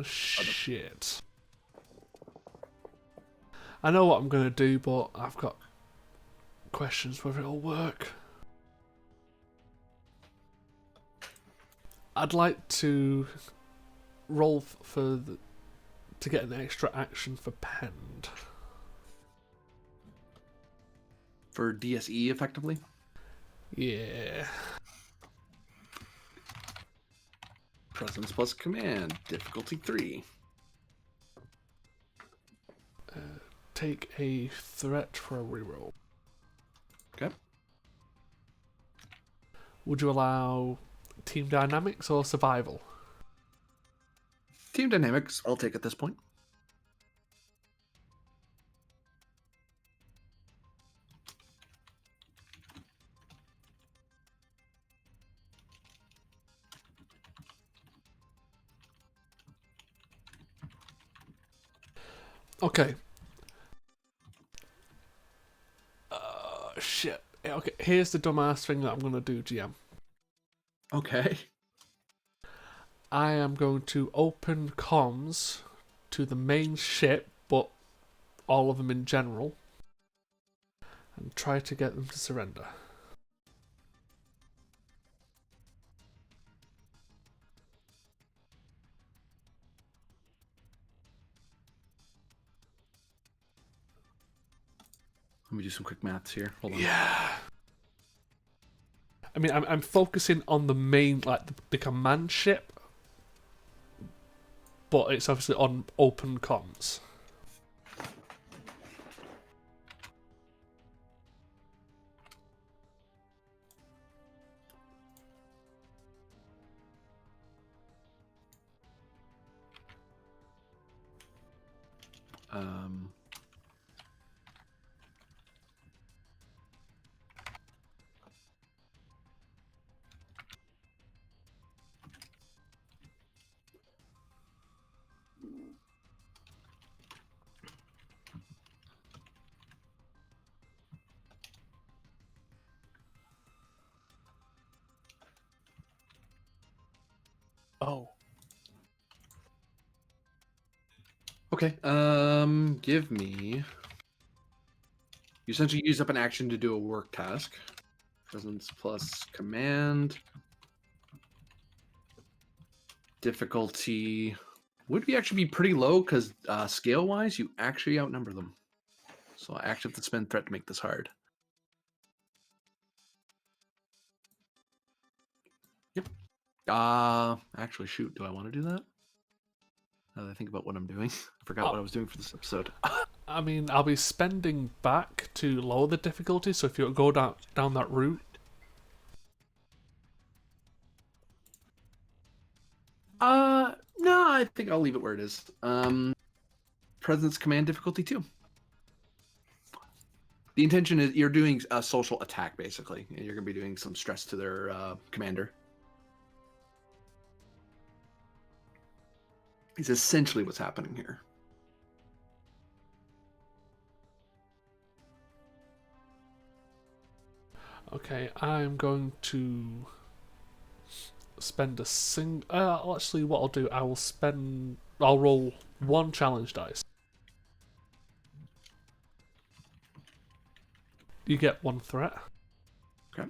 Shit. I know what I'm going to do, but I've got questions whether it'll work. I'd like to roll to get an extra action for Pend. For DSE, effectively? Yeah. Presence plus command, difficulty 3. Take a threat for a reroll. Okay. Would you allow team dynamics or survival? Team dynamics, I'll take at this point. Okay. Shit. Okay, here's the dumbass thing that I'm going to do, GM. Okay. I am going to open comms to the main ship, but all of them in general, and try to get them to surrender. Let me do some quick maths here. Hold on. Yeah. I mean, I'm focusing on the main, like, the command ship, but it's obviously on open comms. Um, Oh, okay. Give me. You essentially use up an action to do a work task. Presence plus command. Difficulty would actually be pretty low because scale wise, you actually outnumber them. So I actually have to spend threat to make this hard. Yep. Actually, shoot. Do I want to do that? Now that I think about what I'm doing, I forgot what I was doing for this episode. I mean, I'll be spending back to lower the difficulty, so if you go down that route... No, I think I'll leave it where it is. Presence command difficulty 2. The intention is you're doing a social attack, basically. You're going to be doing some stress to their commander. Is essentially what's happening here. Okay, I'm going to spend a actually, what I'll do, I'll roll 1 challenge dice. You get 1 threat. Okay.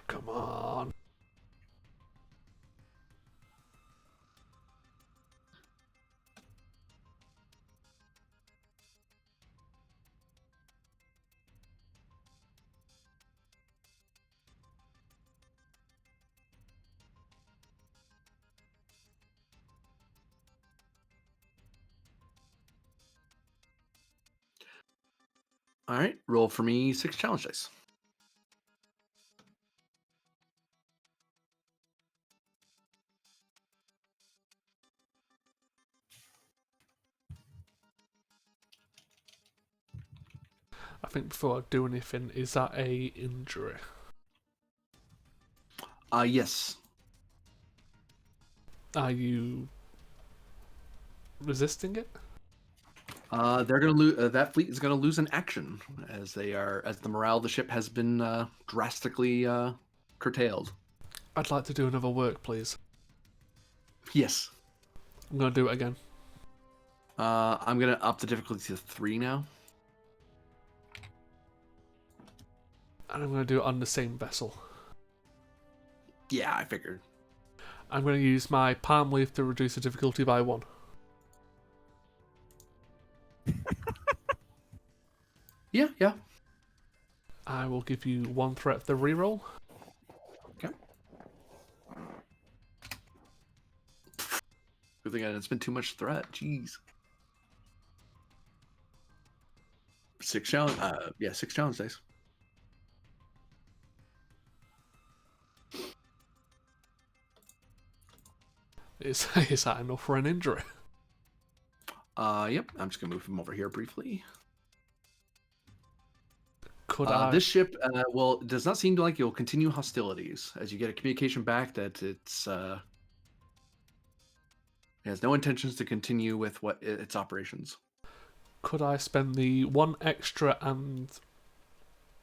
Come on. All right, roll for me 6 challenge dice. I think before I do anything, is that a injury? Yes. Are you resisting it? They're gonna lose. That fleet is gonna lose an action as the morale of the ship has been drastically curtailed. I'd like to do another work, please. Yes. I'm gonna do it again. I'm gonna up the difficulty to 3 now. And I'm gonna do it on the same vessel. Yeah, I figured. I'm gonna use my palm leaf to reduce the difficulty by 1. Yeah. I will give you 1 threat for the reroll. Okay. Good thing I didn't spend too much threat. Jeez. 6 challenge. 6 challenge dice. Is that enough for an injury? Yep. I'm just gonna move him over here briefly. Could I? This ship, it does not seem like you'll continue hostilities as you get a communication back that it has no intentions to continue with its operations. Could I spend the 1 extra and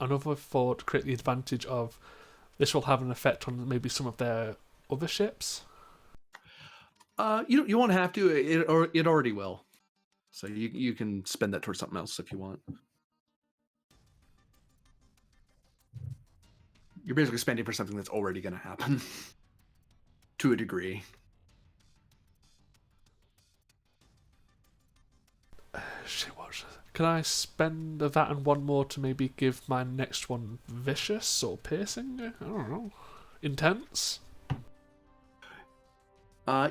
another for to create the advantage of this will have an effect on maybe some of their other ships? You won't have to. It already will. So you can spend that towards something else if you want. You're basically spending for something that's already going to happen to a degree. Can I spend that and 1 more to maybe give my next one vicious or piercing? I don't know. Intense?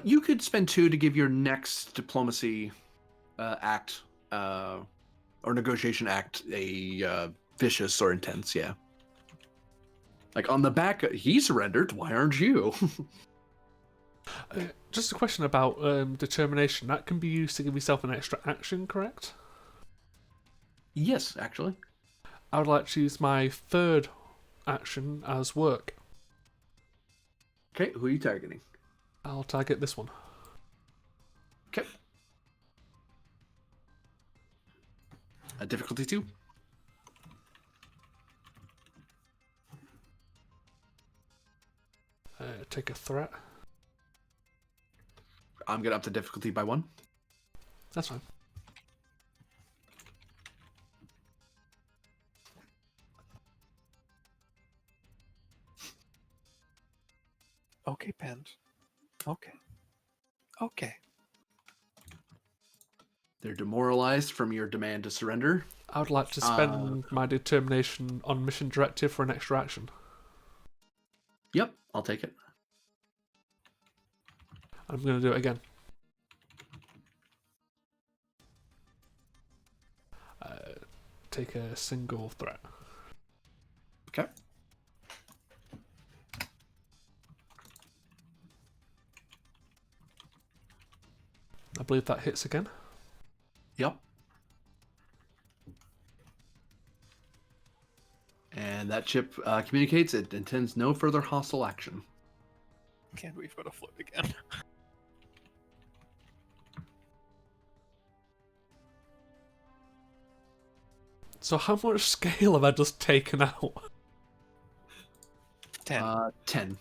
You could spend 2 to give your next diplomacy act or negotiation act a vicious or intense, yeah. Like on the back, he surrendered. Why aren't you? Just a question about determination. That can be used to give yourself an extra action, correct? Yes, actually. I would like to use my 3rd action as work. Okay, who are you targeting? I'll target this one. Okay. A difficulty 2. Take a threat. I'm gonna up the difficulty by 1. That's fine. Okay, Pent. Okay. Okay. They're demoralized from your demand to surrender. I would like to spend my determination on mission directive for an extra action. Yep, I'll take it. I'm going to do it again. Take a single threat. Okay. I believe that hits again. Yep. And that ship communicates it intends no further hostile action. Can't wait for it to float again. So how much scale have I just taken out? 10. 10.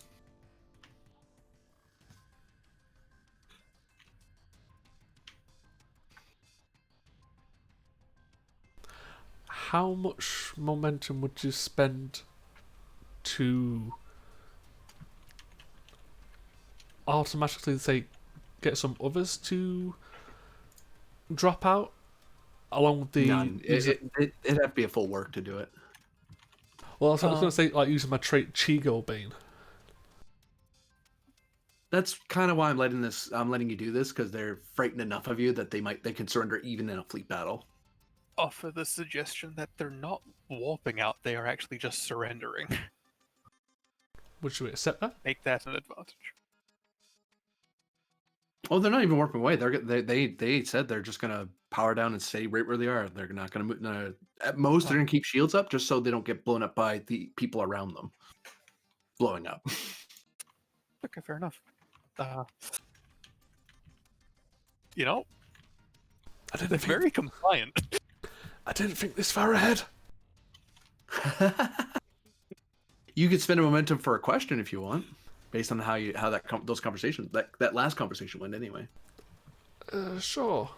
How much momentum would you spend to automatically, say, get some others to drop out? Along with the... None. It'd have to be a full work to do it. Well, I was going to say, like, using my trait Chigo Bane. That's kind of why I'm letting you do this, because they're frightened enough of you that they can surrender even in a fleet battle. Offer the suggestion that they're not warping out, they are actually just surrendering. Would you accept that? Make that an advantage. Oh, they're not even warping away. They said they're just gonna power down and stay right where they are. They're not gonna move. No, at most, they're gonna keep shields up just so they don't get blown up by the people around them. Blowing up. Okay, fair enough. You know, I didn't they're think, very compliant. I didn't think this far ahead. You could spend a momentum for a question if you want, based on how those conversations that last conversation went anyway. Sure.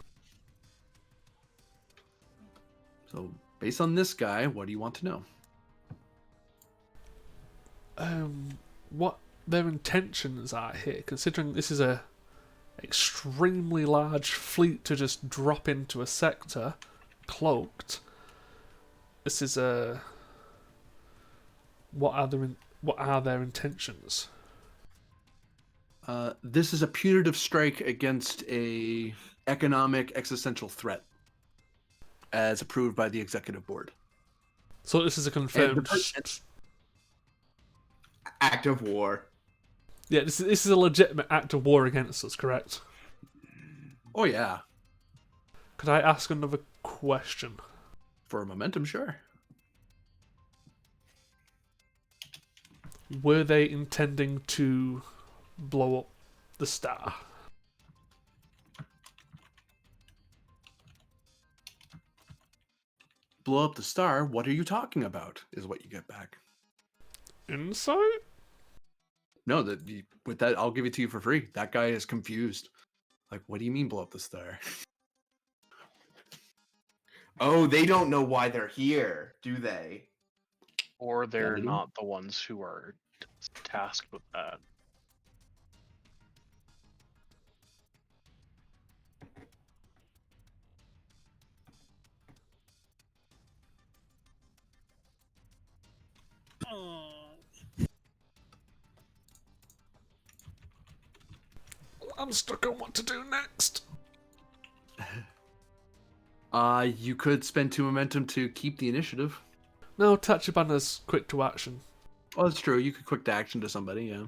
So based on this guy, what do you want to know? What their intentions are here, considering this is a extremely large fleet to just drop into a sector, cloaked. This is a What are their intentions? This is a punitive strike against a economic existential threat, as approved by the executive board. So this is a confirmed. Act of war. Yeah, this is a legitimate act of war against us, correct? Oh yeah, Could I ask another question? for momentum, sure. Were they intending to blow up the star? Blow up the star. What are you talking about? Is what you get back. Insight? No, with that, I'll give it to you for free. That guy is confused. Like, what do you mean blow up the star? Oh, they don't know why they're here, do they? Or they're they do. not the ones who are tasked with that. I'm stuck on what to do next. You could spend 2 momentum to keep the initiative. No, Tachibana's quick to action. Oh, that's true. You could quick to action to somebody, yeah.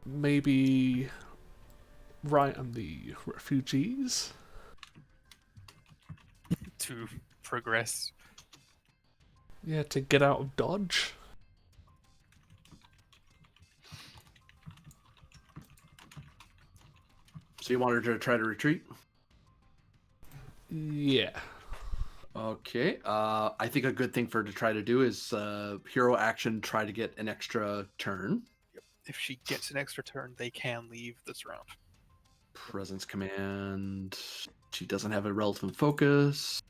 Maybe right on the refugees? To progress. Yeah, to get out of Dodge. So you wanted to try to retreat? Yeah. Okay. I think a good thing for her to try to do is hero action, try to get an extra turn. If she gets an extra turn, they can leave this round. Presence command. She doesn't have a relevant focus.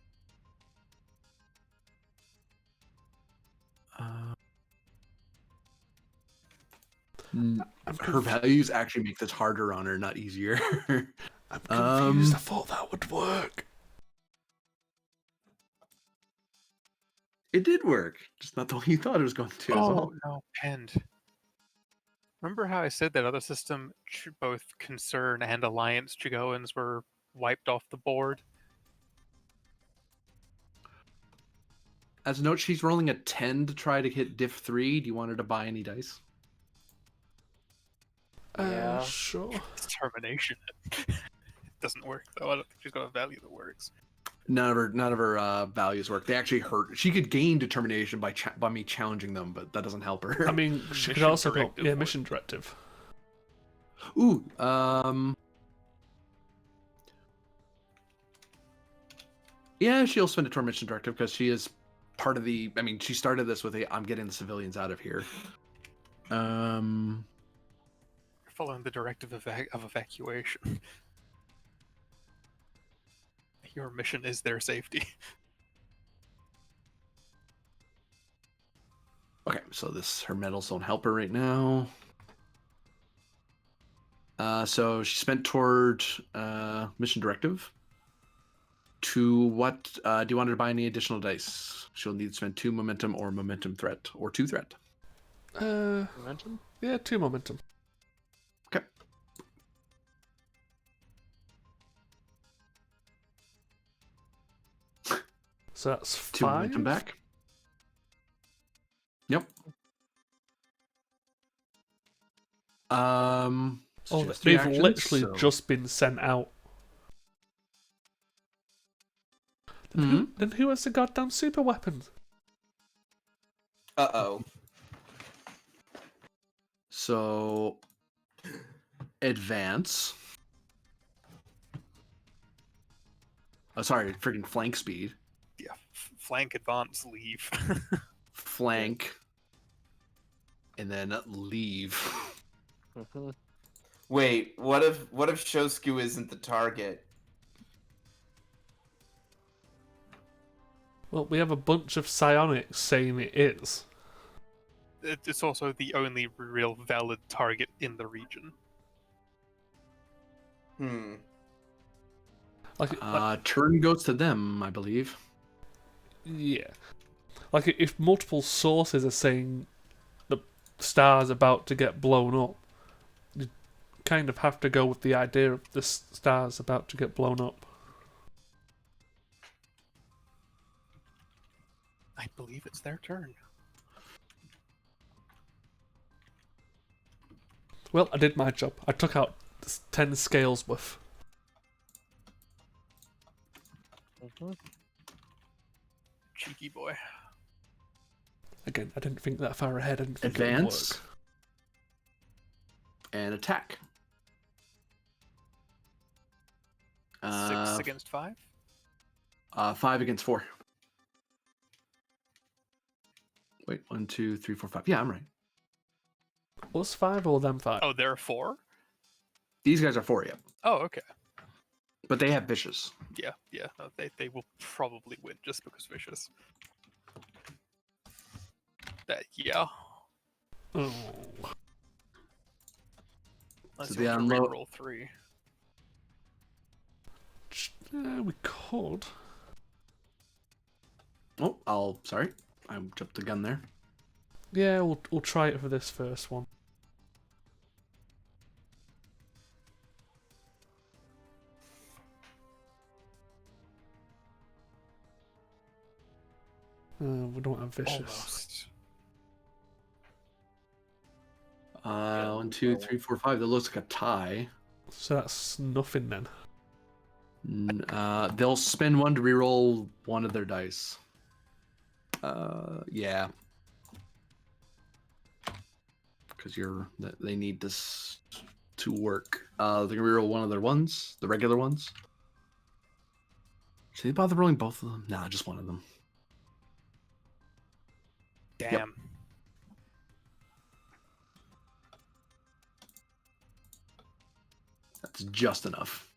Her values actually make this harder on her, not easier. I'm confused. I thought that would work. It did work, just not the way you thought it was going to. Oh, no, penned. Remember how I said that other system, both Concern and Alliance Chigoans were wiped off the board? As a note, she's rolling a 10 to try to hit diff 3. Do you want her to buy any dice? Yeah. Sure. It's termination. It doesn't work, though. I don't think she's got a value that works. None of her values work. They actually hurt. She could gain determination by me challenging them, but that doesn't help her. I mean, she could Mission also go... directive Yeah, would- mission directive. Ooh, yeah, she'll spend a tormentation directive because she is part of the. I mean, she started this with I'm getting the civilians out of here. You're following the directive of evacuation. Your mission is their safety. Okay, so her medals don't help her right now. So she spent toward mission directive. To what? Do you want her to buy any additional dice? She'll need to spend 2 momentum or momentum threat, or 2 threat. Momentum? Yeah, 2 momentum. Okay. So that's 2 momentum 5. back. Yep. Oh, just 3 they've actions, literally so- just been sent out. Then who has the goddamn super weapons? Uh-oh. So advance. Oh, sorry, freaking flank speed. Yeah, flank, advance, leave. Flank. And then leave. Wait, what if Shosku isn't the target? Well, we have a bunch of psionics saying it is. It's also the only real valid target in the region. Hmm. Like, Turn goes to them, I believe. Yeah. Like, if multiple sources are saying the star's about to get blown up, you kind of have to go with the idea of the star's about to get blown up. I believe it's their turn. Well, I did my job. I took out 10 scales worth. Cheeky boy. Again, I didn't think that far ahead. I didn't think it would Advance. work. And attack. 6 against 5? 5 against 4. Wait, 1, 2, 3, 4, 5. Yeah, I'm right. Us 5 or them 5? Oh, there are 4? These guys are 4, yeah. Oh, okay. But they have vicious. Yeah. No, they will probably win just because vicious. Yeah. Oh. Unless So you the want to unload- reroll 3. We could. Oh, sorry. I jumped the gun there. Yeah, we'll try it for this first one. We don't have vicious. Almost. 1, 2, 3, 4, 5. That looks like a tie. So that's nothing then. They'll spend 1 to reroll 1 of their dice. Yeah. Because they need this to work. They're gonna reroll 1 of their ones, the regular ones. Should they bother rolling both of them? Nah, just 1 of them. Damn. That's just enough.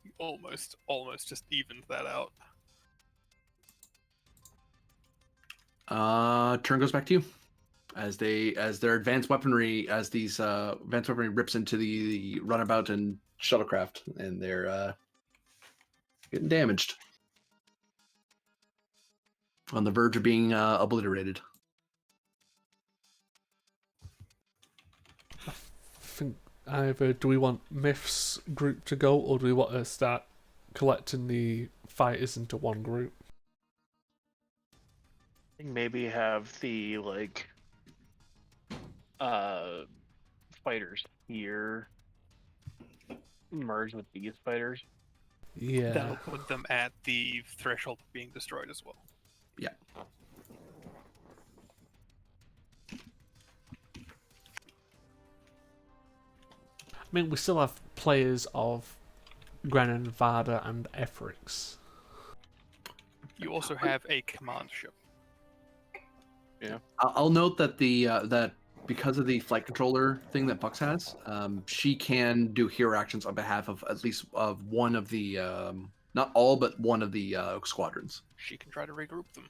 You almost just evened that out. Turn goes back to you. As their advanced weaponry rips into the runabout and shuttlecraft, and they're getting damaged. On the verge of being obliterated. I think either do we want Myth's group to go, or do we want to start collecting the fighters into one group? I think maybe have the fighters here merge with these fighters. Yeah. That'll put them at the threshold of being destroyed as well. Yeah. I mean, we still have players of Grenin, Vada, and Ethrix. You also have a command ship. I'll note that that because of the flight controller thing that Bucks has, she can do hero actions on behalf of at least one of the not all but one of the squadrons. She can try to regroup them.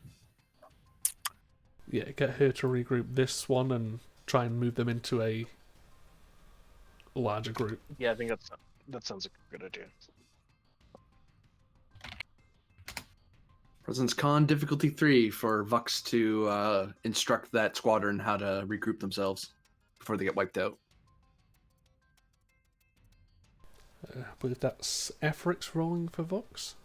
Yeah, get her to regroup this one and try and move them into a larger group. Yeah, I think that sounds like a good idea. President's Con difficulty 3 for Vux to instruct that squadron how to regroup themselves before they get wiped out. I believe that's Ethrix rolling for Vox.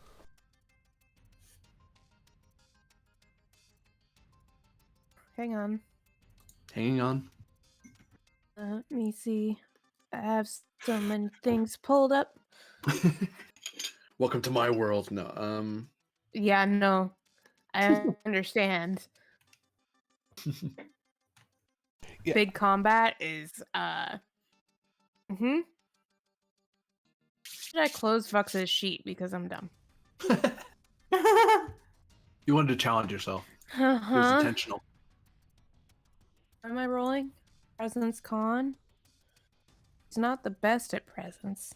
Hang on. Hanging on. Let me see. I have so many things pulled up. Welcome to my world. No. Yeah, no. I understand. Yeah. Big combat is Should I close Vux's sheet because I'm dumb? You wanted to challenge yourself. It was Uh-huh. intentional. Am I rolling? Presence Con? It's not the best at presence.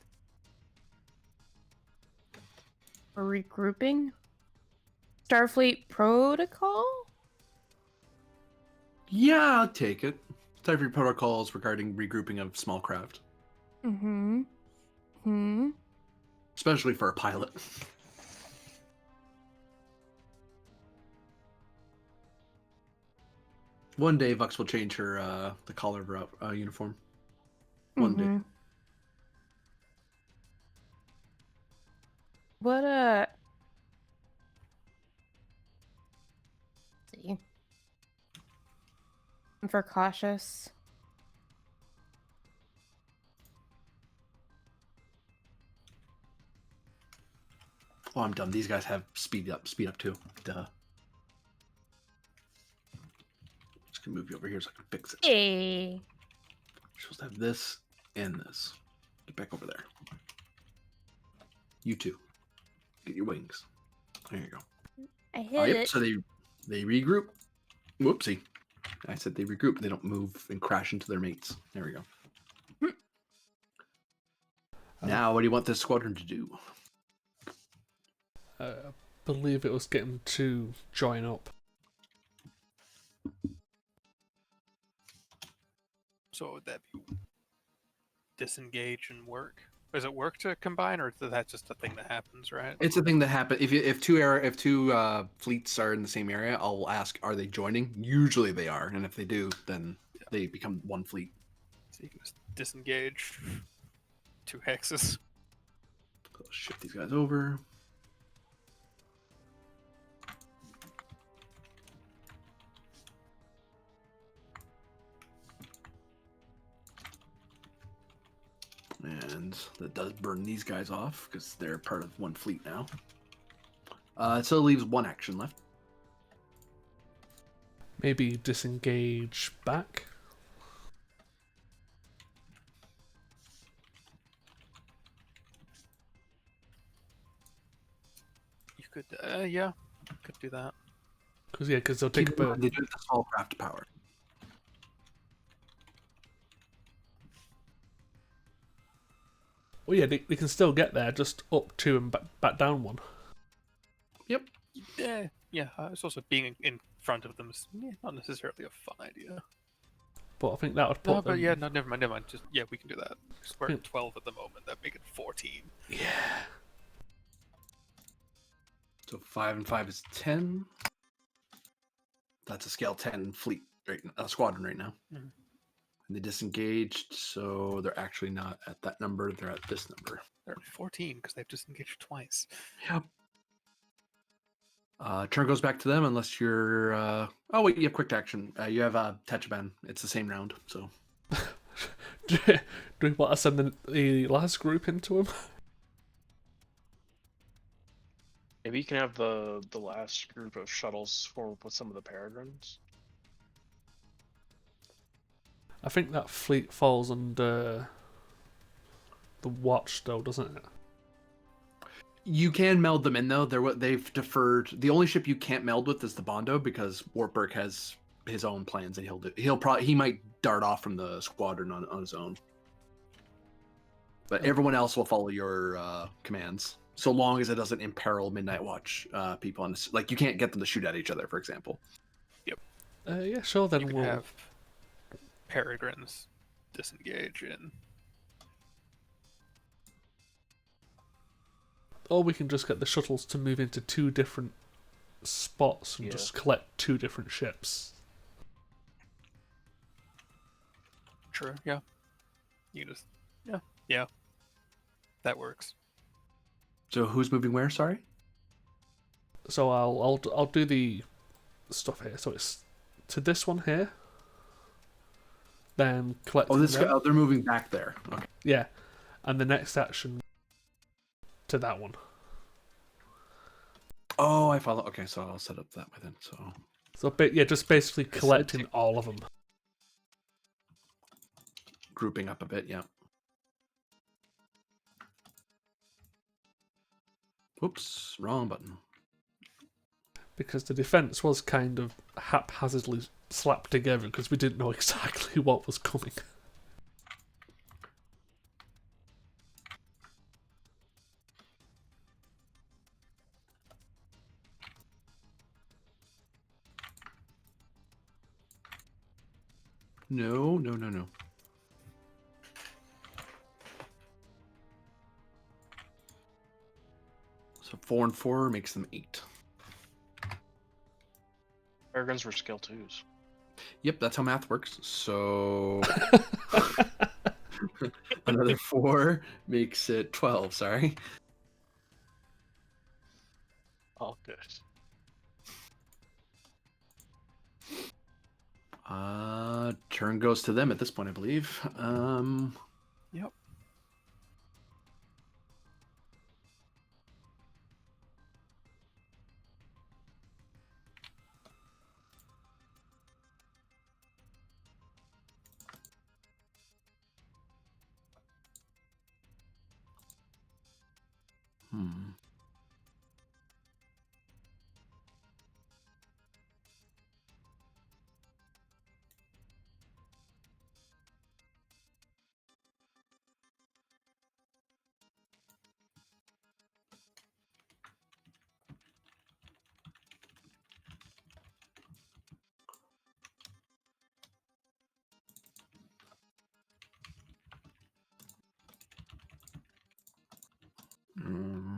For regrouping? Starfleet Protocol? Yeah, I'll take it. Type protocols regarding regrouping of small craft, Hmm. especially for a pilot. One day, Vux will change her the collar of her uniform. One day. Mhm. What see. For cautious. Oh, I'm dumb. These guys have speed up too. Duh. Just gonna move you over here so I can fix it. Hey. You're supposed to have this and this. Get back over there. You two. Get your wings. There you go. I Oh, hit yep. it. So they regroup. Whoopsie. I said they regroup. They don't move and crash into their mates. There we go. Now, what do you want this squadron to do? I believe it was getting to join up. So would that be disengage and work? Does it work to combine, or is that just a thing that happens, right? It's a thing that happens if two fleets are in the same area. I'll ask, are they joining? Usually they are, and if they do, then they become one fleet. So you can just disengage 2 hexes. Let's shift these guys over. And that does burn these guys off because they're part of one fleet now. It still leaves one action left. Maybe disengage back. You could, yeah, could do that. Because they'll take Keep in a mind, they do have the small craft power. Well, yeah, they can still get there, just up 2 and back down 1. Yep. Yeah. It's also being in front of them is not necessarily a fun idea. But I think that would put No, but them... yeah, no, never mind. Just we can do that. 'Cause we're Yeah. at 12 at the moment. That make it 14. Yeah. So 5 and 5 is 10. That's a scale 10 fleet, right? Squadron right now. Mhm. And they disengaged, so they're actually not at that number. They're at this number. They're at 14 because they've disengaged twice. Yep. Turn goes back to them unless you're. Oh wait, you have quick action. You have Techaban. It's the same round, so. Do we want to send the last group into him? Maybe you can have the last group of shuttles form up with some of the peregrines. I think that fleet falls under the watch, though, doesn't it? You can meld them in though. They've deferred. The only ship you can't meld with is the Bondo because Wartburg has his own plans and he might dart off from the squadron on his own. But everyone else will follow your commands, so long as it doesn't imperil Midnight Watch people. Like you can't get them to shoot at each other, for example. Yeah, sure. Then You can we'll have peregrines disengage in. or we can just get the shuttles to move into 2 different spots and Yeah. just collect 2 different ships. Sure, yeah. You can just yeah. That works. So who's moving where? Sorry. So I'll do the stuff here. So it's to this one here. Then collect. Oh, them. they're moving back there. Okay. Yeah, and the next action to that one. Oh, I follow. Okay, so I'll set up that way then. So Just basically collecting all of them. grouping up a bit, yeah. Oops, wrong button. Because the defense was kind of haphazardly slapped together because we didn't know exactly what was coming. No. So 4 and 4 makes them 8. Peregrines were skill 2s. Yep, that's how math works. So another 4 makes it 12. Sorry. All good. Turn goes to them at this point, I believe. Yep. Hmm. Mm.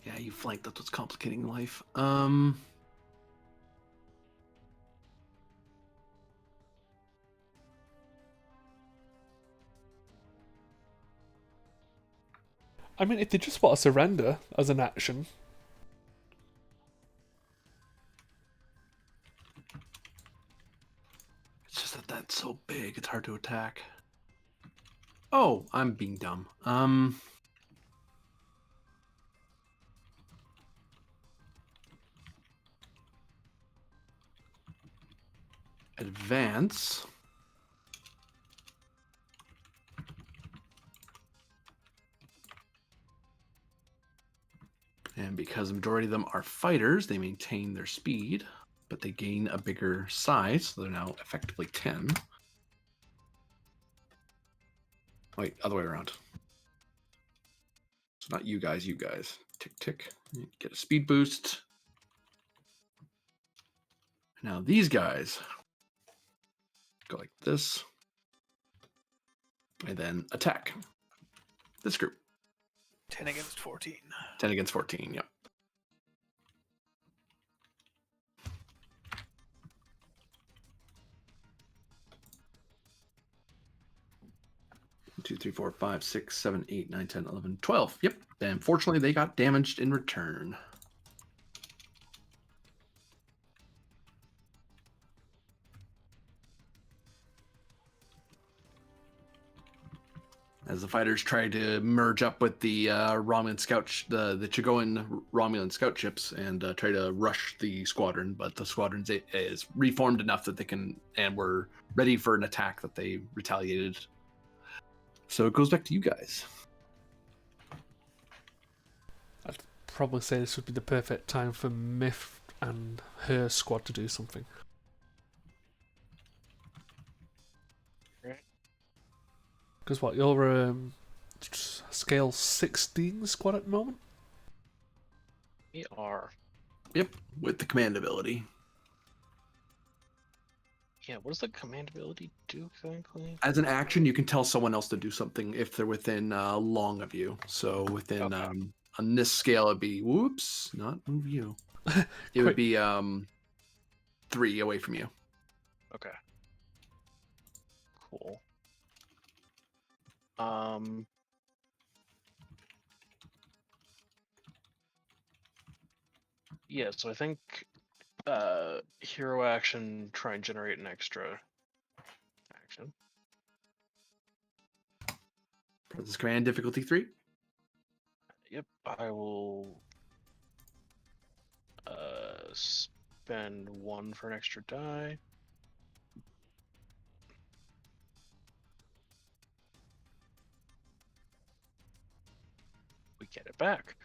Yeah, you flank. That's what's complicating life. I mean, if they just want to surrender as an action, It's just that that's so big. It's hard to attack. Oh, I'm being dumb. Advance. And because the majority of them are fighters, they maintain their speed, but they gain a bigger size, so they're now effectively 10. Wait, other way around. It's not you guys, you guys. Tick, tick. You get a speed boost. Now these guys go like this. And then attack. This group. 10 against 14. 10 against 14, yep. Two, 3, 4, 5, 6, 7, 8, 9, 10, 11, 12. Yep. And fortunately, they got damaged in return. As the fighters try to merge up with the Romulan scout, the Chigoan Romulan scout ships, and try to rush the squadron, but the squadron is reformed enough that they can, and were ready for an attack that they retaliated. So it goes back to you guys. I'd probably say this would be the perfect time for Myth and her squad to do something. Because what, you're scale 16 squad at the moment? We are. Yep, with the command ability. Yeah, what does the command ability do exactly? As an action, you can tell someone else to do something if they're within long of you. So within Okay. on this scale, it'd be whoops, not move you. It would be 3 away from you. Okay. Cool. Yeah, so I think hero action, try and generate an extra action. This command difficulty 3. Yep, I will spend 1 for an extra die. We get it back.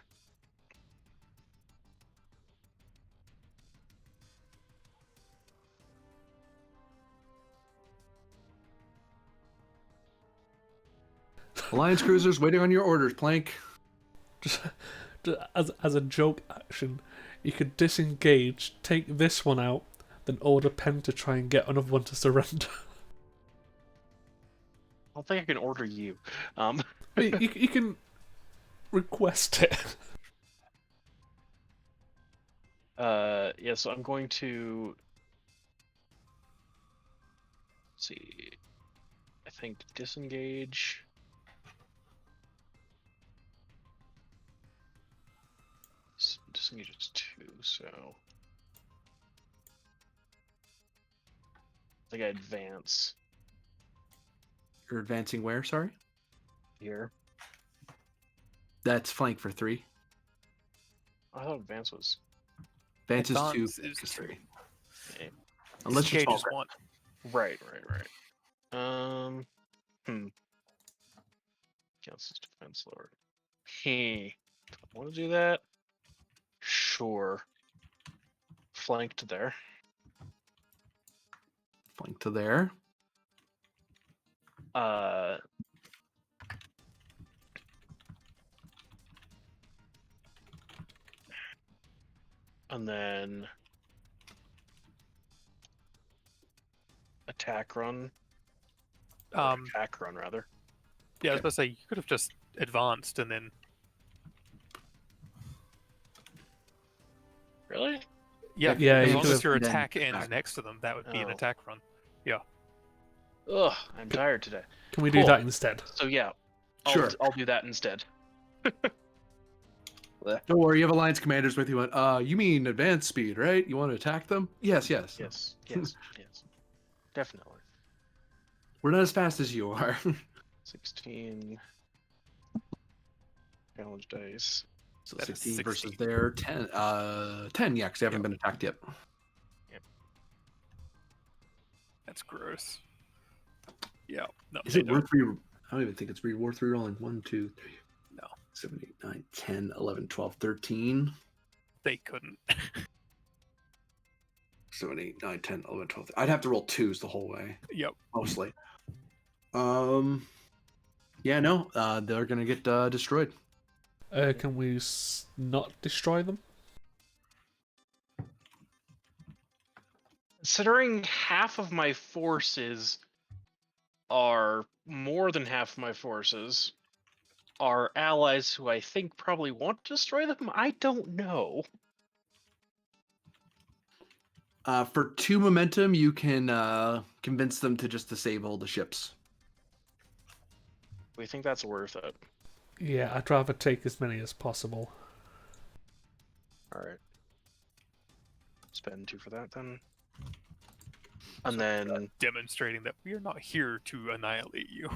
Alliance cruisers waiting on your orders, Plank. just as a joke action, you could disengage, take this one out, then order Pen to try and get another one to surrender. I don't think I can order you. You can request it. Yeah, so I'm going to see. I think disengage. Disengage is 2, so I think I advance You're advancing where? Sorry. here. That's flank for 3. I thought advance was. Advance is 2. Advance Flank is is 2. 3. Unless you're Disengage is small. 1. Right. Cancels defense lower. Want to do that? Sure. Flanked there. Flank to there. And then attack run. Attack run rather. Yeah, I was about to say, you could have just advanced and then... Really? Yeah, Yeah, as you long could as have your then attack ends attack. next to them, that would be an Oh. attack run. Ugh, I'm tired today. Can we do Cool. that instead? So yeah, Sure. I'll do that instead. Don't worry, you have alliance commanders with you. You mean advance speed, right? You want to attack them? Yes. Yes. Definitely. We're not as fast as you are. 16 challenge dice. So That is 16 versus 16. their 10. 10, yeah, because they haven't been attacked yet. That's gross. Yeah. No, Is they it don't. worth 3? I don't even think it's worth re-rolling. 1, 2, 3. No. 7, 8, 9, 10, 11, 12, 13. They couldn't. 7, 8, 9, 10, 11, 12. I'd have to roll 2s the whole way, Yep. mostly. Yeah, no, they're gonna get destroyed. Can we not destroy them? Considering half of my forces are more than half my forces are allies who I think probably want to destroy them, I don't know. For 2 momentum, you can convince them to just disable the ships. We think that's worth it. Yeah, I'd rather take as many as possible. Alright. Spend 2 for that then. And then Demonstrating that we are not here to annihilate you.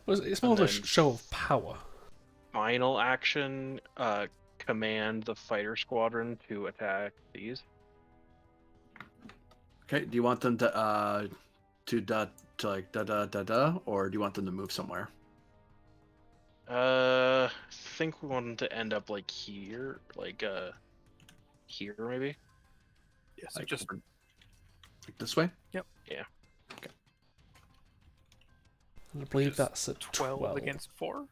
Well, it's more of a then- show of power. final action, command the fighter squadron to attack these. Okay, do you want them to like da, or do you want them to move somewhere? Think we want them to end up like here, here maybe. Yeah, so Like, just like this way? I believe Just that's a 12 against 4.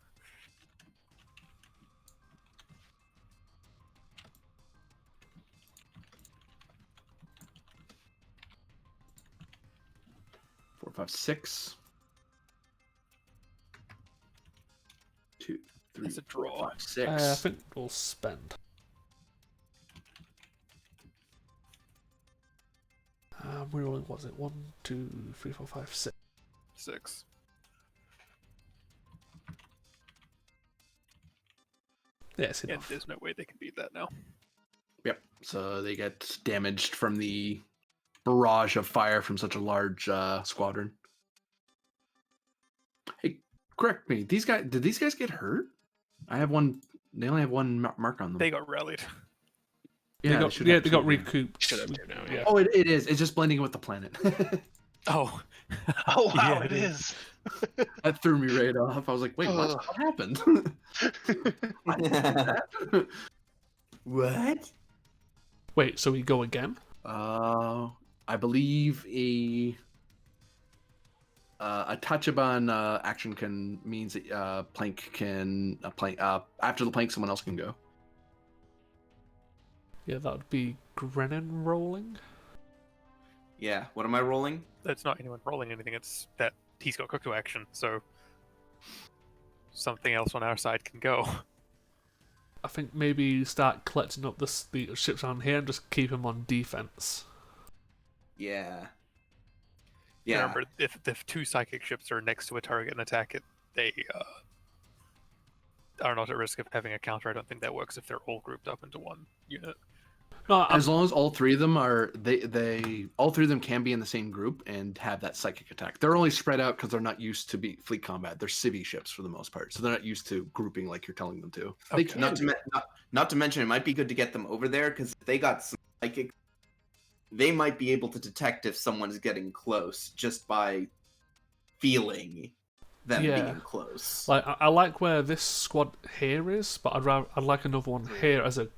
4, 5, 6. 2, 3, That's a 4, draw. 5, 6. I think we'll spend. We're rolling, what was it? 1, 2, 3, 4, 5, 6. 6. Yeah, it's Yeah, enough. there's no way they can beat that now. Yep. So they get damaged from the barrage of fire from such a large squadron. Hey, correct me. Did these guys get hurt? I have one. They only have one mark on them. They got rallied. They got, should yeah, have they got two, yeah. recouped. Should have 2 now, yeah. Oh, it is. It's just blending with the planet. Oh. Oh wow, Yeah, it is. That threw me right off. I was like, wait, what? Ugh. What happened? I didn't do that. What? Wait, so we go again? I believe A Tachibana action can means that plank can plank after the plank someone else can go. Yeah, that would be Grennan rolling. Yeah. What am I rolling? It's not anyone rolling anything, it's that he's got Koku action, so something else on our side can go. I think maybe start collecting up the ships around here and just keep them on defense. Yeah. Yeah. Remember, if two psychic ships are next to a target and attack it, they are not at risk of having a counter. I don't think that works if they're all grouped up into one unit. No, As long as all three of them are all three of them can be in the same group and have that psychic attack. They're only spread out because they're not used to be fleet combat. They're civvy ships for the most part, so they're not used to grouping like you're telling them to. They Okay. can Not to mention, it might be good to get them over there because if they got some psychic, they might be able to detect if someone's getting close just by feeling them Yeah. being close. like I like where this squad here is, but I'd like another one here as a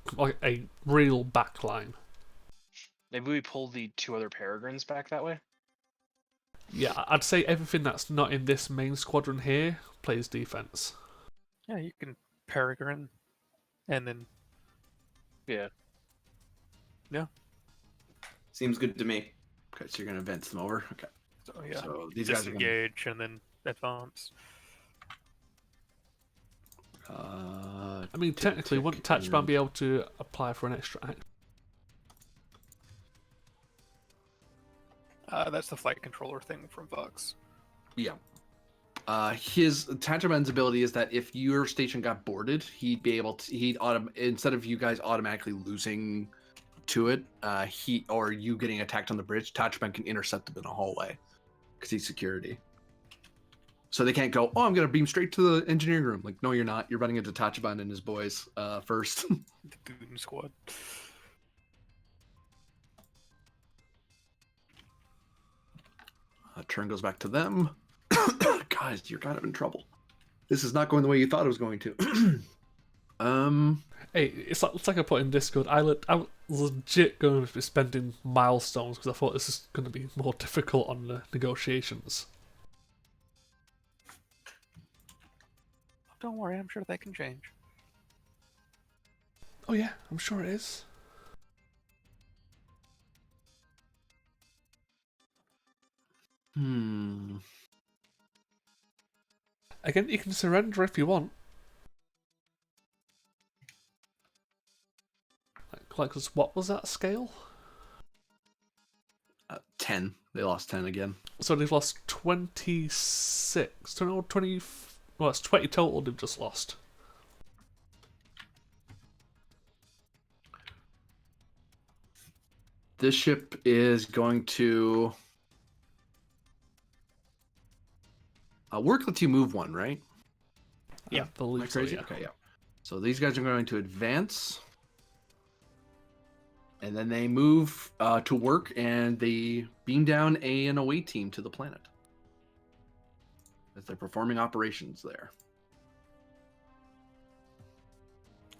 real backline. Maybe we pull the 2 other Peregrines back that way. Yeah, I'd say everything that's not in this main squadron here plays defense. Yeah, you can Peregrine, and then Yeah. Seems good to me. Okay, so you're gonna advance them over. Okay, so yeah, so these guys are gonna. disengage and then advance. I mean, technically, wouldn't Tachibana be able to apply for an extra act? That's the flight controller thing from Vox. Yeah. His Tachibana's ability is that if your station got boarded, he'd be able to. Instead of you guys automatically losing to it, you getting attacked on the bridge, Tachibana can intercept them in a hallway because he's security. So they can't go, oh, I'm gonna beam straight to the engineering room. Like, no, you're not. You're running into Tachibana and his boys first. The Goon Squad. Turn goes back to them. Guys, you're kind of in trouble. This is not going the way you thought it was going to. Hey, it's like I put in Discord. I was legit going to be spending milestones because I thought this is going to be more difficult on the negotiations. Don't worry, I'm sure that can change. Oh yeah, I'm sure it is. Again, you can surrender if you want. Like, what was that scale? 10. They lost 10 again. So they've lost 26. 20. Well, it's 20 total they've just lost. This ship is going to... work lets you move one, right? Yeah, Am I believe so, crazy? yeah. Okay, yeah. So these guys are going to advance. And then they move to work, and they beam down an away team to the planet. As they're performing operations there.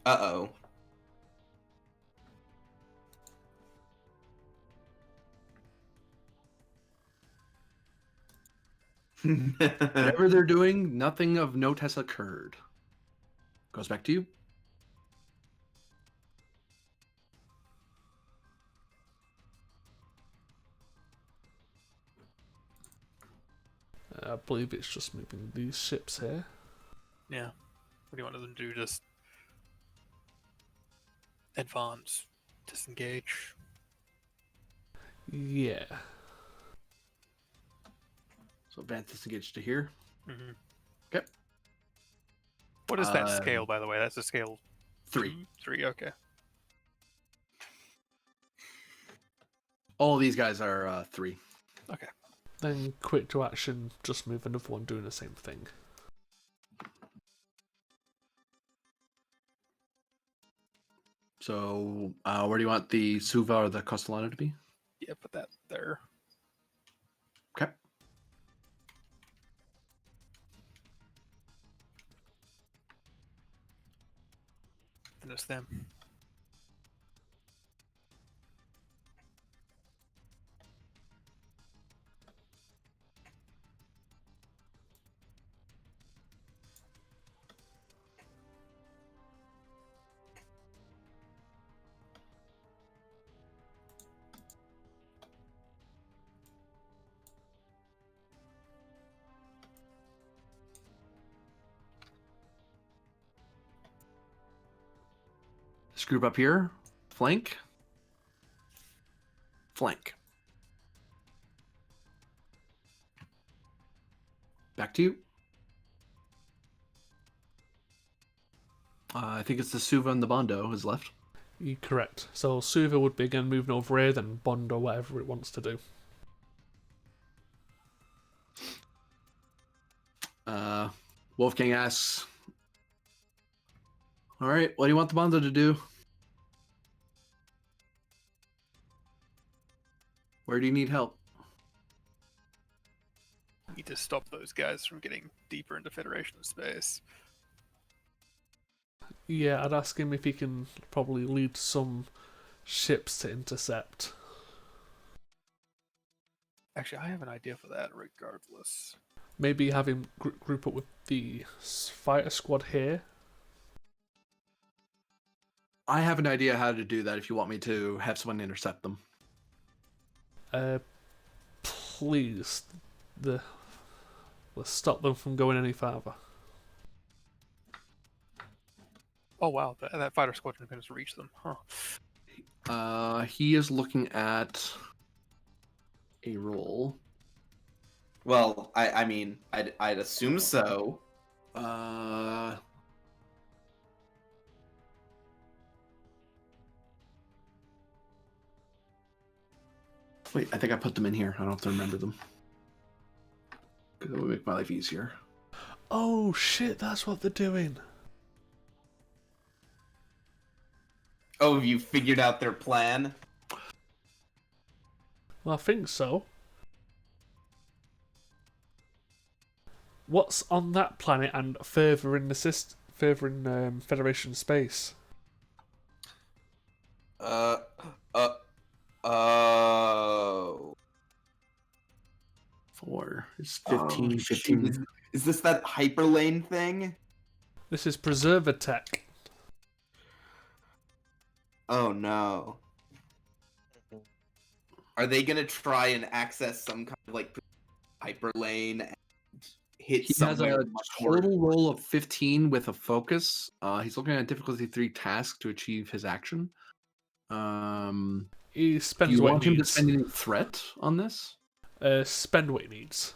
Uh-oh. Whatever they're doing, nothing of note has occurred. Goes back to you. I believe it's just moving these ships here. Yeah. What do you want them to do? Just advance, disengage. Yeah. So advance disengage to here. Mm-hmm. Okay. What is that scale, by the way? That's a scale 3. 3. Okay. All of these guys are 3. Okay. Then quick to action, just move another one doing the same thing. So where do you want the Suva or the Castellano to be? Yeah, put that there. Okay. And it's them. group up here. Flank. Flank. Back to you. I think it's the Suva and the Bondo is left. You're correct. So Suva would be again moving over here, then Bondo, whatever it wants to do. Wolfgang asks, all right, what do you want the Bondo to do? Where do you need help? Need to stop those guys from getting deeper into Federation space. Yeah, I'd ask him if he can probably lead some ships to intercept. Actually, I have an idea for that regardless. Maybe have him group up with the fighter squad here. I have an idea how to do that if you want me to have someone intercept them. Please. Let's stop them from going any farther. Oh wow, that fighter squadron can just reach them, huh? He is looking at a roll. Well, I mean, I'd assume so. Wait, I think I put them in here. I don't have to remember them. Because that would make my life easier. Oh shit, that's what they're doing. Oh, have you figured out their plan? Well, I think so. What's on that planet and further in Federation space? Oh. 4. It's Oh, 15, shoot. 15. Is this that hyperlane thing? This is Preserver Tech. Oh no. Are they gonna try and access some kind of like hyperlane and hit He has somewhere a much more? total roll of 15 with a focus. He's looking at a difficulty 3 task to achieve his action. He Do spends you what want he him to needs. spend any threat on this? Spend what he needs.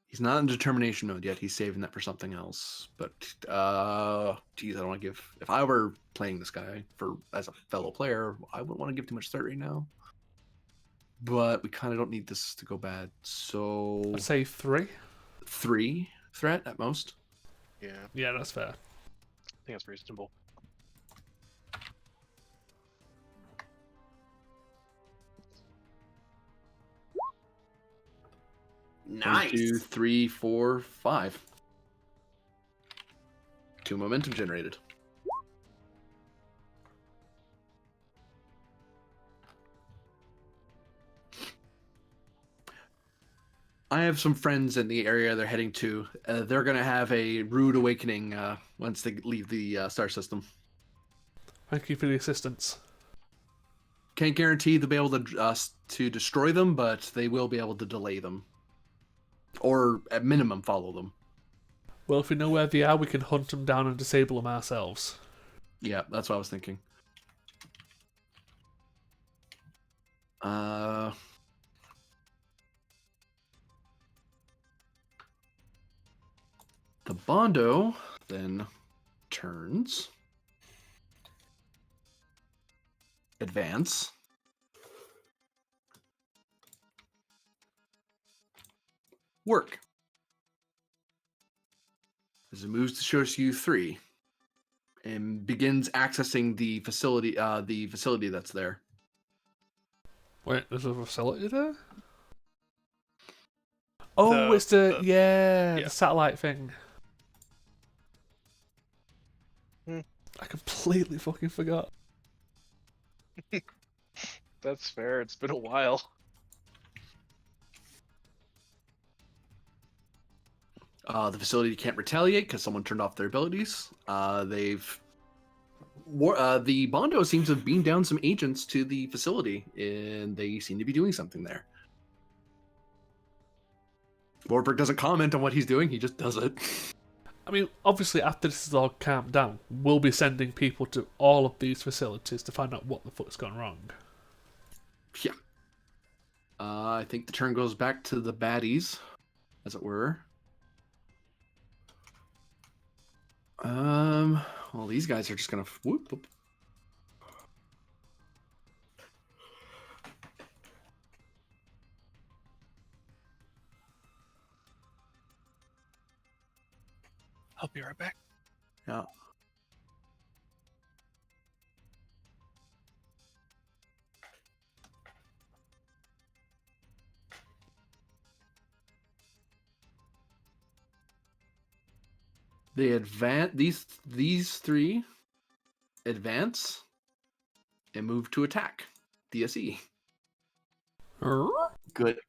He's not in determination mode yet. He's saving that for something else. But geez, I don't want to give. If I were playing this guy as a fellow player, I wouldn't want to give too much threat right now. But we kind of don't need this to go bad. So I'd say 3. 3 threat at most. Yeah, I Yeah, that's fair. think that's reasonable. Nice. 1, 2, 3, 4, 5. 2 momentum generated. I have some friends in the area they're heading to. They're going to have a rude awakening once they leave the star system. Thank you for the assistance. Can't guarantee they'll be able to destroy them, but they will be able to delay them. Or, at minimum, follow them. Well, if we know where they are, we can hunt them down and disable them ourselves. Yeah, that's what I was thinking. The Bondo then turns. Advance. Work. As it moves to Shoshu 3 and begins accessing the facility that's there. Wait, there's a facility there? Oh, it's the the satellite thing. Hmm. I completely fucking forgot. That's fair. It's been a while. The facility can't retaliate because someone turned off their abilities. The Bondo seems to have beamed down some agents to the facility, and they seem to be doing something there. Warburg doesn't comment on what he's doing; he just does it. I mean, obviously, after this is all calmed down, we'll be sending people to all of these facilities to find out what the fuck's gone wrong. Yeah. I think the turn goes back to the baddies, as it were. Well, these guys are just gonna whoop, whoop. I'll be right back. Yeah. They advance. These three advance and move to attack DSE. Good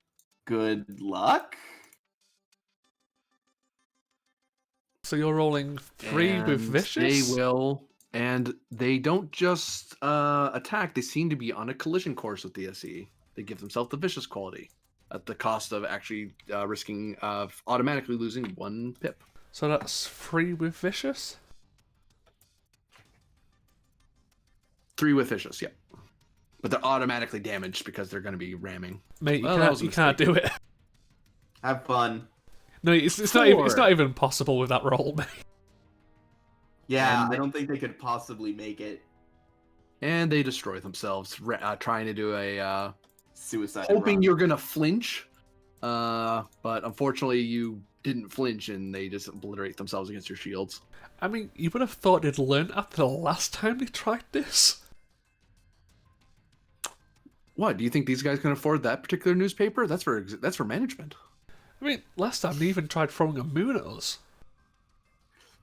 luck. So you're rolling 3 with And vicious? They will, and they don't just attack. They seem to be on a collision course with DSE. They give themselves the vicious quality at the cost of actually risking automatically losing 1 pip. So that's 3 with vicious? 3 with vicious, yeah. But they're automatically damaged because they're going to be ramming. Mate, Well, that was a you can't do it. Have fun. No, it's not even possible with that roll, mate. Yeah, And I don't think they could possibly make it. And they destroy themselves, trying to do a Suicide. hoping run. you're going to flinch. But unfortunately, you didn't flinch, and they just obliterate themselves against your shields. I mean, you would have thought they'd learned after the last time they tried this. What, do you think these guys can afford that particular newspaper? That's for management. I mean, last time they even tried throwing a moon at us.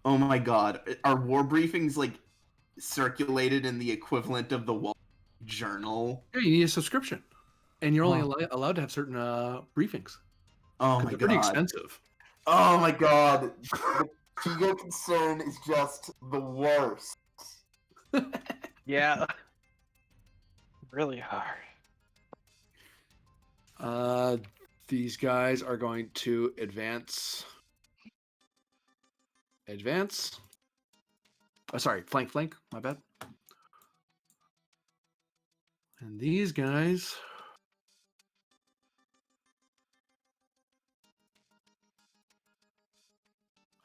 Oh my god. Are war briefings like circulated in the equivalent of the Wall Journal? Yeah, you need a subscription, and you're only Huh. allowed to have certain briefings. Oh 'Cause my they're god. pretty expensive. Oh my god. The Tigo concern is just the worst. Yeah. Really hard. These guys are going to advance. Advance. Oh, sorry, flank. My bad. And these guys.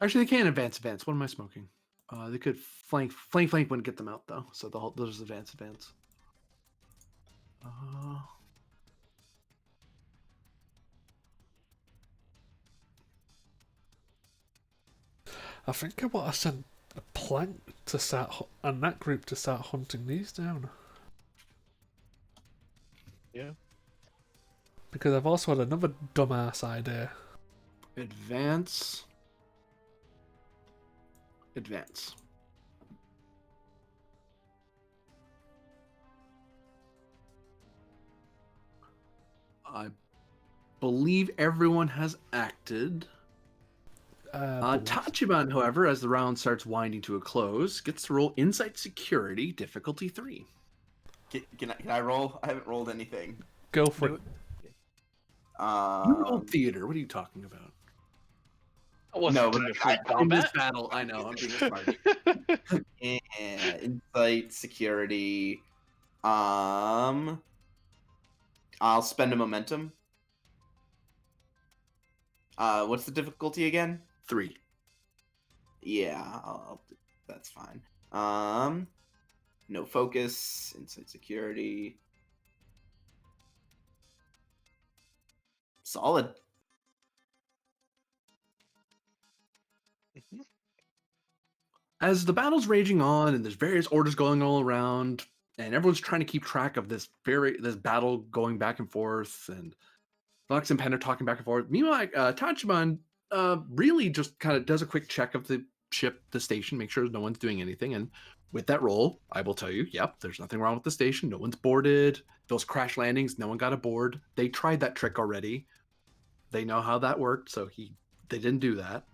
Actually, they can't advance. What am I smoking? They could flank. Flank wouldn't get them out though. So those advance. I think I want to send a plank to start, and that group to start hunting these down. Yeah. Because I've also had another dumbass idea. Advance. I believe everyone has acted. Tachiban, however, as the round starts winding to a close, gets to roll Insight Security, difficulty 3. Can I roll? I haven't rolled anything. Go for it. You rolled theater. What are you talking about? No, but In this battle, I know. I'm being smart. Insight Security. I'll spend a momentum. What's the difficulty again? 3. Yeah, that's fine. No focus, Insight Security. Solid. As the battle's raging on and there's various orders going all around, and everyone's trying to keep track of this battle going back and forth, and Lux and Pen are talking back and forth. Meanwhile, Tachiban really just kind of does a quick check of the ship, the station, make sure no one's doing anything. And with that roll, I will tell you, yep, there's nothing wrong with the station. No one's boarded. Those crash landings, no one got aboard. They tried that trick already. They know how that worked, so they didn't do that.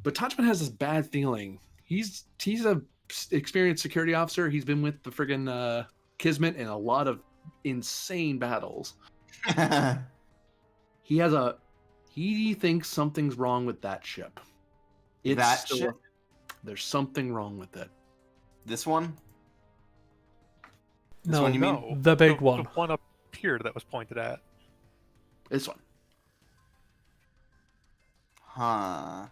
But Tachiban has this bad feeling. He's a experienced security officer. He's been with the friggin' Kismet in a lot of insane battles. He thinks something's wrong with that ship. It's That still ship? there's something wrong with it. This one? This No, one you mean? No, the big the one. one up here that was pointed at. This one. Huh.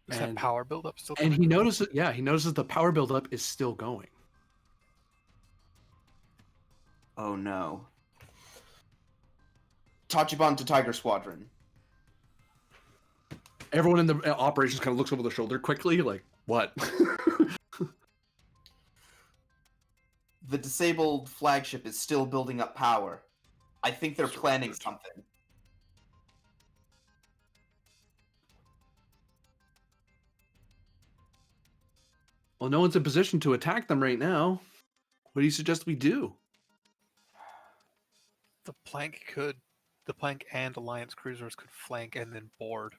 Is that And- power buildup still? And coming? he notices, he notices the power buildup is still going. Oh no. Tachibana to Tiger Squadron. Everyone in the operations kind of looks over their shoulder quickly, like, what? The disabled flagship is still building up power. I think they're planning something. Well, no one's in position to attack them right now. What do you suggest we do? The plank and Alliance cruisers could flank and then board.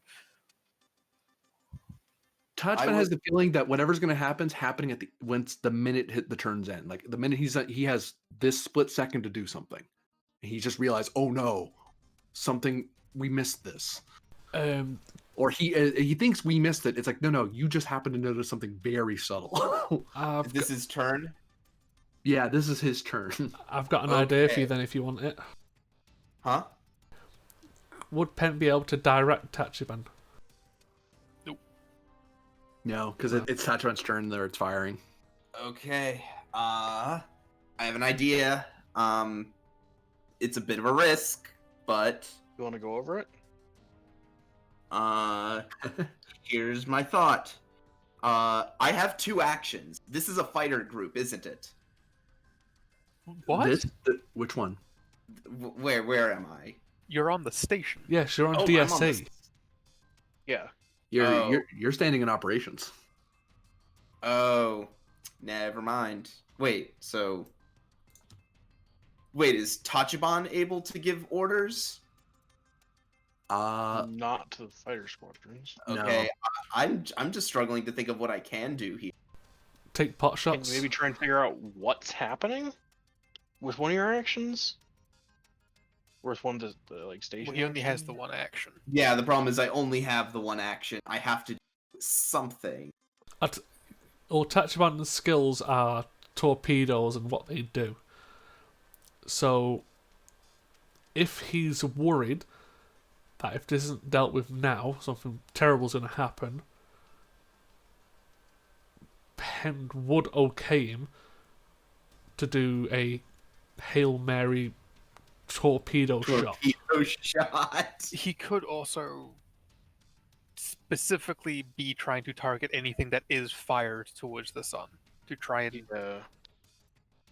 Touchman has the feeling that whatever's going to happen is happening at the minute hit the turn's end. Like the minute he has this split second to do something, and he just realized, oh no, we missed this, or he thinks we missed it. It's like no, you just happened to notice something very subtle. Is this his turn? Yeah, this is his turn. I've got an idea for Okay. you then, if you want it. Huh? Would Pent be able to direct Tachibana? No, because it's Tachman's turn there. It's firing. Okay. I have an idea. It's a bit of a risk, but You want to go over it? here's my thought. I have 2 actions. This is a fighter group, isn't it? What? Which one? Where am I? You're on the station. Yes, you're on I'm on DSC. this- Yeah. You're standing in operations. Oh, never mind. Wait, is Tachibana able to give orders? Not to the fighter squadrons. No. Okay, I'm just struggling to think of what I can do here. Take pot Can shots. you maybe try and figure out what's happening with one of your actions? Or with one of the like station? Well, he only has actions? the one action. Yeah, the problem is I only have the one action. I have to do something. Tachibana's skills are torpedoes and what they do. So, if he's worried that if this isn't dealt with now, something terrible's going to happen, Penn would okay him to do a Hail Mary torpedo shot. Torpedo shot. He could also specifically be trying to target anything that is fired towards the sun to try and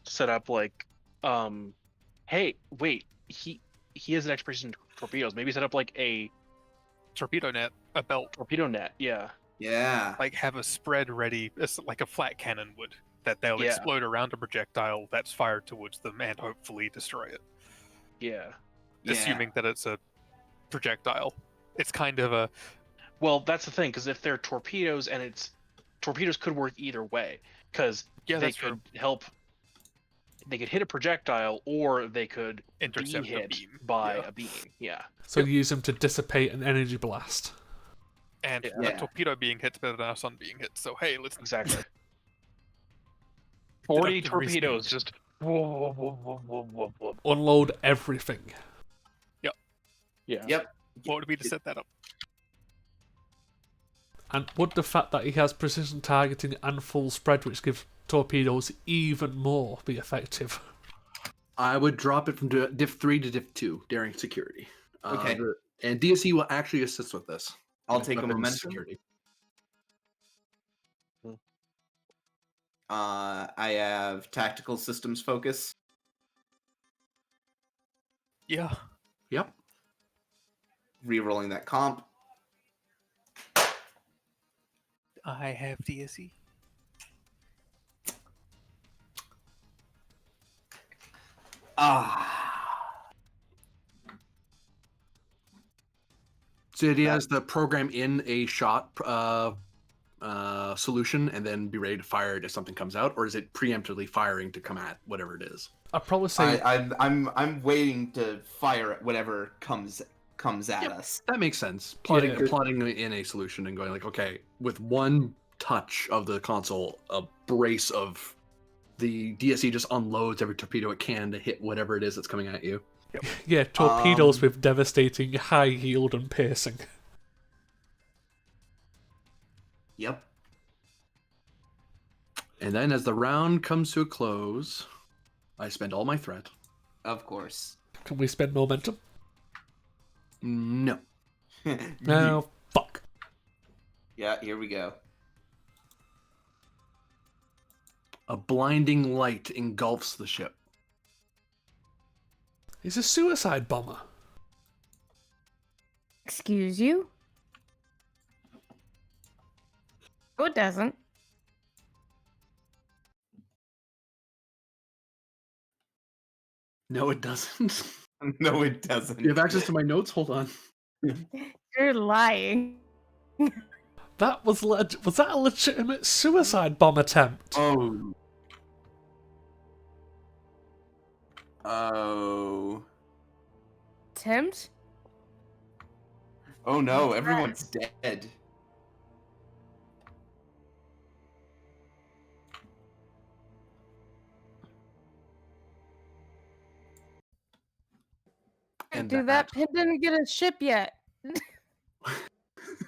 Set up like, hey, wait, he has an expertise in torpedoes. Maybe set up like a torpedo net, a belt, torpedo net. Yeah. Yeah. like have a spread ready, like a flat cannon would, that they'll Yeah. explode around a projectile that's fired towards them and hopefully destroy it. Yeah. Assuming that it's a projectile. It's kind of a Well, that's the thing, because if they're torpedoes and torpedoes could work either way, because yeah, they that's could true. help. They could hit a projectile, or they could be Intercept a hit beam. by Yeah. a beam. Yeah. So use them to dissipate an energy blast. And Yeah. a torpedo being hit's better than our sun being hit. So hey, let's Exactly. 40 Deductive torpedoes, reasoning. just whoa, whoa, whoa, whoa, whoa, whoa. Unload everything. Yeah. Yep. what would be to set that up? And would the fact that he has precision targeting and full spread, which gives torpedoes even more, be effective? I would drop it from diff 3 to diff 2, daring security. Okay. And DSC will actually assist with this. I'll With take a weapons momentum. security. I have tactical systems focus. Yeah. Yep. Rerolling that comp. I have DSE. So he has the program in a shot solution and then be ready to fire it if something comes out, or is it preemptively firing to come at whatever it is? I'd probably say I'm waiting to fire at whatever comes comes at Yep. us. That makes sense. Plotting, Yeah. plotting in a solution and going like, okay, with one touch of the console, a brace of the DSE just unloads every torpedo it can to hit whatever it is that's coming at you. Yeah, torpedoes Um, with devastating high yield and piercing. Yep. And then as the round comes to a close, I spend all my threat. Of course. Can we spend momentum? No. No, fuck. Yeah, here we go. A blinding light engulfs the ship. He's a suicide bomber. Excuse you? Oh, it doesn't. No, it doesn't. No, it doesn't. You have access to my notes? Hold on. You're lying. That was was that a legitimate suicide bomb attempt? Oh. Oh. Attempt? Oh no, everyone's dead. And Do that pin didn't get a ship yet.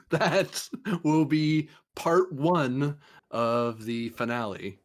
that will be part one of the finale.